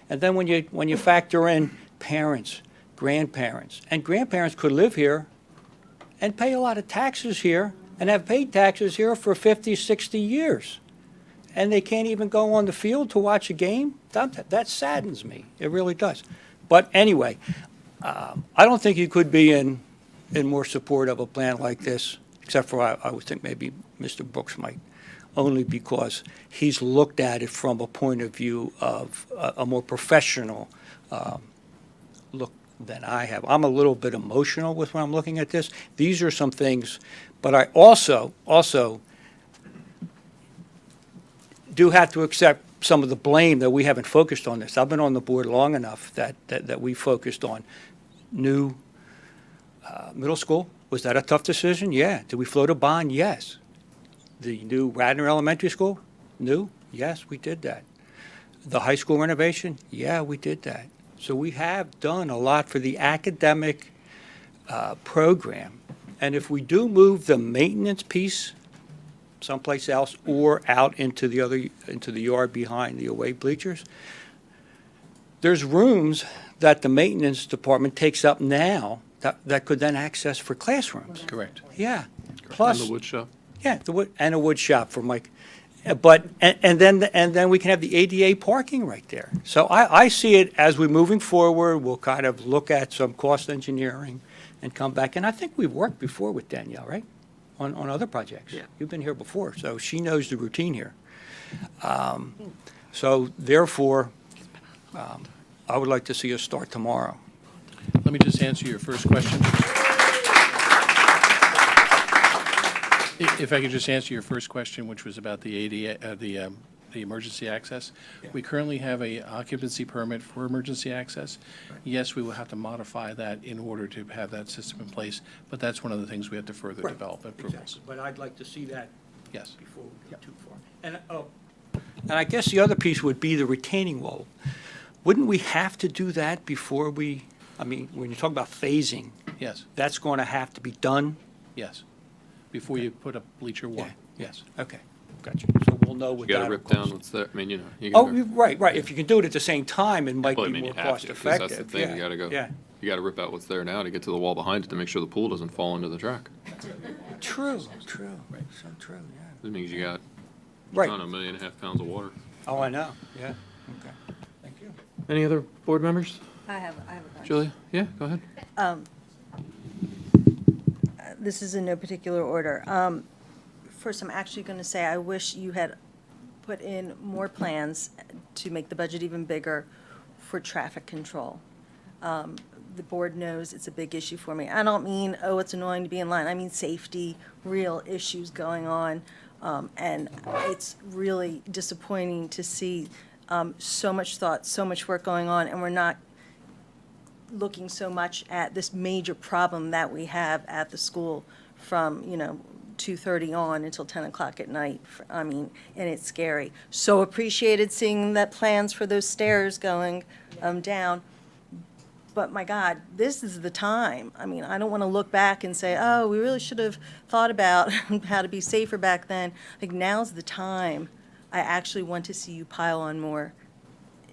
And then when you factor in parents, grandparents, and grandparents could live here and pay a lot of taxes here and have paid taxes here for 50, 60 years. And they can't even go on the field to watch a game. That saddens me. It really does. But anyway, I don't think you could be in more support of a plan like this, except for I would think maybe Mr. Brooks might only because he's looked at it from a point of view of a more professional look than I have. I'm a little bit emotional with when I'm looking at this. These are some things, but I also do have to accept some of the blame that we haven't focused on this. I've been on the board long enough that we focused on new middle school. Was that a tough decision? Yeah. Did we float a bond? Yes. The new Radnor Elementary School? New? Yes, we did that. The high school renovation? Yeah, we did that. So we have done a lot for the academic program. And if we do move the maintenance piece someplace else or out into the yard behind the away bleachers, there's rooms that the maintenance department takes up now that could then access for classrooms. Correct. Yeah. Plus. And the wood shop. Yeah, and a wood shop for Mike. But, and then we can have the ADA parking right there. So I see it as we're moving forward, we'll kind of look at some cost engineering and come back. And I think we've worked before with Danielle, right? On other projects. Yeah. You've been here before, so she knows the routine here. So therefore, I would like to see us start tomorrow. Let me just answer your first question. If I could just answer your first question, which was about the ADA, the emergency access. We currently have a occupancy permit for emergency access. Yes, we will have to modify that in order to have that system in place, but that's one of the things we have to further develop approvals. Exactly. But I'd like to see that Yes. before we go too far. And I guess the other piece would be the retaining wall. Wouldn't we have to do that before we, I mean, when you talk about phasing, Yes, that's going to have to be done? yes. Before you put up bleacher one, yes. Okay, gotcha. So we'll know You what gotta that. rip down what's there. I mean, you know. You Oh, gotta, right. If you can do it at the same time, it might well, I be mean, more you have cost to, 'cause effective. that's the thing. Yeah, You gotta go. Yeah, You gotta rip out what's there now to get to the wall behind it to make sure the pool doesn't fall into the track. true, so true, yeah. That means you got, Right. I don't know, 1.5 pounds of water. Oh, I know, yeah, okay. Thank you. Any other board members? I have a bunch. Julia? Yeah, go ahead. This is in no particular order. First, I'm actually going to say I wish you had put in more plans to make the budget even bigger for traffic control. The board knows it's a big issue for me. I don't mean, oh, it's annoying to be in line. I mean safety, real issues going on. And it's really disappointing to see so much thought, so much work going on, and we're not looking so much at this major problem that we have at the school from, 2:30 on until 10 o'clock at night. I mean, and it's scary. So appreciated seeing that plans for those stairs going down. But my God, this is the time. I mean, I don't want to look back and say, oh, we really should have thought about how to be safer back then. Like, now's the time. I actually want to see you pile on more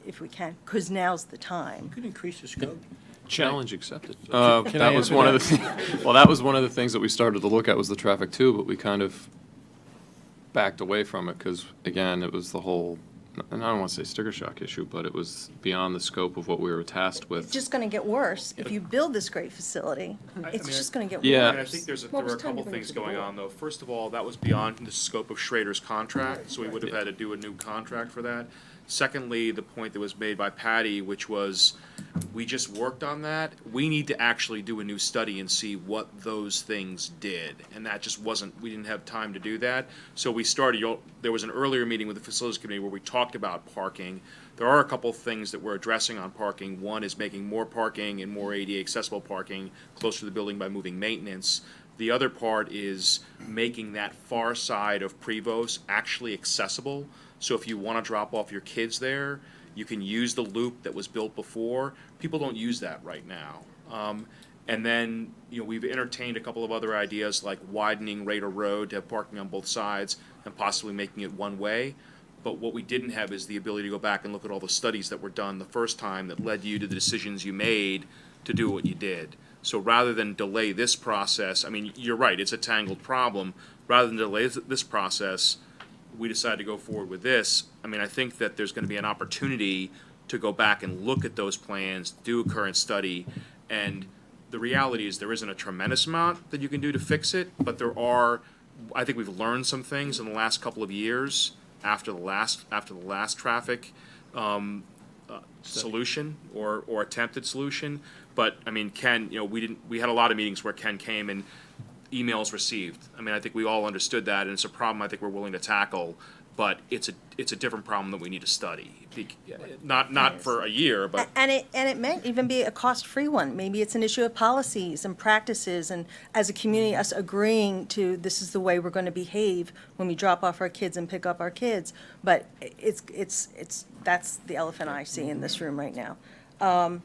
if we can, because now's the time. You could increase the scope. Challenge accepted. Can I That was answer one that? of the things, well, that was one of the things that we started to look at was the traffic too, but we kind of backed away from it because, again, it was the whole, and I don't want to say sticker shock issue, but it was beyond the scope of what we were tasked It's with. just going to get worse. If you build this great facility, it's just going to get worse. Yeah. I mean, I think there were a couple things going on, though. First of all, that was beyond the scope of Schrader's contract, so we would have had to do a new contract for that. Secondly, the point that was made by Patty, which was, we just worked on that. We need to actually do a new study and see what those things did. And that just wasn't, we didn't have time to do that. So we started, there was an earlier meeting with the Facilities Committee where we talked about parking. There are a couple things that we're addressing on parking. One is making more parking and more ADA accessible parking closer to the building by moving maintenance. The other part is making that far side of Prevost actually accessible. So if you want to drop off your kids there, you can use the loop that was built before. People don't use that right now. And then, we've entertained a couple of other ideas like widening Raider Road to have parking on both sides and possibly making it one way. But what we didn't have is the ability to go back and look at all the studies that were done the first time that led you to the decisions you made to do what you did. So rather than delay this process, I mean, you're right, it's a tangled problem. Rather than delay this process, we decided to go forward with this. I mean, I think that there's going to be an opportunity to go back and look at those plans, do a current study, and the reality is there isn't a tremendous amount that you can do to fix it, but there are I think we've learned some things in the last couple of years after the last traffic solution or attempted solution. But I mean, Ken, we had a lot of meetings where Ken came and emails received. I mean, I think we all understood that, and it's a problem I think we're willing to tackle. But it's a different problem that we need to study. Not for a year, but And it may even be a cost-free one. Maybe it's an issue of policies and practices, and as a community, us agreeing to this is the way we're going to behave when we drop off our kids and pick up our kids. But that's the elephant I see in this room right now.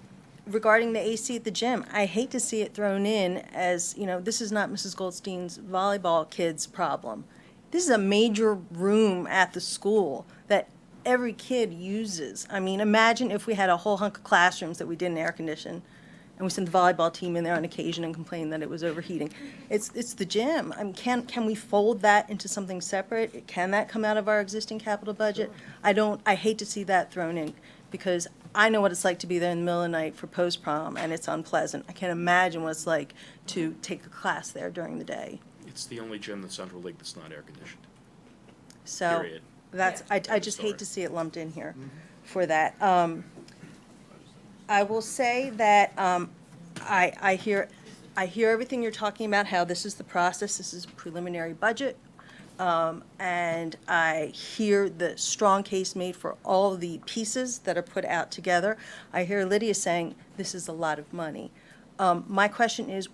Regarding the AC at the gym, I hate to see it thrown in as, this is not Mrs. Goldstein's volleyball kids' problem. This is a major room at the school that every kid uses. I mean, imagine if we had a whole hunk of classrooms that we didn't air condition, and we sent the volleyball team in there on occasion and complained that it was overheating. It's the gym. I mean, can we fold that into something separate? Can that come out of our existing capital budget? I hate to see that thrown in, because I know what it's like to be there in the middle of the night for post-prom, and it's unpleasant. I can't imagine what it's like to take a class there during the day. it's the only gym in Central League that's not air conditioned. So Period. I just hate to see it lumped in here for that. I will say that I hear everything you're talking about, how this is the process, this is a preliminary budget. And I hear the strong case made for all the pieces that are put out together. I hear Lydia saying this is a lot of money. My question is,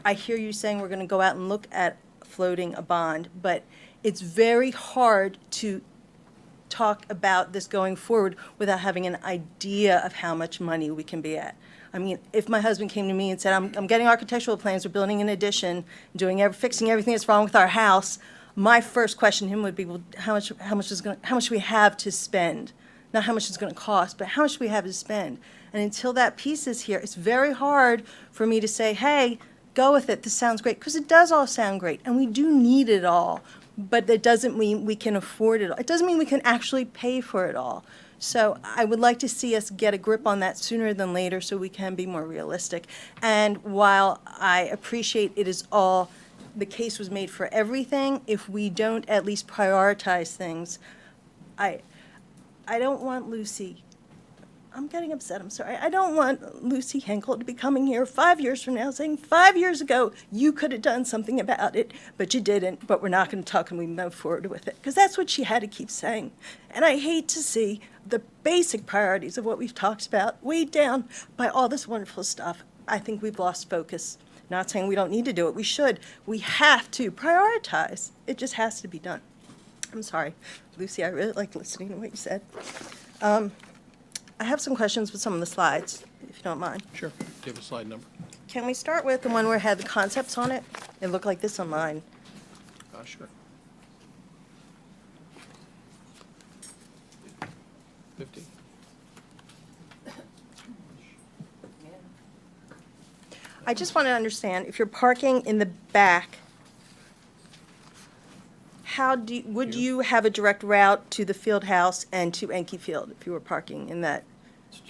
I hear you saying we're going to go out and look at floating a bond, but it's very hard to talk about this going forward without having an idea of how much money we can be at. I mean, if my husband came to me and said, I'm getting architectural plans, we're building an addition, fixing everything that's wrong with our house, my first question to him would be, well, how much do we have to spend? Not how much it's going to cost, but how much do we have to spend? And until that piece is here, it's very hard for me to say, hey, go with it, this sounds great, because it does all sound great, and we do need it all, but that doesn't mean we can afford it all. It doesn't mean we can actually pay for it all. So I would like to see us get a grip on that sooner than later so we can be more realistic. And while I appreciate it is all, the case was made for everything, if we don't at least prioritize things, I don't want Lucy, I'm getting upset, I'm sorry, I don't want Lucy Hankel to be coming here 5 years from now saying, 5 years ago, you could have done something about it, but you didn't, but we're not going to talk and we move forward with it. Because that's what she had to keep saying. And I hate to see the basic priorities of what we've talked about weighed down by all this wonderful stuff. I think we've lost focus. Not saying we don't need to do it, we should. We have to prioritize. It just has to be done. I'm sorry, Lucy, I really liked listening to what you said. I have some questions with some of the slides, if you don't mind. Sure. Do you have a slide number? Can we start with the one where it had the concepts on it? It looked like this on mine. Sure. 50. I just want to understand, if you're parking in the back, would you have a direct route to the field house and to Anki Field if you were parking in that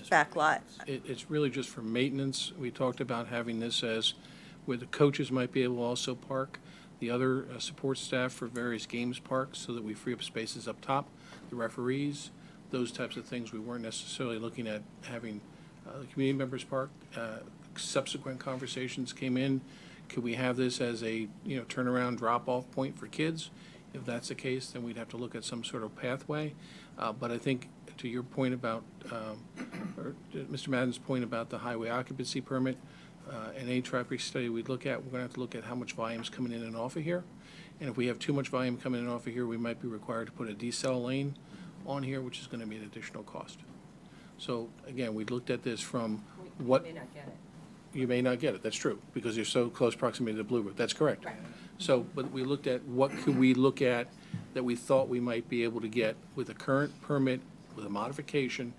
back lot? It's really just for maintenance. We talked about having this as where the coaches might be able to also park, the other support staff for various games park, so that we free up spaces up top, the referees, those types of things. We weren't necessarily looking at having the community members park. Subsequent conversations came in. Could we have this as a turnaround drop-off point for kids? If that's the case, then we'd have to look at some sort of pathway. But I think to your point about, or Mr. Madden's point about the highway occupancy permit, and any traffic study we'd look at, we're going to have to look at how much volume's coming in and off of here. And if we have too much volume coming in and off of here, we might be required to put a decel lane on here, which is going to be an additional cost. So again, we looked at this from what. You may not get it. You may not get it, that's true, because you're so close proximity to the Blue Route, that's correct. Right. So, but we looked at what could we look at that we thought we might be able to get with a current permit, with a modification,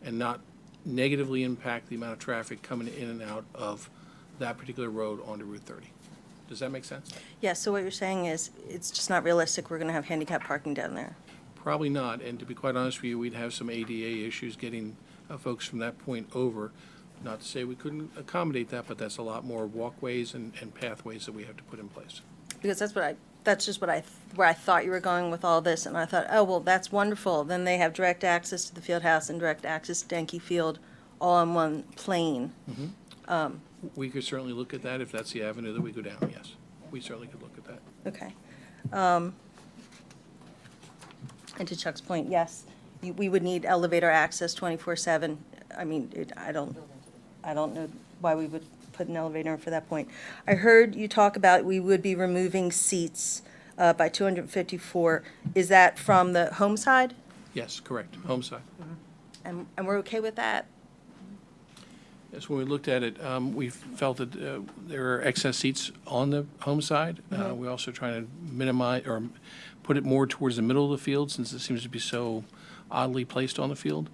and not negatively impact the amount of traffic coming in and out of that particular road onto Route 30. Does that make sense? Yeah, so what you're saying is, it's just not realistic, we're going to have handicap parking down there. Probably not, and to be quite honest with you, we'd have some ADA issues getting folks from that point over. Not to say we couldn't accommodate that, but that's a lot more walkways and pathways that we have to put in place. Because that's what I that's just where I thought you were going with all this, and I thought, oh, well, that's wonderful. Then they have direct access to the field house and direct access to Anki Field all on one plane. We could certainly look at that if that's the avenue that we go down, yes. We certainly could look at that. Okay. And to Chuck's point, yes, we would need elevator access 24/7. I mean, I don't know why we would put an elevator in for that point. I heard you talk about we would be removing seats by 254. Is that from the home side? Yes, correct, home side. And we're okay with that? Yes, when we looked at it, we felt that there are excess seats on the home side. We're also trying to minimize or put it more towards the middle of the field since it seems to be so oddly placed on the field.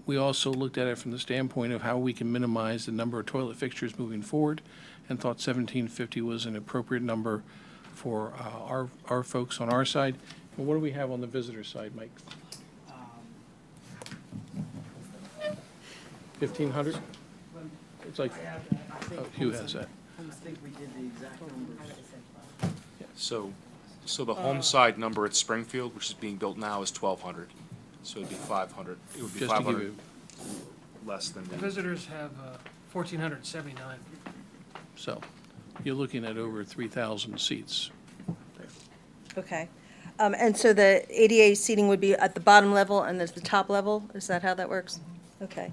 We also looked at it from the standpoint of how we can minimize the number of toilet fixtures moving forward and thought 1750 was an appropriate number for our folks on our side. And what do we have on the visitor side, Mike? 1,500? It's like, oh, Hugh has that. I think we did the exact numbers. So the home side number at Springfield, which is being built now, is 1,200. So it'd be 500. It would be Just to give 500 you, less than The the. visitors have 1,479. so you're looking at over 3,000 seats. Okay. And so the ADA seating would be at the bottom level and there's the top level? Is that how that works? Okay.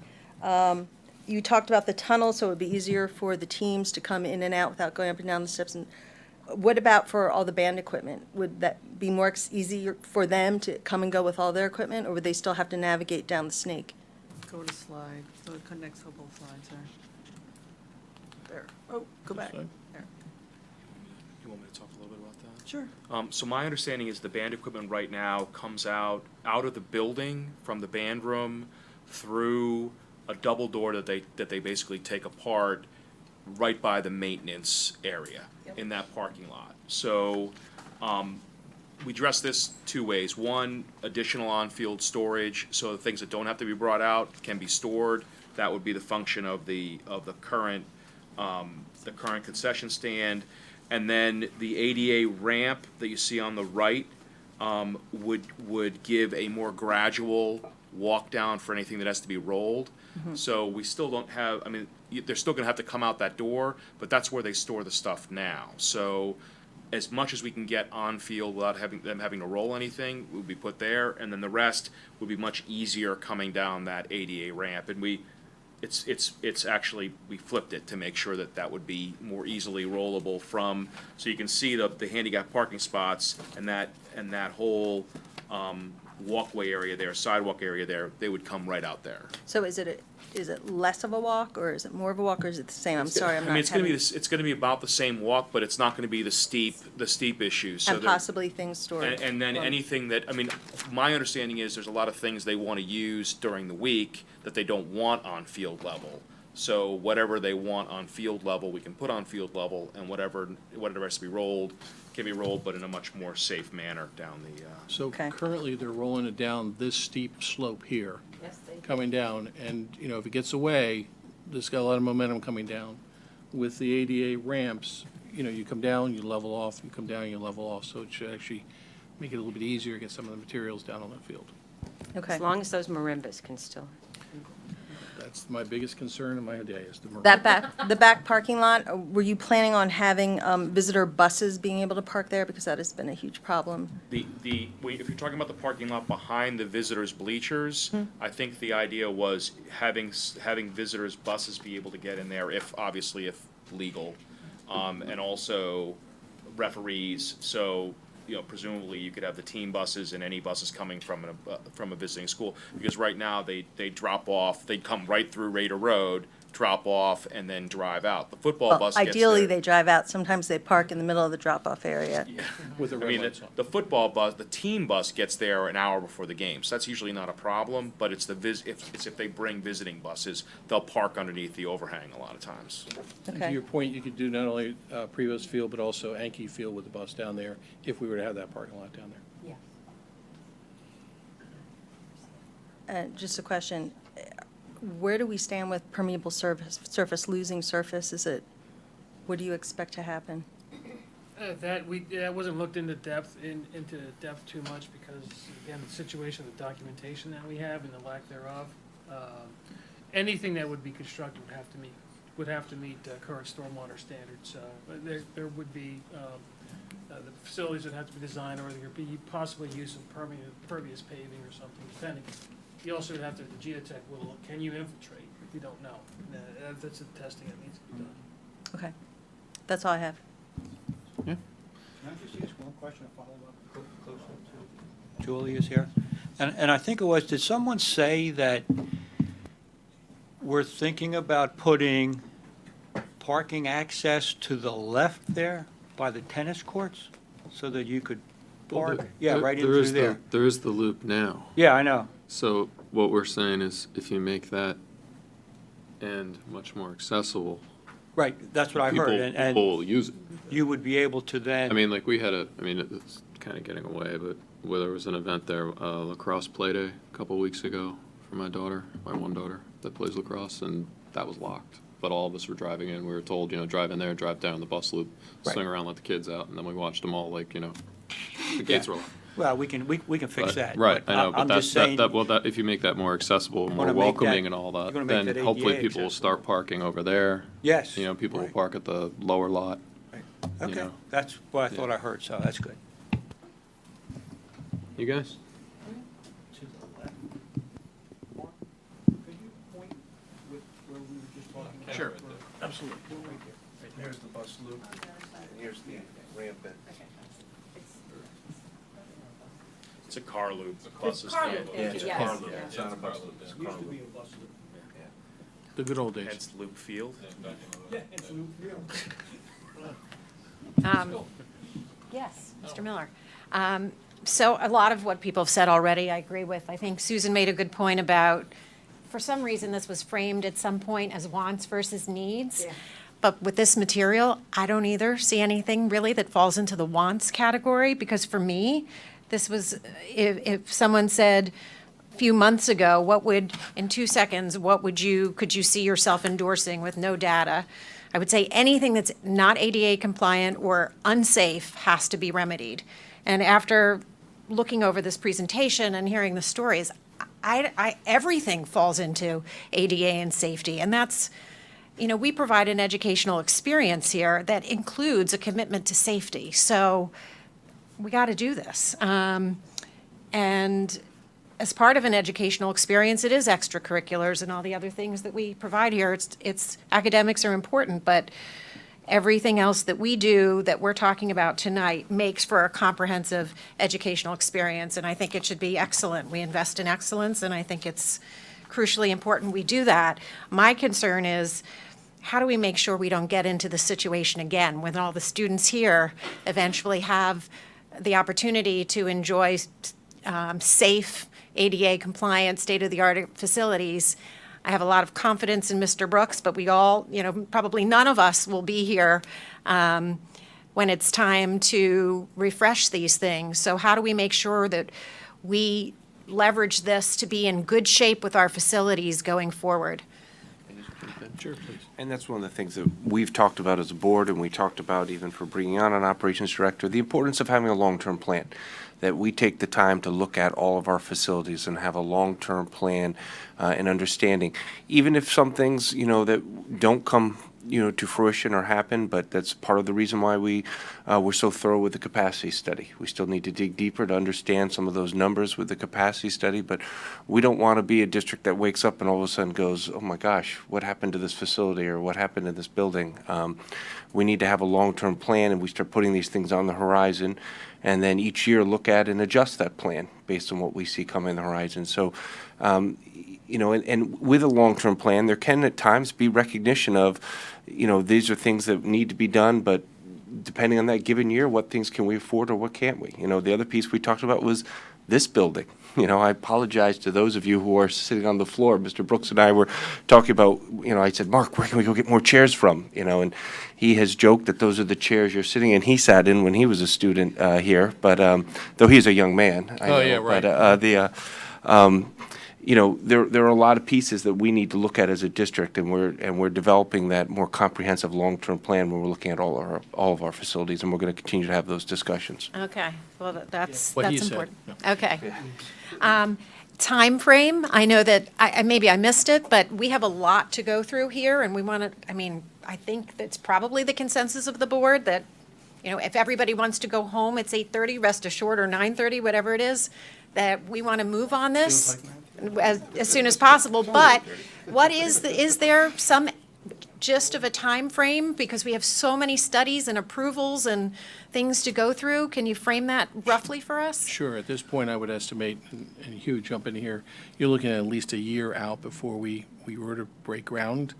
You talked about the tunnel, so it would be easier for the teams to come in and out without going up and down the steps. And what about for all the band equipment? Would that be more easier for them to come and go with all their equipment, or would they still have to navigate down the snake? Go to slide, so it connects to both slides there. There. Oh, go back. Slide. There. You want me to talk a little bit about that? Sure. So my understanding is the band equipment right now comes out of the building from the band room through a double door that they basically take apart right by the maintenance area in that parking lot. So we address this two ways. One, additional on-field storage, so the things that don't have to be brought out can be stored. That would be the function of the current concession stand. And then the ADA ramp that you see on the right would give a more gradual walk down for anything that has to be rolled. So we still don't have, I mean, they're still gonna have to come out that door, but that's where they store the stuff now. So as much as we can get on field without them having to roll anything, will be put there, and then the rest would be much easier coming down that ADA ramp. And it's actually, we flipped it to make sure that would be more easily rollable from, so you can see the handicap parking spots and that whole walkway area there, sidewalk area there, they would come right out there. So is it less of a walk, or is it more of a walk, or is it the same? I'm sorry, I'm not I mean, it's gonna be having- it's gonna be about the same walk, but it's not gonna be the steep issues. So And there- possibly things stored. And then Well, anything that, I mean, my understanding is there's a lot of things they wanna use during the week that they don't want on field level. So whatever they want on field level, we can put on field level, and whatever has to be rolled, can be rolled, but in a much more safe manner down the, So currently, they're rolling it down this steep slope here, coming down, and, you know, if it gets away, this got a lot of momentum coming down. With the ADA ramps, you know, you come down, you level off, you come down, you level off, so it should actually make it a little bit easier to get some of the materials down on the field. Okay. As long as those marimbas can still. That's my biggest concern in my day is the. The back parking lot, were you planning on having visitor buses being able to park there? Because that has been a huge problem. if you're talking about the parking lot behind the visitors' bleachers, I think the idea was having visitors' buses be able to get in there if legal, and also referees. So, you know, presumably you could have the team buses and any buses coming from a visiting school, because right now they drop off, they come right through Raider Road, drop off, and then drive out. The football Well, bus gets ideally, there. they drive out. Sometimes they park in the middle of the drop-off area. With the I mean, the football bus, the team bus gets there an hour before the game, so that's usually not a problem, but it's if they bring visiting buses, they'll park underneath the overhang a lot of times. And to your point, you could do not only Prevost Field, but also Anki Field with the bus down there, if we were to have that parking lot down there. Just a question, where do we stand with permeable surface losing surface? What do you expect to happen? That wasn't looked into depth too much because, again, the situation, the documentation that we have and the lack thereof. Anything that would be constructed would have to meet current stormwater standards. But there would be the facilities would have to be designed, or there could be possibly use of pervious paving or something, depending. You also would have to, the geotech will, can you infiltrate? We don't know. That's the testing that needs to be done. Okay. That's all I have. Can I just ask one question, a follow-up, closer to Julia's here? And I think it was, did someone say that we're thinking about putting parking access to the left there by the tennis courts so that you could park? Yeah, right in through there. There is the loop now. Yeah, I know. So what we're saying is if you make that end much more accessible. Right, that's what I heard. And People will use it. you would be able to then. I mean, like we had it's kind of getting away, but where there was an event there, lacrosse play day a couple weeks ago for my one daughter that plays lacrosse, and that was locked. But all of us were driving in. We were told, drive in there, drive down the bus loop, swing around, let the kids out, and then we watched them all the gates were locked. Well, we can fix that. Right, I know, but I'm that's, just saying, if you make that more accessible, more wanna make welcoming that- and all you're that, gonna make then that hopefully ADA people will start parking over there. Yes. People will Right. park at the lower lot. Okay, know. that's what I thought I heard, so that's good. You guys? To the left. Mark, could you point with where we were just talking about? Sure. Absolutely. Here's the bus loop, and here's the ramp in. It's a car loop. Buses car can't- loop, Yeah, it's a Yes. car loop, it's not a bus loop, it's a car Used to be loop. a bus loop. The good old days. Hence Loop Field. Yeah, it's loop, Yes, Mr. Miller. So a lot of what people have said already, I agree with. I think Susan made a good point about, for some reason, this was framed at some point as wants versus needs. But with this material, I don't either see anything really that falls into the wants category, because for me, this was, if someone said a few months ago, in 2 seconds, could you see yourself endorsing with no data? I would say anything that's not ADA compliant or unsafe has to be remedied. And after looking over this presentation and hearing the stories, everything falls into ADA and safety. And that's, we provide an educational experience here that includes a commitment to safety. So we got to do this. And as part of an educational experience, it is extracurriculars and all the other things that we provide here. It's academics are important, but everything else that we do that we're talking about tonight makes for a comprehensive educational experience, and I think it should be excellent. We invest in excellence, and I think it's crucially important we do that. My concern is, how do we make sure we don't get into the situation again when all the students here eventually have the opportunity to enjoy safe, ADA compliant, state-of-the-art facilities? I have a lot of confidence in Mr. Brooks, but we all, probably none of us will be here when it's time to refresh these things. So how do we make sure that we leverage this to be in good shape with our facilities going forward? Sure, please. And that's one of the things that we've talked about as a board, and we talked about even for bringing on an operations director, the importance of having a long-term plan, that we take the time to look at all of our facilities and have a long-term plan and understanding. Even if some things, that don't come, to fruition or happen, but that's part of the reason why we're so thorough with the capacity study. We still need to dig deeper to understand some of those numbers with the capacity study, but we don't want to be a district that wakes up and all of a sudden goes, oh my gosh, what happened to this facility or what happened in this building? We need to have a long-term plan, and we start putting these things on the horizon, and then each year look at and adjust that plan based on what we see coming on the horizon. So, and with a long-term plan, there can at times be recognition of, these are things that need to be done, but depending on that given year, what things can we afford or what can't we? The other piece we talked about was this building. I apologize to those of you who are sitting on the floor. Mr. Brooks and I were talking about, I said, Mark, where can we go get more chairs from? And he has joked that those are the chairs you're sitting in. He sat in when he was a student here, but though he's a young man. I know, yeah, right. But you know, there are a lot of pieces that we need to look at as a district, and we're developing that more comprehensive long-term plan when we're looking at all of our facilities, and we're going to continue to have those discussions. Okay, well, that's What he said. important. Okay. Time frame, I know that, maybe I missed it, but we have a lot to go through here, and we want to, I think that's probably the consensus of the board, that, you know, if everybody wants to go home, it's 8:30, rest assured, or 9:30, whatever it is, that we want to move on this as soon as possible. But what is there some gist of a time frame? Because we have so many studies and approvals and things to go through. Can you frame that roughly for us? Sure. At this point, I would estimate, and Hugh, jump in here, you're looking at least a year out before we were to break ground.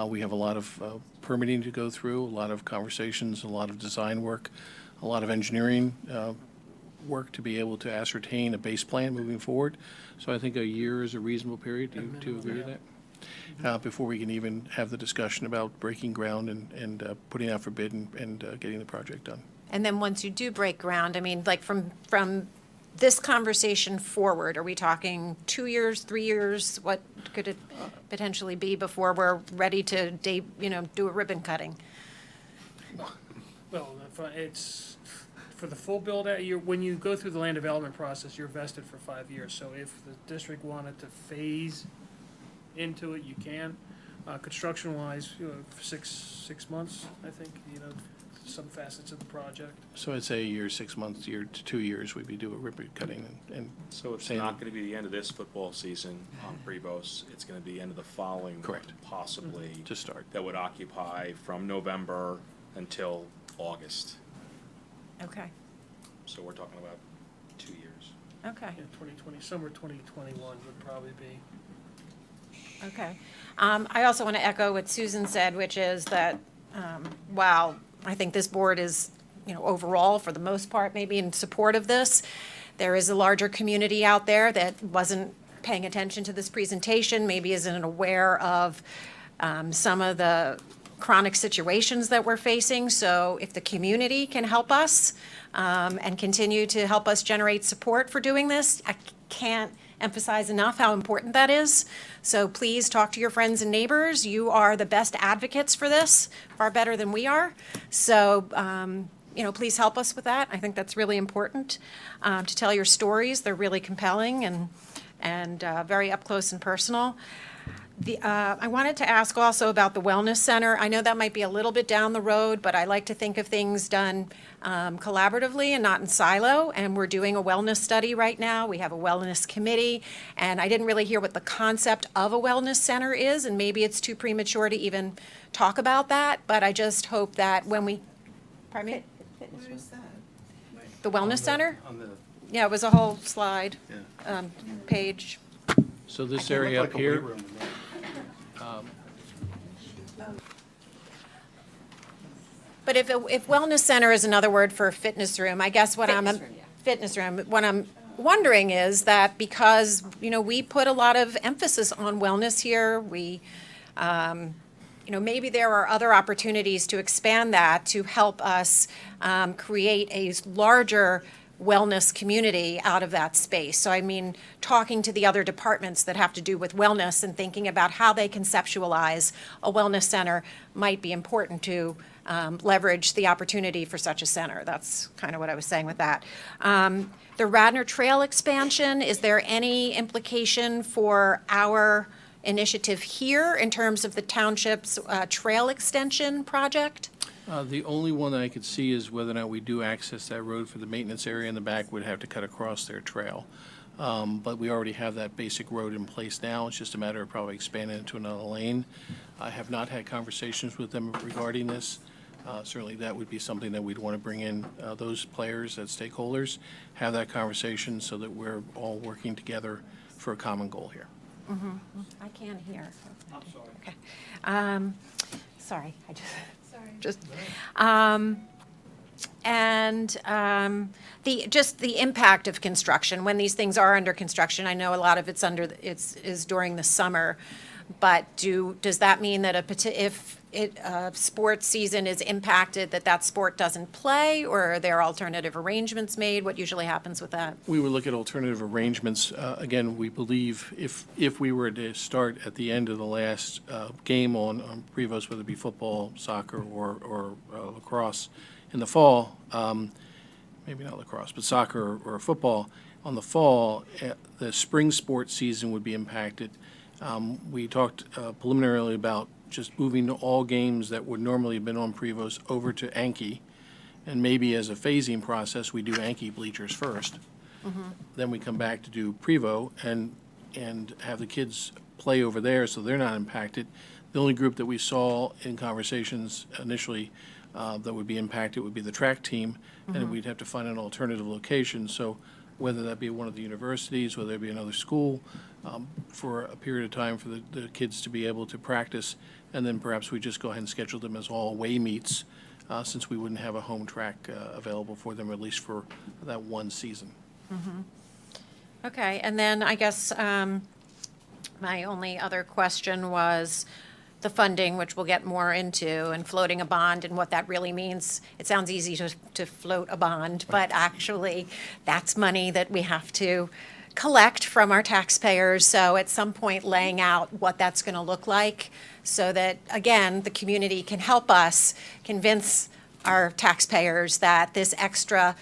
We have a lot of permitting to go through, a lot of conversations, a lot of design work, a lot of engineering work to be able to ascertain a base plan moving forward. So I think a year is a reasonable period. Do you agree with that? Before we can even have the discussion about breaking ground and putting out for bid and getting the project done. And then once you do break ground, like from this conversation forward, are we talking 2 years, 3 years? What could it potentially be before we're ready to do a ribbon cutting? Well, it's, for the full build-out, when you go through the land development process, you're vested for 5 years. So if the district wanted to phase into it, you can. Construction-wise, for six months, I think, some facets of the project. So I'd say a year, 6 months, year to 2 years, we'd be doing ribbon cutting and. So it's saying- not going to be the end of this football season on Prebos. It's going to be the end of the following one, Correct. possibly. To start. That would occupy from November until August. Okay, So we're talking about 2 years. okay, Yeah, 2020, summer 2021 would probably be. okay. I also want to echo what Susan said, which is that, while I think this board is, overall, for the most part, maybe in support of this, there is a larger community out there that wasn't paying attention to this presentation, maybe isn't aware of some of the chronic situations that we're facing. So if the community can help us and continue to help us generate support for doing this, I can't emphasize enough how important that is. So please talk to your friends and neighbors. You are the best advocates for this, far better than we are. So, please help us with that. I think that's really important to tell your stories. They're really compelling and very up close and personal. I wanted to ask also about the Wellness Center. I know that might be a little bit down the road, but I like to think of things done collaboratively and not in silo. And we're doing a wellness study right now. We have a wellness committee. And I didn't really hear what the concept of a wellness center is, and maybe it's too premature to even talk about that. But I just hope that when we, pardon me? Where is that? The Wellness Center? On the, Yeah, it was a whole slide, page. So this area up here. But if wellness center is another word for fitness room, I guess what fitness room, what I'm wondering is that because, we put a lot of emphasis on wellness here, we, maybe there are other opportunities to expand that to help us create a larger wellness community out of that space. So talking to the other departments that have to do with wellness and thinking about how they conceptualize a wellness center might be important to leverage the opportunity for such a center. That's kind of what I was saying with that. The Radnor Trail expansion, is there any implication for our initiative here in terms of the township's trail extension project? The only one that I could see is whether or not we do access that road for the maintenance area in the back would have to cut across their trail. But we already have that basic road in place now. It's just a matter of probably expanding it to another lane. I have not had conversations with them regarding this. Certainly that would be something that we'd want to bring in those players, as stakeholders, have that conversation so that we're all working together for a common goal here. Mm-hmm. I can't hear. I'm sorry. Okay. Sorry, I the impact of construction when these things are under construction. I know a lot of it's is during the summer, But does that mean that if a sports season is impacted, that sport doesn't play, or are there alternative arrangements made? What usually happens with that? We would look at alternative arrangements. Again, we believe if we were to start at the end of the last game on Prevost, whether it be football, soccer, or lacrosse in the fall, maybe not lacrosse, but soccer or football, on the fall, the spring sports season would be impacted. We talked preliminarily about just moving all games that would normally have been on Prevost over to Anki, and maybe as a phasing process, we do Anki bleachers first. Then we come back to do Prevo and have the kids play over there so they're not impacted. The only group that we saw in conversations initially that would be impacted would be the track team, and we'd have to find an alternative location. So whether that be one of the universities, whether it be another school, for a period of time for the kids to be able to practice, and then perhaps we just go ahead and schedule them as all away meets, since we wouldn't have a home track available for them, at least for that one season. Okay, and then I guess my only other question was the funding, which we'll get more into, and floating a bond and what that really means. It sounds easy to float a bond, but actually that's money that we have to collect from our taxpayers. So at some point laying out what that's going to look like so that, again, the community can help us convince our taxpayers that this extra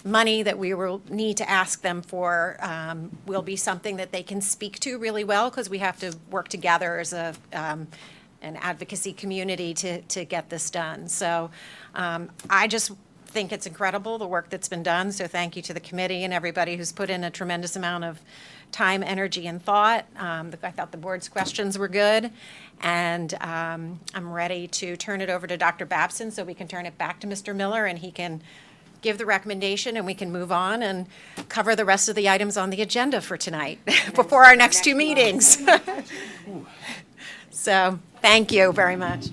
money that we will need to ask them for will be something that they can speak to really well, because we have to work together as an advocacy community to get this done. So I just think it's incredible, the work that's been done. So thank you to the committee and everybody who's put in a tremendous amount of time, energy, and thought. I thought the board's questions were good. And I'm ready to turn it over to Dr. Babson so we can turn it back to Mr. Miller and he can give the recommendation and we can move on and cover the rest of the items on the agenda for tonight before our next two meetings. So thank you very much.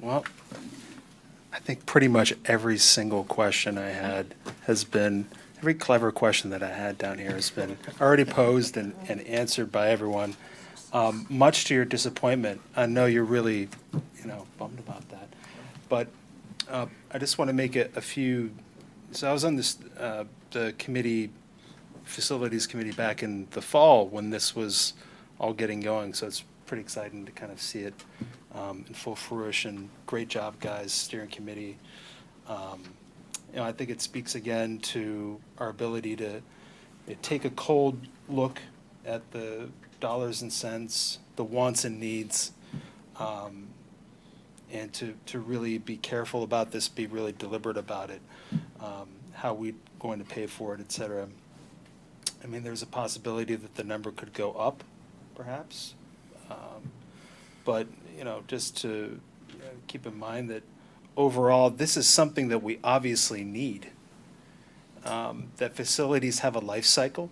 Well, I think pretty much every single question I had has been, every clever question that I had down here has been already posed and answered by everyone. Much to your disappointment, I know you're really, bummed about that. But I just want to make a few, so I was on this, the committee, facilities committee back in the fall when this was all getting going, so it's pretty exciting to kind of see it in full fruition. Great job, guys, steering committee. I think it speaks again to our ability to take a cold look at the dollars and cents, the wants and needs, and to really be careful about this, be really deliberate about it, how we're going to pay for it, et cetera. I mean, there's a possibility that the number could go up, perhaps. But, just to keep in mind that overall, this is something that we obviously need. That facilities have a life cycle.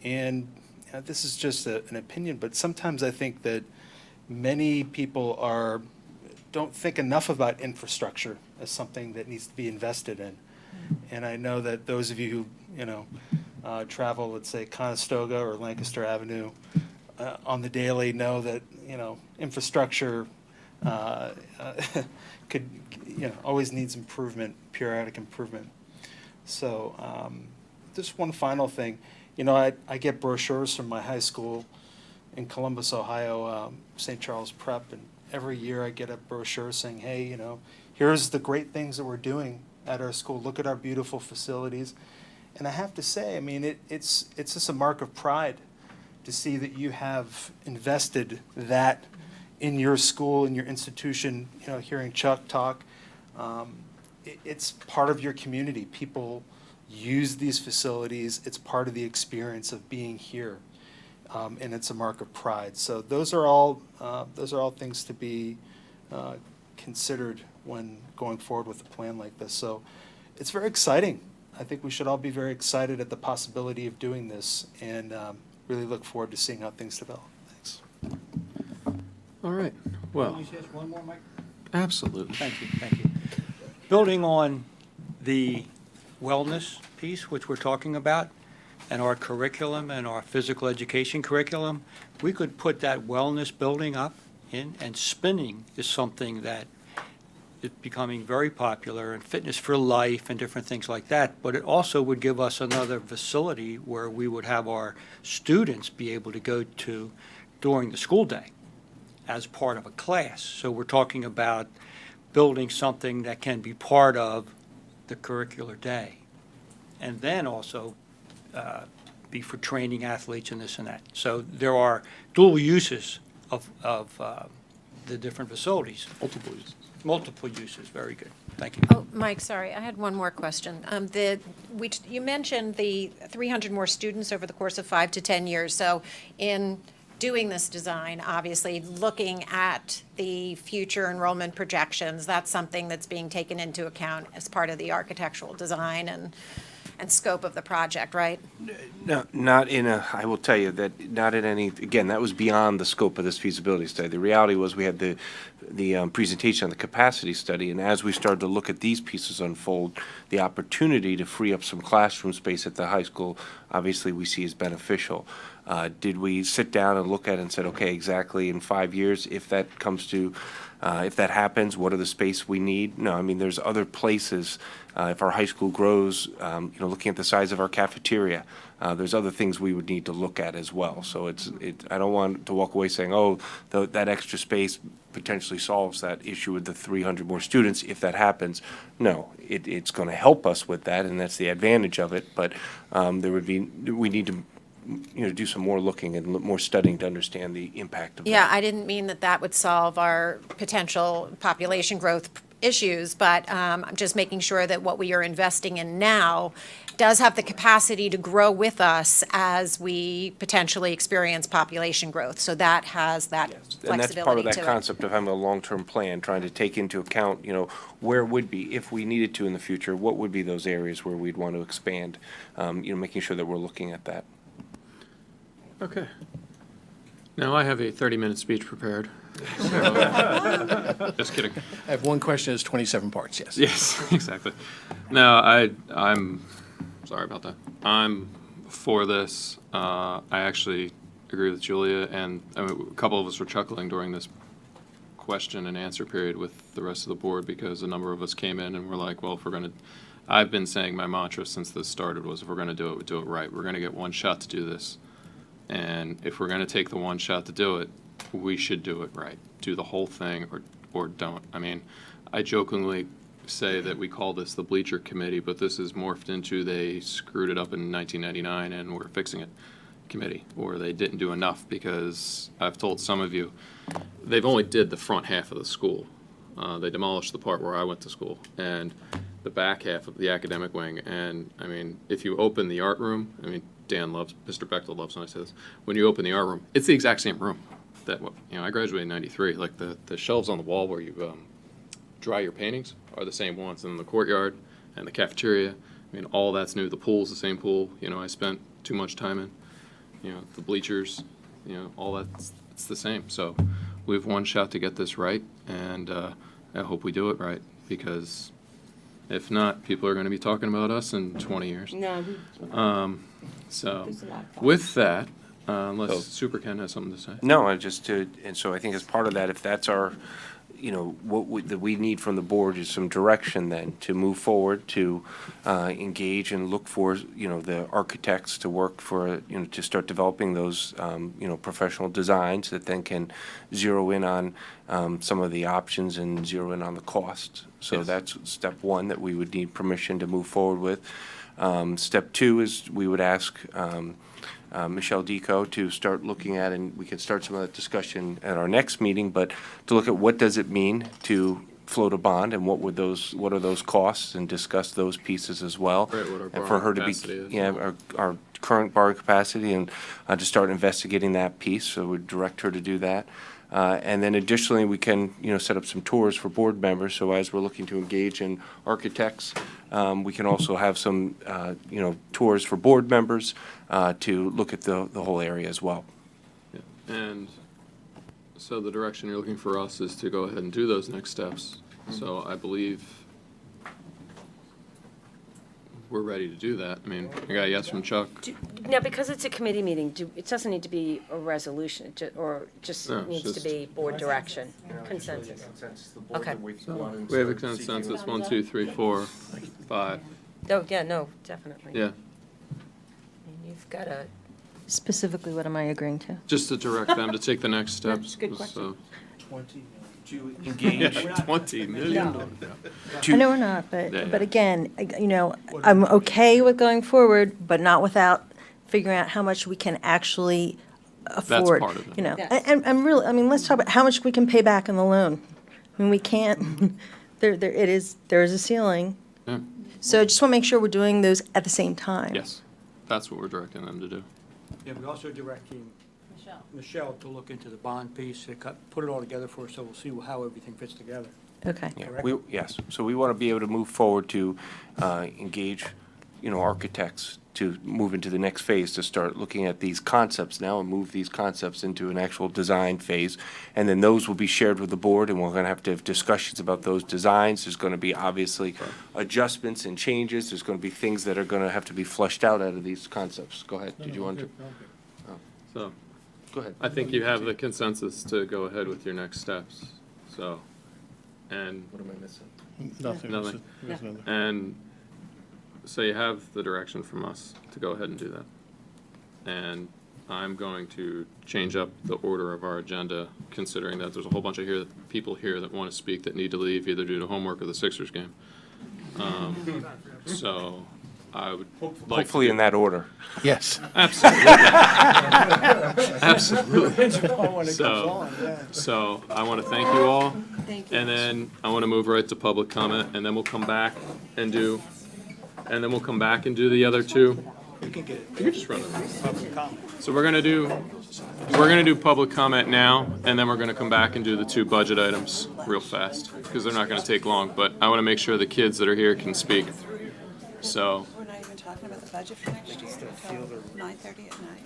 And this is just an opinion, but sometimes I think that many people don't think enough about infrastructure as something that needs to be invested in. And I know that those of you who, travel, let's say, Conestoga or Lancaster Avenue on the daily know that, infrastructure could, always needs improvement, periodic improvement. So just one final thing. I get brochures from my high school in Columbus, Ohio, St. Charles Prep, and every year I get a brochure saying, hey, here's the great things that we're doing at our school. Look at our beautiful facilities. And I have to say, I mean, it's just a mark of pride to see that you have invested that in your school, in your institution, hearing Chuck talk. It's part of your community. People use these facilities. It's part of the experience of being here. And it's a mark of pride. So those are all things to be considered when going forward with a plan like this. So it's very exciting. I think we should all be very excited at the possibility of doing this and really look forward to seeing how things develop. Thanks. All right. Well, Can you just one more, Mike? absolutely. Thank you. Building on the wellness piece, which we're talking about, and our curriculum and our physical education curriculum, we could put that wellness building up in, and spinning is something that is becoming very popular, and fitness for life and different things like that. But it also would give us another facility where we would have our students be able to go to during the school day as part of a class. So we're talking about building something that can be part of the curricular day. And then also be for training athletes and this and that. So there are dual uses of the different facilities. Multiple uses. Multiple uses, very good. Thank you. Oh, Mike, sorry, I had one more question. You mentioned the 300 more students over the course of 5 to 10 years. So in doing this design, obviously, looking at the future enrollment projections, that's something that's being taken into account as part of the architectural design and scope of the project, right? No, not in a, I will tell you that not in any, again, that was beyond the scope of this feasibility study. The reality was we had the presentation on the capacity study, and as we started to look at these pieces unfold, the opportunity to free up some classroom space at the high school, obviously we see as beneficial. Did we sit down and look at it and said, okay, exactly in 5 years, if that comes to, if that happens, what are the space we need? No, I mean, there's other places, if our high school grows, looking at the size of our cafeteria, there's other things we would need to look at as well. So I don't want to walk away saying, oh, that extra space potentially solves that issue with the 300 more students if that happens. No, it's going to help us with that, and that's the advantage of it. But we need to do some more looking and more studying to understand the impact of that. Yeah, I didn't mean that would solve our potential population growth issues, but I'm just making sure that what we are investing in now does have the capacity to grow with us as we potentially experience population growth. So that has that flexibility to it. And that's part of that concept of having a long-term plan, trying to take into account, where would be, if we needed to in the future, what would be those areas where we'd want to expand, making sure that we're looking at that. Okay. Now I have a 30-minute speech prepared. So, just kidding. I have one question, it's 27 parts, yes. Yes, exactly. No, I'm sorry about that. I'm for this. I actually agree with Julia, and a couple of us were chuckling during this question and answer period with the rest of the board because a number of us came in and were like, well, if we're going to, I've been saying my mantra since this started was if we're going to do it, we do it right. We're going to get one shot to do this. And if we're going to take the one shot to do it, we should do it right. Do the whole thing or don't. I mean, I jokingly say that we call this the bleacher committee, but this is morphed into they screwed it up in 1999 and we're fixing it committee, or they didn't do enough because I've told some of you, they've only did the front half of the school. They demolished the part where I went to school and the back half of the academic wing. And I mean, if you open the art room, I mean, Mr. Bechtel loves when I say this. When you open the art room, it's the exact same room. That I graduated in '93. Like the shelves on the wall where you dry your paintings are the same ones. And the courtyard and the cafeteria, I mean, all that's new. The pool's the same pool. I spent too much time in. The bleachers, all it's the same. So we have one shot to get this right, and I hope we do it right because if not, people are going to be talking about us in 20 years. No. So, with that, unless Super Ken has something to say. No, and so I think as part of that, if that's our, that we need from the board is some direction then to move forward, to engage and look for, the architects to work for, to start developing those, professional designs that then can zero in on some of the options and zero in on the costs. So Yes. that's step one that we would need permission to move forward with. Step two is we would ask Michelle Deco to start looking at, and we can start some of that discussion at our next meeting, but to look at what does it mean to float a bond and what are those costs, and discuss those pieces as well. Right, what our And for her to be, borrowing capacity is. our current borrowing capacity, and to start investigating that piece, so we'd direct her to do that. And then additionally, we can, set up some tours for board members, so as we're looking to engage in architects, we can also have some, tours for board members to look at the whole area as well. Yeah. And so the direction you're looking for us is to go ahead and do those next steps. So I believe we're ready to do that. I mean, I got a yes from Chuck. Now, because it's a committee meeting, it doesn't need to be a resolution, or just No, it's needs to just- be board direction, consensus. Okay. We have a consensus, 1, 2, 3, 4, 5. Oh, yeah, no, definitely. Yeah, And you've got a, Specifically, what am I agreeing to? just to direct them to take the next steps. That's a good question. To Yeah, engage. $20 million. I know we're not, but, Yeah, but yeah. again, I'm okay with going forward, but not without figuring out how much we can actually afford. part of it. Yes. And I'm really, let's talk about how much we can pay back in the loan. I mean, we can't, there is a ceiling. Yeah. So I just want to make sure we're doing those at the same time. Yes, that's what we're directing them to do. Yeah, we're also directing Michelle to look into the bond piece, to put it all together for us, so we'll see how everything fits together. Okay. Yeah, yes, so we want to be able to move forward to engage, architects to move into the next phase, to start looking at these concepts now and move these concepts into an actual design phase. And then those will be shared with the board, and we're going to have discussions about those designs. There's going to be obviously adjustments and changes. There's going to be things that are going to have to be flushed out of these concepts. Go ahead, did you want to? So, Go ahead. I think you have the consensus to go ahead with your next steps, so, and. What am I missing? Nothing. Nothing. There's nothing. And so you have the direction from us to go ahead and do that. And I'm going to change up the order of our agenda, considering that there's a whole bunch of people here that want to speak that need to leave either due to homework or the Sixers game. So I would like. Hopefully in that order. Yes. Absolutely. Absolutely. So I want to thank you all. Thank you. And then I want to move right to public comment, and then we'll come back and do the other two. You can get it. You can just run it. Public comment. So we're gonna do public comment now, and then we're gonna come back and do the two budget items real fast, because they're not gonna take long, but I wanna make sure the kids that are here can speak. So, We're not even talking about the budget for next year until 9:30 at night.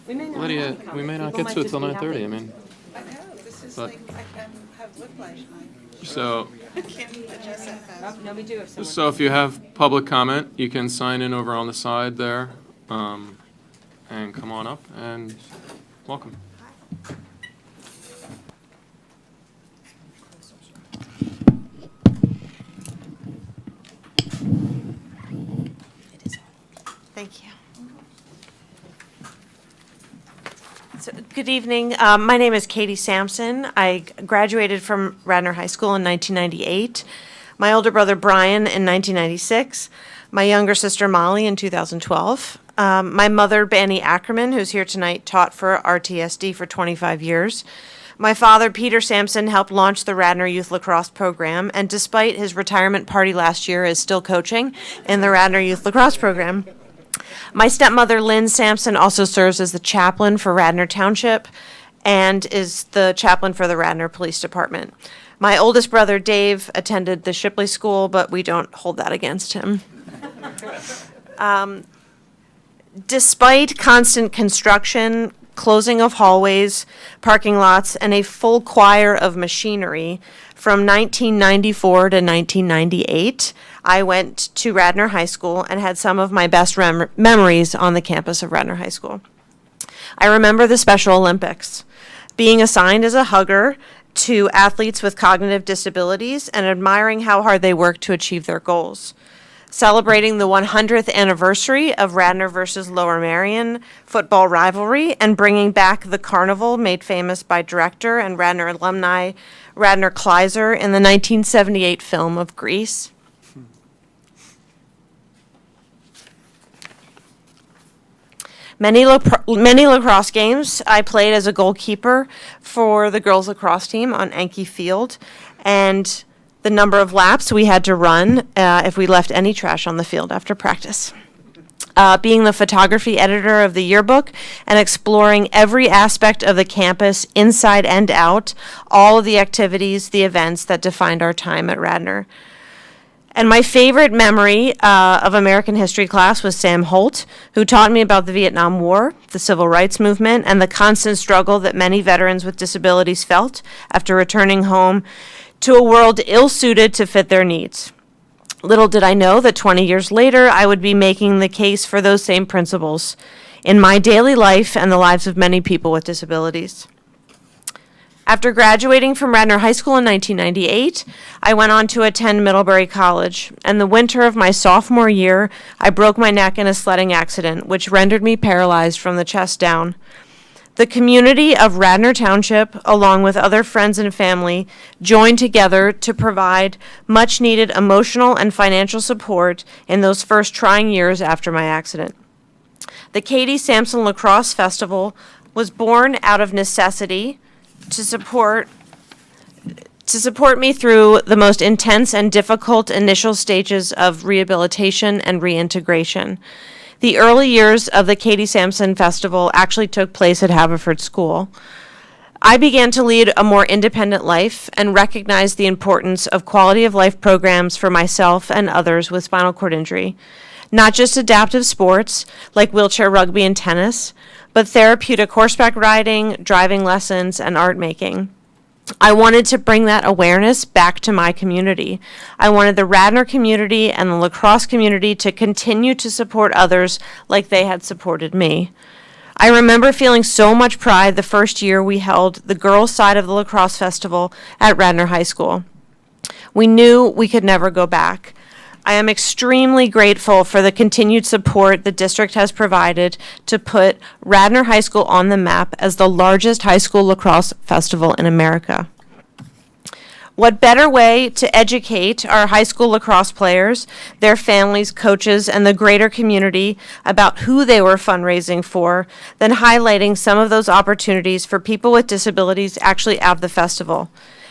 We may not Lydia, have a we may not People get to might it till just be 9:30, I happy. mean, I know, this is But- like, I can have whiplash night. so, I can't adjust that fast. No, we do have someone. so if you have public comment, you can sign in over on the side there, and come on up, and welcome. Thank you. So, good evening. My name is Katie Sampson. I graduated from Radnor High School in 1998. My older brother Brian in 1996. My younger sister Molly in 2012. My mother, Banny Ackerman, who's here tonight, taught for RTSD for 25 years. My father, Peter Sampson, helped launch the Radnor Youth Lacrosse program, and despite his retirement party last year, is still coaching in the Radnor Youth Lacrosse program. My stepmother, Lynn Sampson, also serves as the chaplain for Radnor Township and is the chaplain for the Radnor Police Department. My oldest brother, Dave, attended the Shipley School, but we don't hold that against him. Despite constant construction, closing of hallways, parking lots, and a full choir of machinery, from 1994 to 1998, I went to Radnor High School and had some of my best memories on the campus of Radnor High School. I remember the Special Olympics, being assigned as a hugger to athletes with cognitive disabilities and admiring how hard they work to achieve their goals. Celebrating the 100th anniversary of Radnor versus Lower Merion football rivalry and bringing back the carnival made famous by director and Radnor alumni Radnor Kleiser in the 1978 film of Grease. Many lacrosse games I played as a goalkeeper for the girls lacrosse team on Anki Field, and the number of laps we had to run if we left any trash on the field after practice. Being the photography editor of the yearbook and exploring every aspect of the campus, inside and out, all of the activities, the events that defined our time at Radnor. And my favorite memory of American history class was Sam Holt, who taught me about the Vietnam War, the Civil Rights Movement, and the constant struggle that many veterans with disabilities felt after returning home to a world ill-suited to fit their needs. Little did I know that 20 years later, I would be making the case for those same principles in my daily life and the lives of many people with disabilities. After graduating from Radnor High School in 1998, I went on to attend Middlebury College. And the winter of my sophomore year, I broke my neck in a sledding accident, which rendered me paralyzed from the chest down. The community of Radnor Township, along with other friends and family, joined together to provide much-needed emotional and financial support in those first trying years after my accident. The Katie Sampson Lacrosse Festival was born out of necessity to support me through the most intense and difficult initial stages of rehabilitation and reintegration. The early years of the Katie Sampson Festival actually took place at Haverford School. I began to lead a more independent life and recognized the importance of quality of life programs for myself and others with spinal cord injury. Not just adaptive sports like wheelchair rugby and tennis, but therapeutic horseback riding, driving lessons, and art making. I wanted to bring that awareness back to my community. I wanted the Radnor community and the lacrosse community to continue to support others like they had supported me. I remember feeling so much pride the first year we held the girls' side of the lacrosse festival at Radnor High School. We knew we could never go back. I am extremely grateful for the continued support the district has provided to put Radnor High School on the map as the largest high school lacrosse festival in America. What better way to educate our high school lacrosse players, their families, coaches, and the greater community about who they were fundraising for than highlighting some of those opportunities for people with disabilities actually at the festival.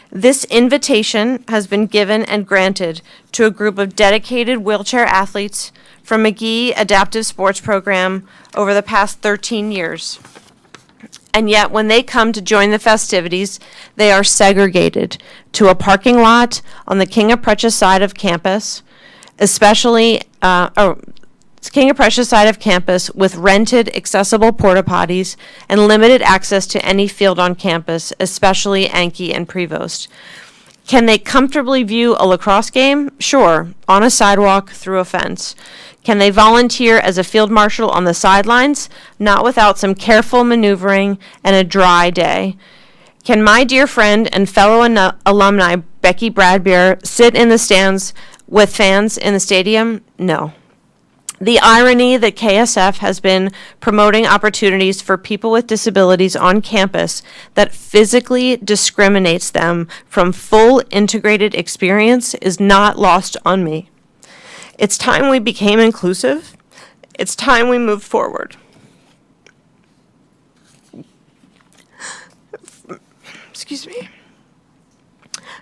This invitation has been given and granted to a group of dedicated wheelchair athletes from McGee Adaptive Sports Program over the past 13 years. And yet, when they come to join the festivities, they are segregated to a parking lot on the King of Prussia side of campus, King of Prussia side of campus with rented accessible porta potties and limited access to any field on campus, especially Anki and Prevost. Can they comfortably view a lacrosse game? Sure, on a sidewalk through a fence. Can they volunteer as a field marshal on the sidelines? Not without some careful maneuvering and a dry day. Can my dear friend and fellow alumni Becky Bradbeer sit in the stands with fans in the stadium? No. The irony that KSF has been promoting opportunities for people with disabilities on campus that physically discriminates them from full integrated experience is not lost on me. It's time we became inclusive. It's time we moved forward. Excuse me.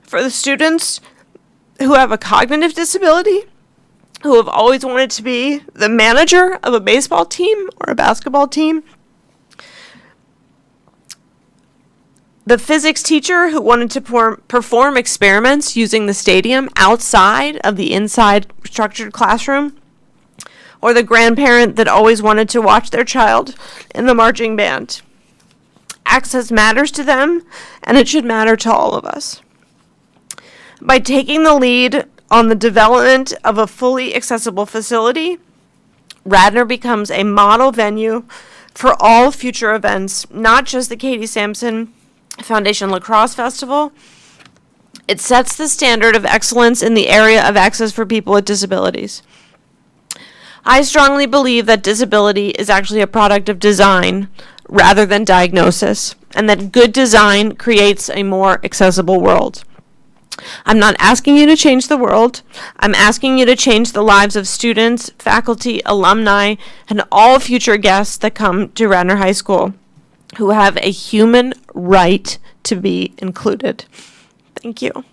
For the students who have a cognitive disability, who have always wanted to be the manager of a baseball team or a basketball team, the physics teacher who wanted to perform experiments using the stadium outside of the inside structured classroom, or the grandparent that always wanted to watch their child in the marching band. Access matters to them, and it should matter to all of us. By taking the lead on the development of a fully accessible facility, Radnor becomes a model venue for all future events, not just the Katie Sampson Foundation Lacrosse Festival. It sets the standard of excellence in the area of access for people with disabilities. I strongly believe that disability is actually a product of design rather than diagnosis, and that good design creates a more accessible world. I'm not asking you to change the world. I'm asking you to change the lives of students, faculty, alumni, and all future guests that come to Radnor High School who have a human right to be included. Thank you.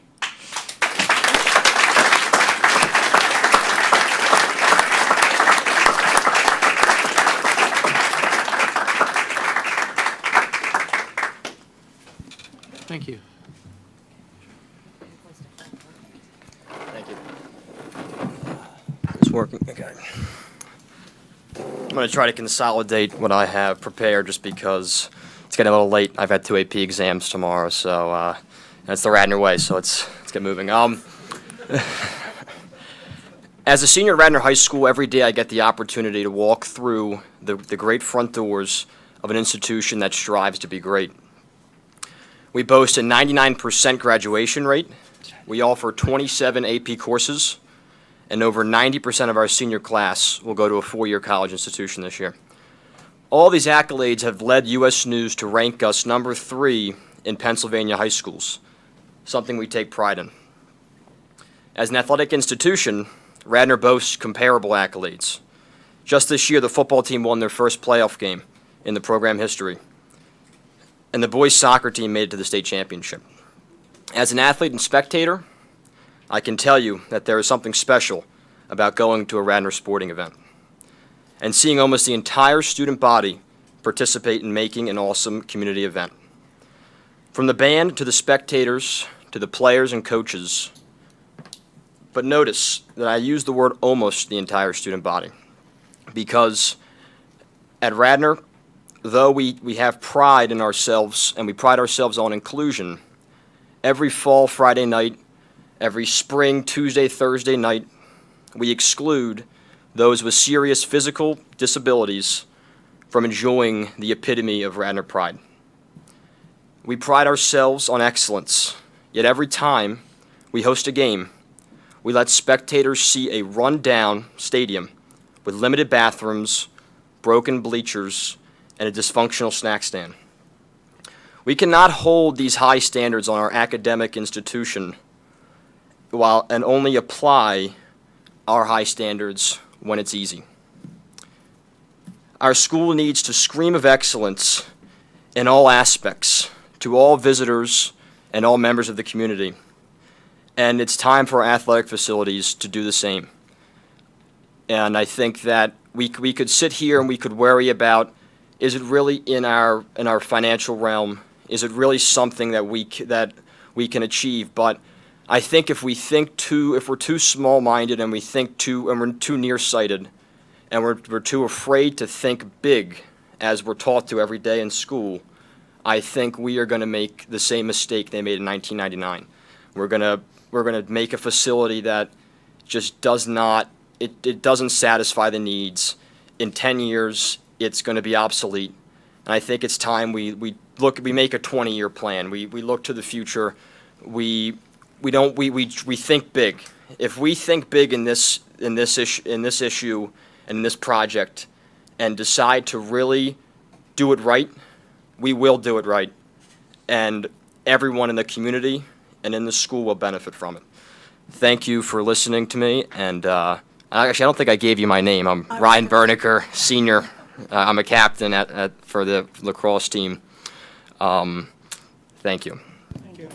Thank you. Thank you. It's working. Okay. I'm going to try to consolidate what I have prepared just because it's getting a little late. I've had 2 AP exams tomorrow, so and it's the Radnor way, so let's get moving. As a senior at Radnor High School, every day I get the opportunity to walk through the great front doors of an institution that strives to be great. We boast a 99% graduation rate. We offer 27 AP courses, and over 90% of our senior class will go to a four-year college institution this year. All these accolades have led U.S. News to rank us number 3 in Pennsylvania high schools, something we take pride in. As an athletic institution, Radnor boasts comparable accolades. Just this year, the football team won their first playoff game in the program history, and the boys soccer team made it to the state championship. As an athlete and spectator, I can tell you that there is something special about going to a Radnor sporting event and seeing almost the entire student body participate in making an awesome community event. From the band to the spectators to the players and coaches. But notice that I use the word almost the entire student body, because at Radnor, though we have pride in ourselves and we pride ourselves on inclusion, every fall Friday night, every spring Tuesday, Thursday night, we exclude those with serious physical disabilities from enjoying the epitome of Radnor pride. We pride ourselves on excellence, yet every time we host a game, we let spectators see a run-down stadium with limited bathrooms, broken bleachers, and a dysfunctional snack stand. We cannot hold these high standards on our academic institution and only apply our high standards when it's easy. Our school needs to scream of excellence in all aspects to all visitors and all members of the community. And it's time for our athletic facilities to do the same. And I think that we could sit here and we could worry about, is it really in our financial realm? Is it really something that we can achieve? But I think if we're too small-minded and we're too nearsighted, and we're too afraid to think big, as we're taught to every day in school, I think we are going to make the same mistake they made in 1999. We're going to make a facility that just it doesn't satisfy the needs. In 10 years, it's going to be obsolete. And I think it's time we make a 20-year plan. We look to the future. We think big. If we think big in this issue and in this project, and decide to really do it right, we will do it right, and everyone in the community and in the school will benefit from it. Thank you for listening to me, and actually, I don't think I gave you my name. I'm Ryan Berniker, senior. I'm a captain for the lacrosse team. Thank you. Thank you.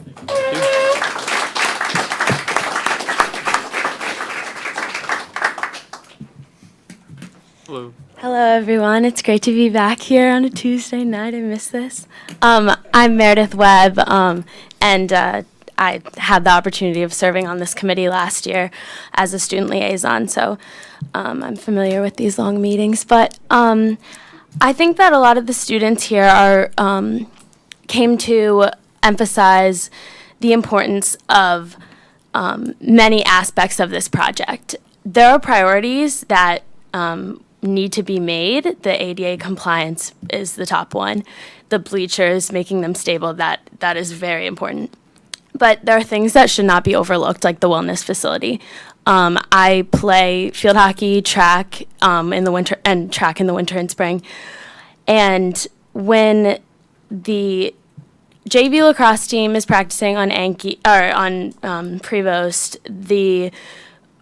Hello. Hello, everyone. It's great to be back here on a Tuesday night. I miss this. I'm Meredith Webb, and I had the opportunity of serving on this committee last year as a student liaison, so I'm familiar with these long meetings. But I think that a lot of the students here came to emphasize the importance of many aspects of this project. There are priorities that need to be made. The ADA compliance is the top one. The bleachers, making them stable, that is very important. But there are things that should not be overlooked, like the wellness facility. I play field hockey, track in the winter, and track in the winter and spring. And when the JV lacrosse team is practicing on Prevost, the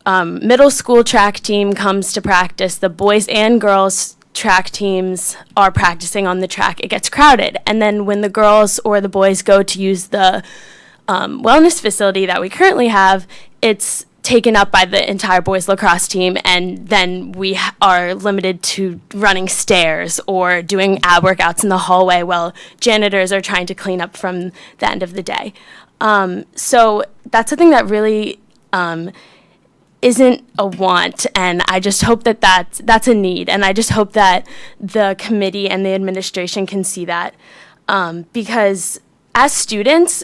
middle school track team comes to practice. The boys and girls track teams are practicing on the track. It gets crowded. And then when the girls or the boys go to use the wellness facility that we currently have, it's taken up by the entire boys lacrosse team, and then we are limited to running stairs or doing ab workouts in the hallway while janitors are trying to clean up from the end of the day. So that's something that really isn't a want, and I just hope that that's a need, and I just hope that the committee and the administration can see that, because as students,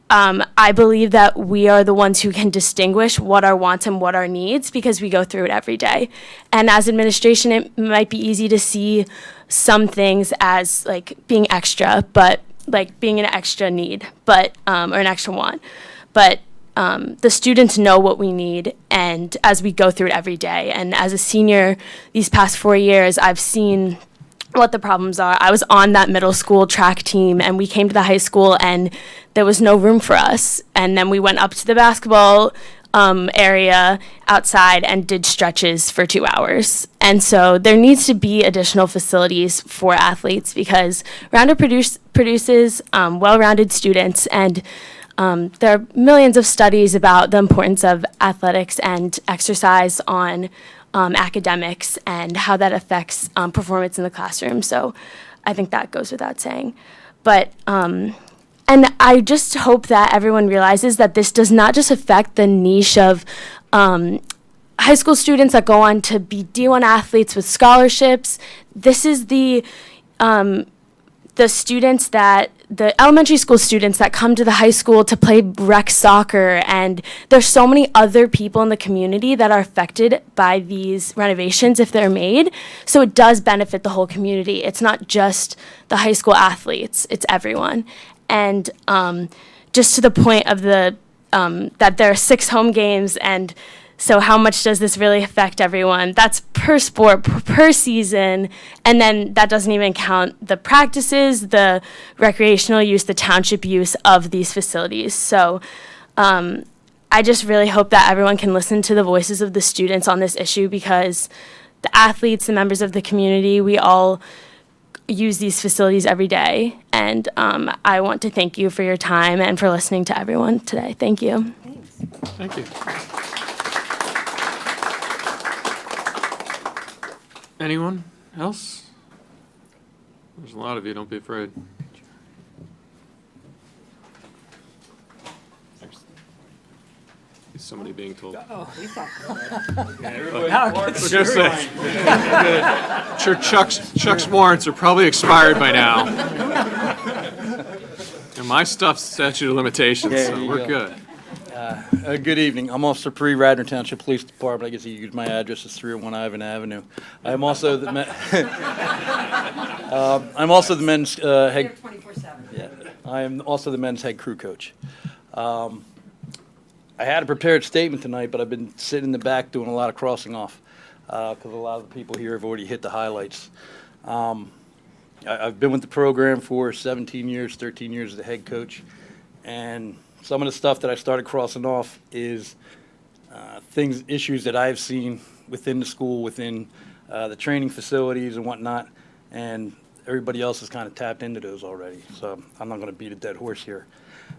I believe that we are the ones who can distinguish what our wants and what our needs because we go through it every day. And as administration, it might be easy to see some things as like being extra, but like being an extra need, but or an extra want. But the students know what we need, and as we go through it every day. And as a senior, these past 4 years, I've seen what the problems are. I was on that middle school track team, and we came to the high school, and there was no room for us. And then we went up to the basketball area outside and did stretches for 2 hours. And so there needs to be additional facilities for athletes because Rounded produces well-rounded students, and there are millions of studies about the importance of athletics and exercise on academics and how that affects performance in the classroom. So I think that goes without saying. But and I just hope that everyone realizes that this does not just affect the niche of high school students that go on to be D1 athletes with scholarships. This is the students that, the elementary school students that come to the high school to play rec soccer, and there's so many other people in the community that are affected by these renovations if they're made. So it does benefit the whole community. It's not just the high school athletes, it's everyone. And just to the point of the that there are 6 home games, and so how much does this really affect everyone? That's per sport, per season, and then that doesn't even count the practices, the recreational use, the township use of these facilities. So I just really hope that everyone can listen to the voices of the students on this issue, because the athletes, the members of the community, we all use these facilities every day. And I want to thank you for your time and for listening to everyone today. Thank you. Thank you. Anyone else? There's a lot of you, don't be afraid. Is somebody being told? Oh, we thought. Sure, Chuck's warrants are probably expired by now. And my stuff's statute of limitations, so we're good. Good evening. I'm Officer Pre, Radnor Township Police Department. I guess you use my address as 301 Ivan Avenue. I'm also the I'm also the men's head. 24/7. Yeah, I am also the men's head crew coach. I had a prepared statement tonight, but I've been sitting in the back doing a lot of crossing off because a lot of the people here have already hit the highlights. I've been with the program for 17 years, 13 years as a head coach, and some of the stuff that I started crossing off is issues that I've seen within the school, within the training facilities and whatnot, and everybody else has kind of tapped into those already, so I'm not going to beat a dead horse here.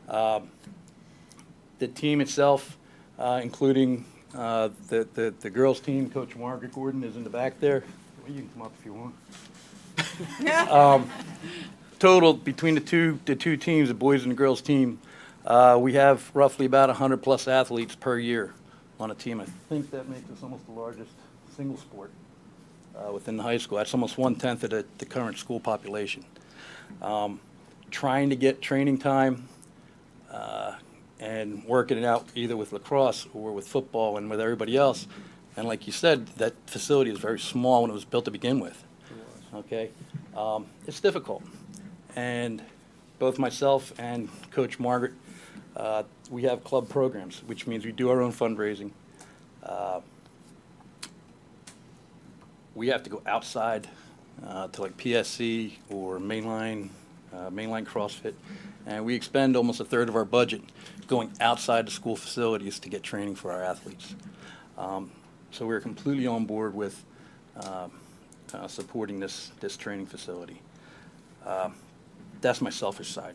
The team itself, including the girls' team, Coach Margaret Gordon is in the back there. Well, you can come up if you want. Total between the two teams, the boys and the girls team, we have roughly about 100+ athletes per year on a team. I think that makes us almost the largest single sport within the high school. That's almost 1/10 of the current school population. Trying to get training time and working it out either with lacrosse or with football and with everybody else. And like you said, that facility is very small when it was built to begin with. Okay, it's difficult. And both myself and Coach Margaret, we have club programs, which means we do our own fundraising. We have to go outside to like PSC or mainline CrossFit, and we expend almost 1/3 of our budget going outside the school facilities to get training for our athletes. So we're completely on board with supporting this training facility. That's my selfish side.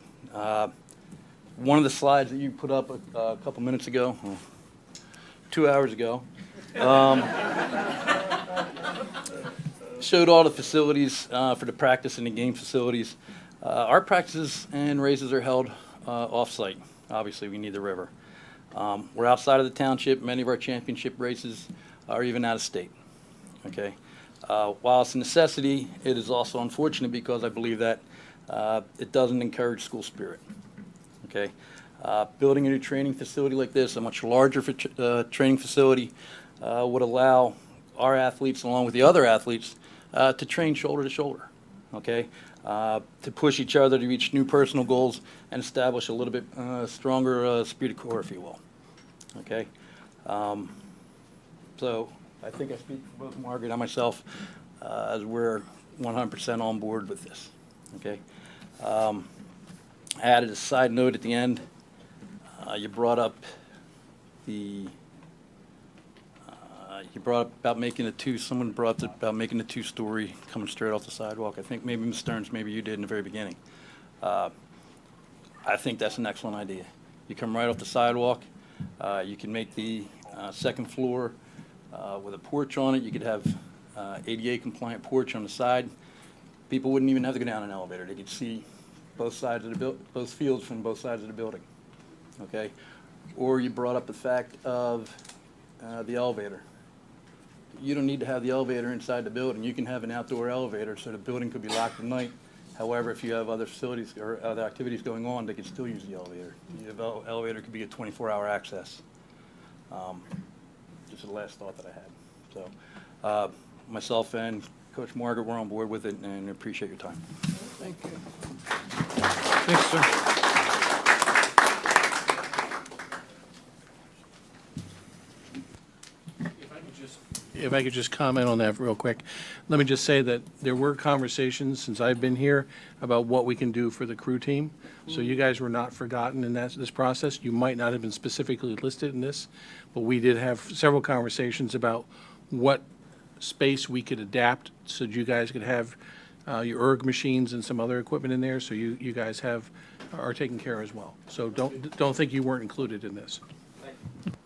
One of the slides that you put up a couple minutes ago, 2 hours ago, showed all the facilities for the practice and the game facilities. Our practices and races are held off-site. Obviously, we need the river. We're outside of the township. Many of our championship races are even out of state. Okay. While it's a necessity, it is also unfortunate because I believe that it doesn't encourage school spirit. Okay. Building a new training facility like this, a much larger training facility, would allow our athletes, along with the other athletes, to train shoulder to shoulder, okay? To push each other to reach new personal goals and establish a little bit stronger esprit de corps, if you will, okay? So I think I speak for both Margaret and myself as we're 100% on board with this, okay? I added a side note at the end. You brought up the you brought up about making someone brought up about making the two-story coming straight off the sidewalk. I think maybe Ms. Stearns, maybe you did in the very beginning. I think that's an excellent idea. You come right off the sidewalk. You can make the second floor with a porch on it. You could have ADA compliant porch on the side. People wouldn't even have to go down an elevator. They could see both sides of the both fields from both sides of the building. Okay, or you brought up the fact of the elevator. You don't need to have the elevator inside the building. You can have an outdoor elevator so the building could be locked at night. However, if you have other facilities or other activities going on, they can still use the elevator. The elevator could be a 24-hour access. Just the last thought that I had. So myself and Coach Margaret were on board with it and appreciate your time. Thank you. Thanks, sir. If I could just comment on that real quick. Let me just say that there were conversations since I've been here about what we can do for the crew team. So you guys were not forgotten in this process. You might not have been specifically listed in this, but we did have several conversations about what space we could adapt so you guys could have your erg machines and some other equipment in there, so you guys are taken care of as well. So don't think you weren't included in this.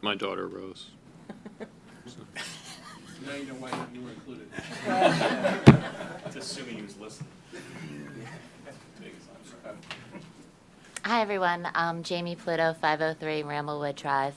My daughter Rose. Now you know why you were included. It's assuming he was listening. Hi, everyone. I'm Jamie Pluto, 503 Ramblewood Drive.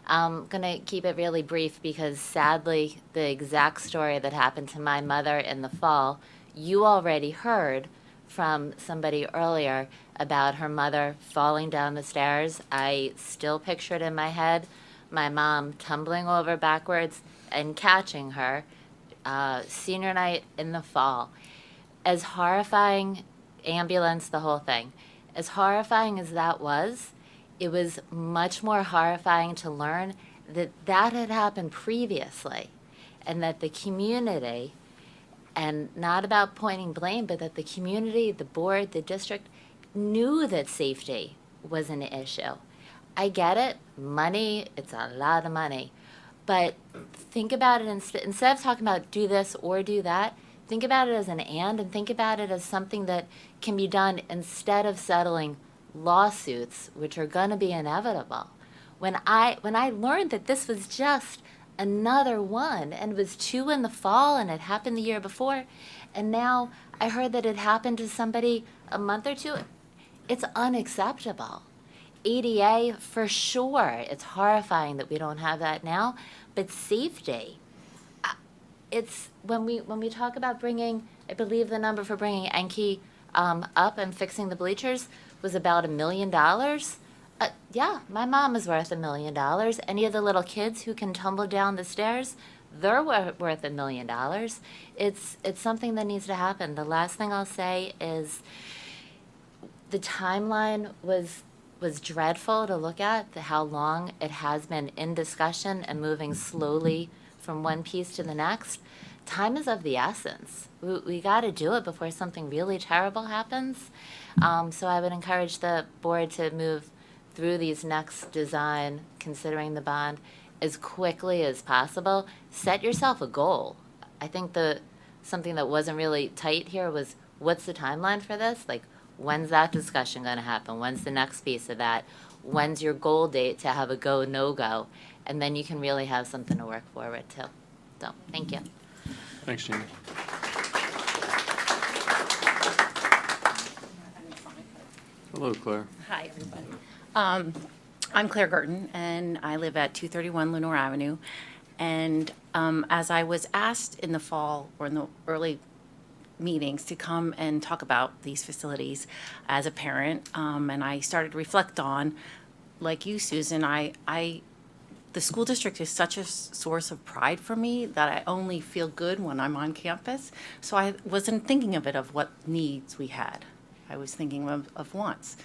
I'm going to keep it really brief because sadly, the exact story that happened to my mother in the fall, you already heard from somebody earlier about her mother falling down the stairs. I still picture it in my head, my mom tumbling over backwards and catching her, senior night in the fall. As horrifying, ambulance, the whole thing, as horrifying as that was, it was much more horrifying to learn that that had happened previously and that the community, and not about pointing blame, but that the community, the board, the district, knew that safety was an issue. I get it, money, it's a lot of money. But think about it, instead of talking about do this or do that, think about it as an and think about it as something that can be done instead of settling lawsuits, which are going to be inevitable. When I learned that this was just another one, and it was 2 in the fall, and it happened the year before, and now I heard that it happened to somebody a month or 2, it's unacceptable. ADA, for sure, it's horrifying that we don't have that now, but safety, it's, when we talk about bringing, I believe the number for bringing Anki up and fixing the bleachers was about $1 million. Yeah, my mom is worth $1 million. Any of the little kids who can tumble down the stairs, they're worth $1 million. It's something that needs to happen. The last thing I'll say is the timeline was dreadful to look at, how long it has been in discussion and moving slowly from one piece to the next. Time is of the essence. We got to do it before something really terrible happens. So I would encourage the board to move through these next design, considering the bond, as quickly as possible. Set yourself a goal. I think something that wasn't really tight here was, what's the timeline for this? Like, when's that discussion going to happen? When's the next piece of that? When's your goal date to have a go, no-go? And then you can really have something to work forward to. So, thank you. Thanks, Jamie. Hello, Claire. Hi, everybody. I'm Claire Gerton, and I live at 231 Lenore Avenue. And as I was asked in the fall or in the early meetings to come and talk about these facilities as a parent, and I started to reflect on like you, Susan, the school district is such a source of pride for me that I only feel good when I'm on campus. So I wasn't thinking of it of what needs we had. I was thinking of wants.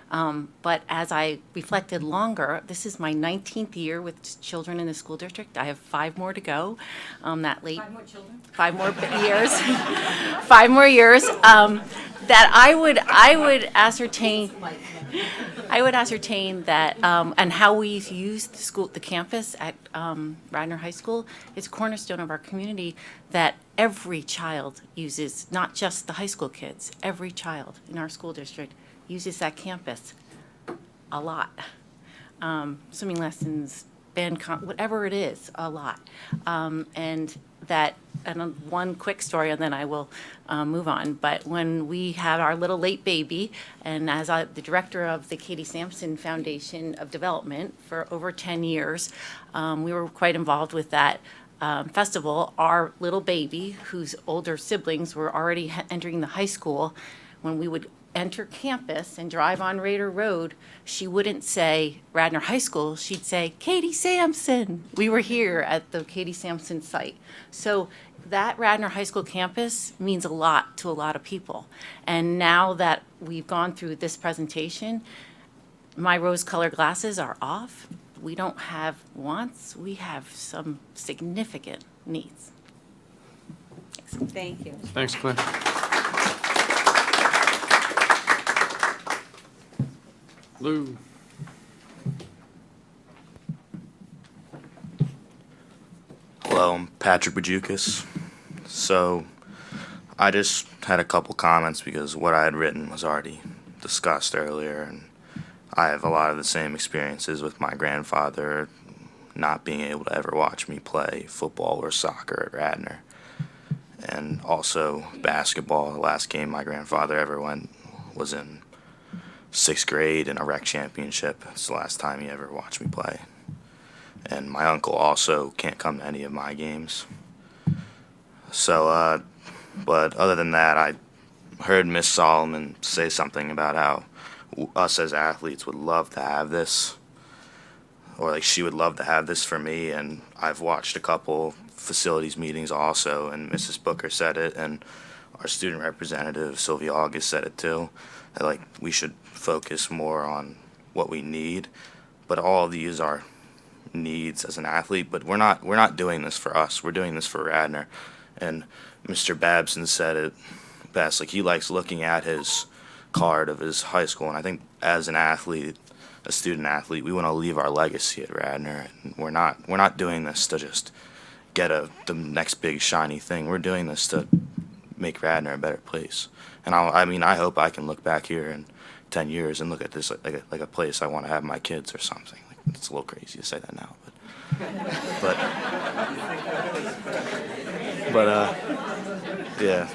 But as I reflected longer, this is my 19th year with children in the school district. I have 5 more to go. That late. 5 more children? 5 more years. 5 more years. That I would ascertain that, and how we use the campus at Radnor High School is a cornerstone of our community that every child uses, not just the high school kids, every child in our school district uses that campus a lot. Swimming lessons, band, whatever it is, a lot. And one quick story, and then I will move on. But when we had our little late baby, and as the director of the Katie Sampson Foundation of Development for over 10 years, we were quite involved with that festival. Our little baby, whose older siblings were already entering the high school, when we would enter campus and drive on Raider Road, she wouldn't say Radnor High School, she'd say Katie Sampson. We were here at the Katie Sampson site. So that Radnor High School campus means a lot to a lot of people. And now that we've gone through this presentation, my rose-colored glasses are off. We don't have wants, we have some significant needs. Thank you. Thanks, Claire. Lou. Hello, I'm Patrick Bukas. So I just had a couple comments because what I had written was already discussed earlier, and I have a lot of the same experiences with my grandfather not being able to ever watch me play football or soccer at Radnor. And also basketball. The last game my grandfather ever went was in 6th grade in a rec championship. It's the last time he ever watched me play. And my uncle also can't come to any of my games. So, but other than that, I heard Miss Solomon say something about how us as athletes would love to have this, or like she would love to have this for me. And I've watched a couple facilities meetings also, and Mrs. Booker said it, and our student representative Sylvia August said it too. That, like, we should focus more on what we need, but all of these are needs as an athlete. But we're not doing this for us. We're doing this for Radnor. And Mr. Babson said it best. Like, he likes looking at his card of his high school, and I think as an athlete, a student athlete, we want to leave our legacy at Radnor. And we're not doing this to just get the next big shiny thing. We're doing this to make Radnor a better place. And I hope I can look back here in 10 years and look at this like a place I want to have my kids or something. Like, it's a little crazy to say that now, yeah.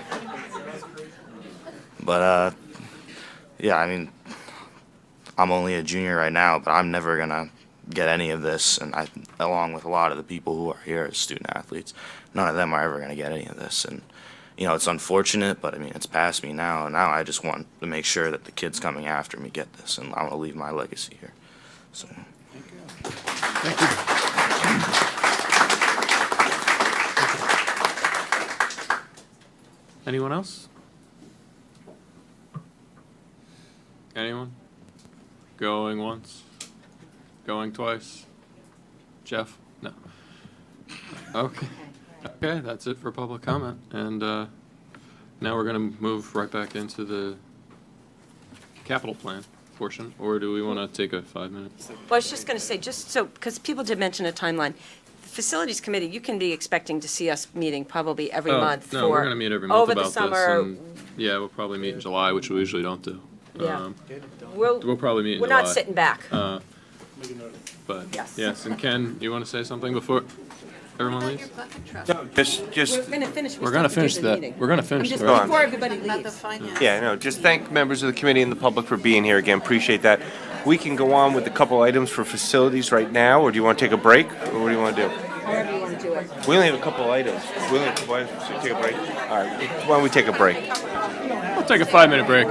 But yeah, I mean, I'm only a junior right now, but I'm never gonna get any of this, and along with a lot of the people who are here as student athletes, none of them are ever gonna get any of this. And you know, it's unfortunate, but I mean, it's past me now, and now I just want to make sure that the kids coming after me get this, and I want to leave my legacy here. So. Thank you. Anyone else? Anyone? Going once? Going twice? Jeff? No. Okay. Okay, that's it for public comment. And now we're going to move right back into the capital plan portion, or do we want to take a 5 minutes? Well, I was just going to say, just so, because people did mention a timeline, the Facilities Committee, you can be expecting to see us meeting probably every month No, we're going to meet every month over about the summer. this. And, yeah, we'll probably meet in July, which we usually don't do. Yeah. We'll probably meet in We're July. not sitting back. But Yes. and Ken, you want to say something before everyone leaves? No, just. We're going to finish. We're going to finish that. We're going to finish Just that. before everybody leaves. Yeah, no, just thank members of the committee and the public for being here again. Appreciate that. We can go on with a couple items for facilities right now, or do you want to take a break, or what do you want to do? However you want to do it. We only have a couple items. We only have a couple items, so take a break. All right, why don't we take a break? We'll take a 5-minute break.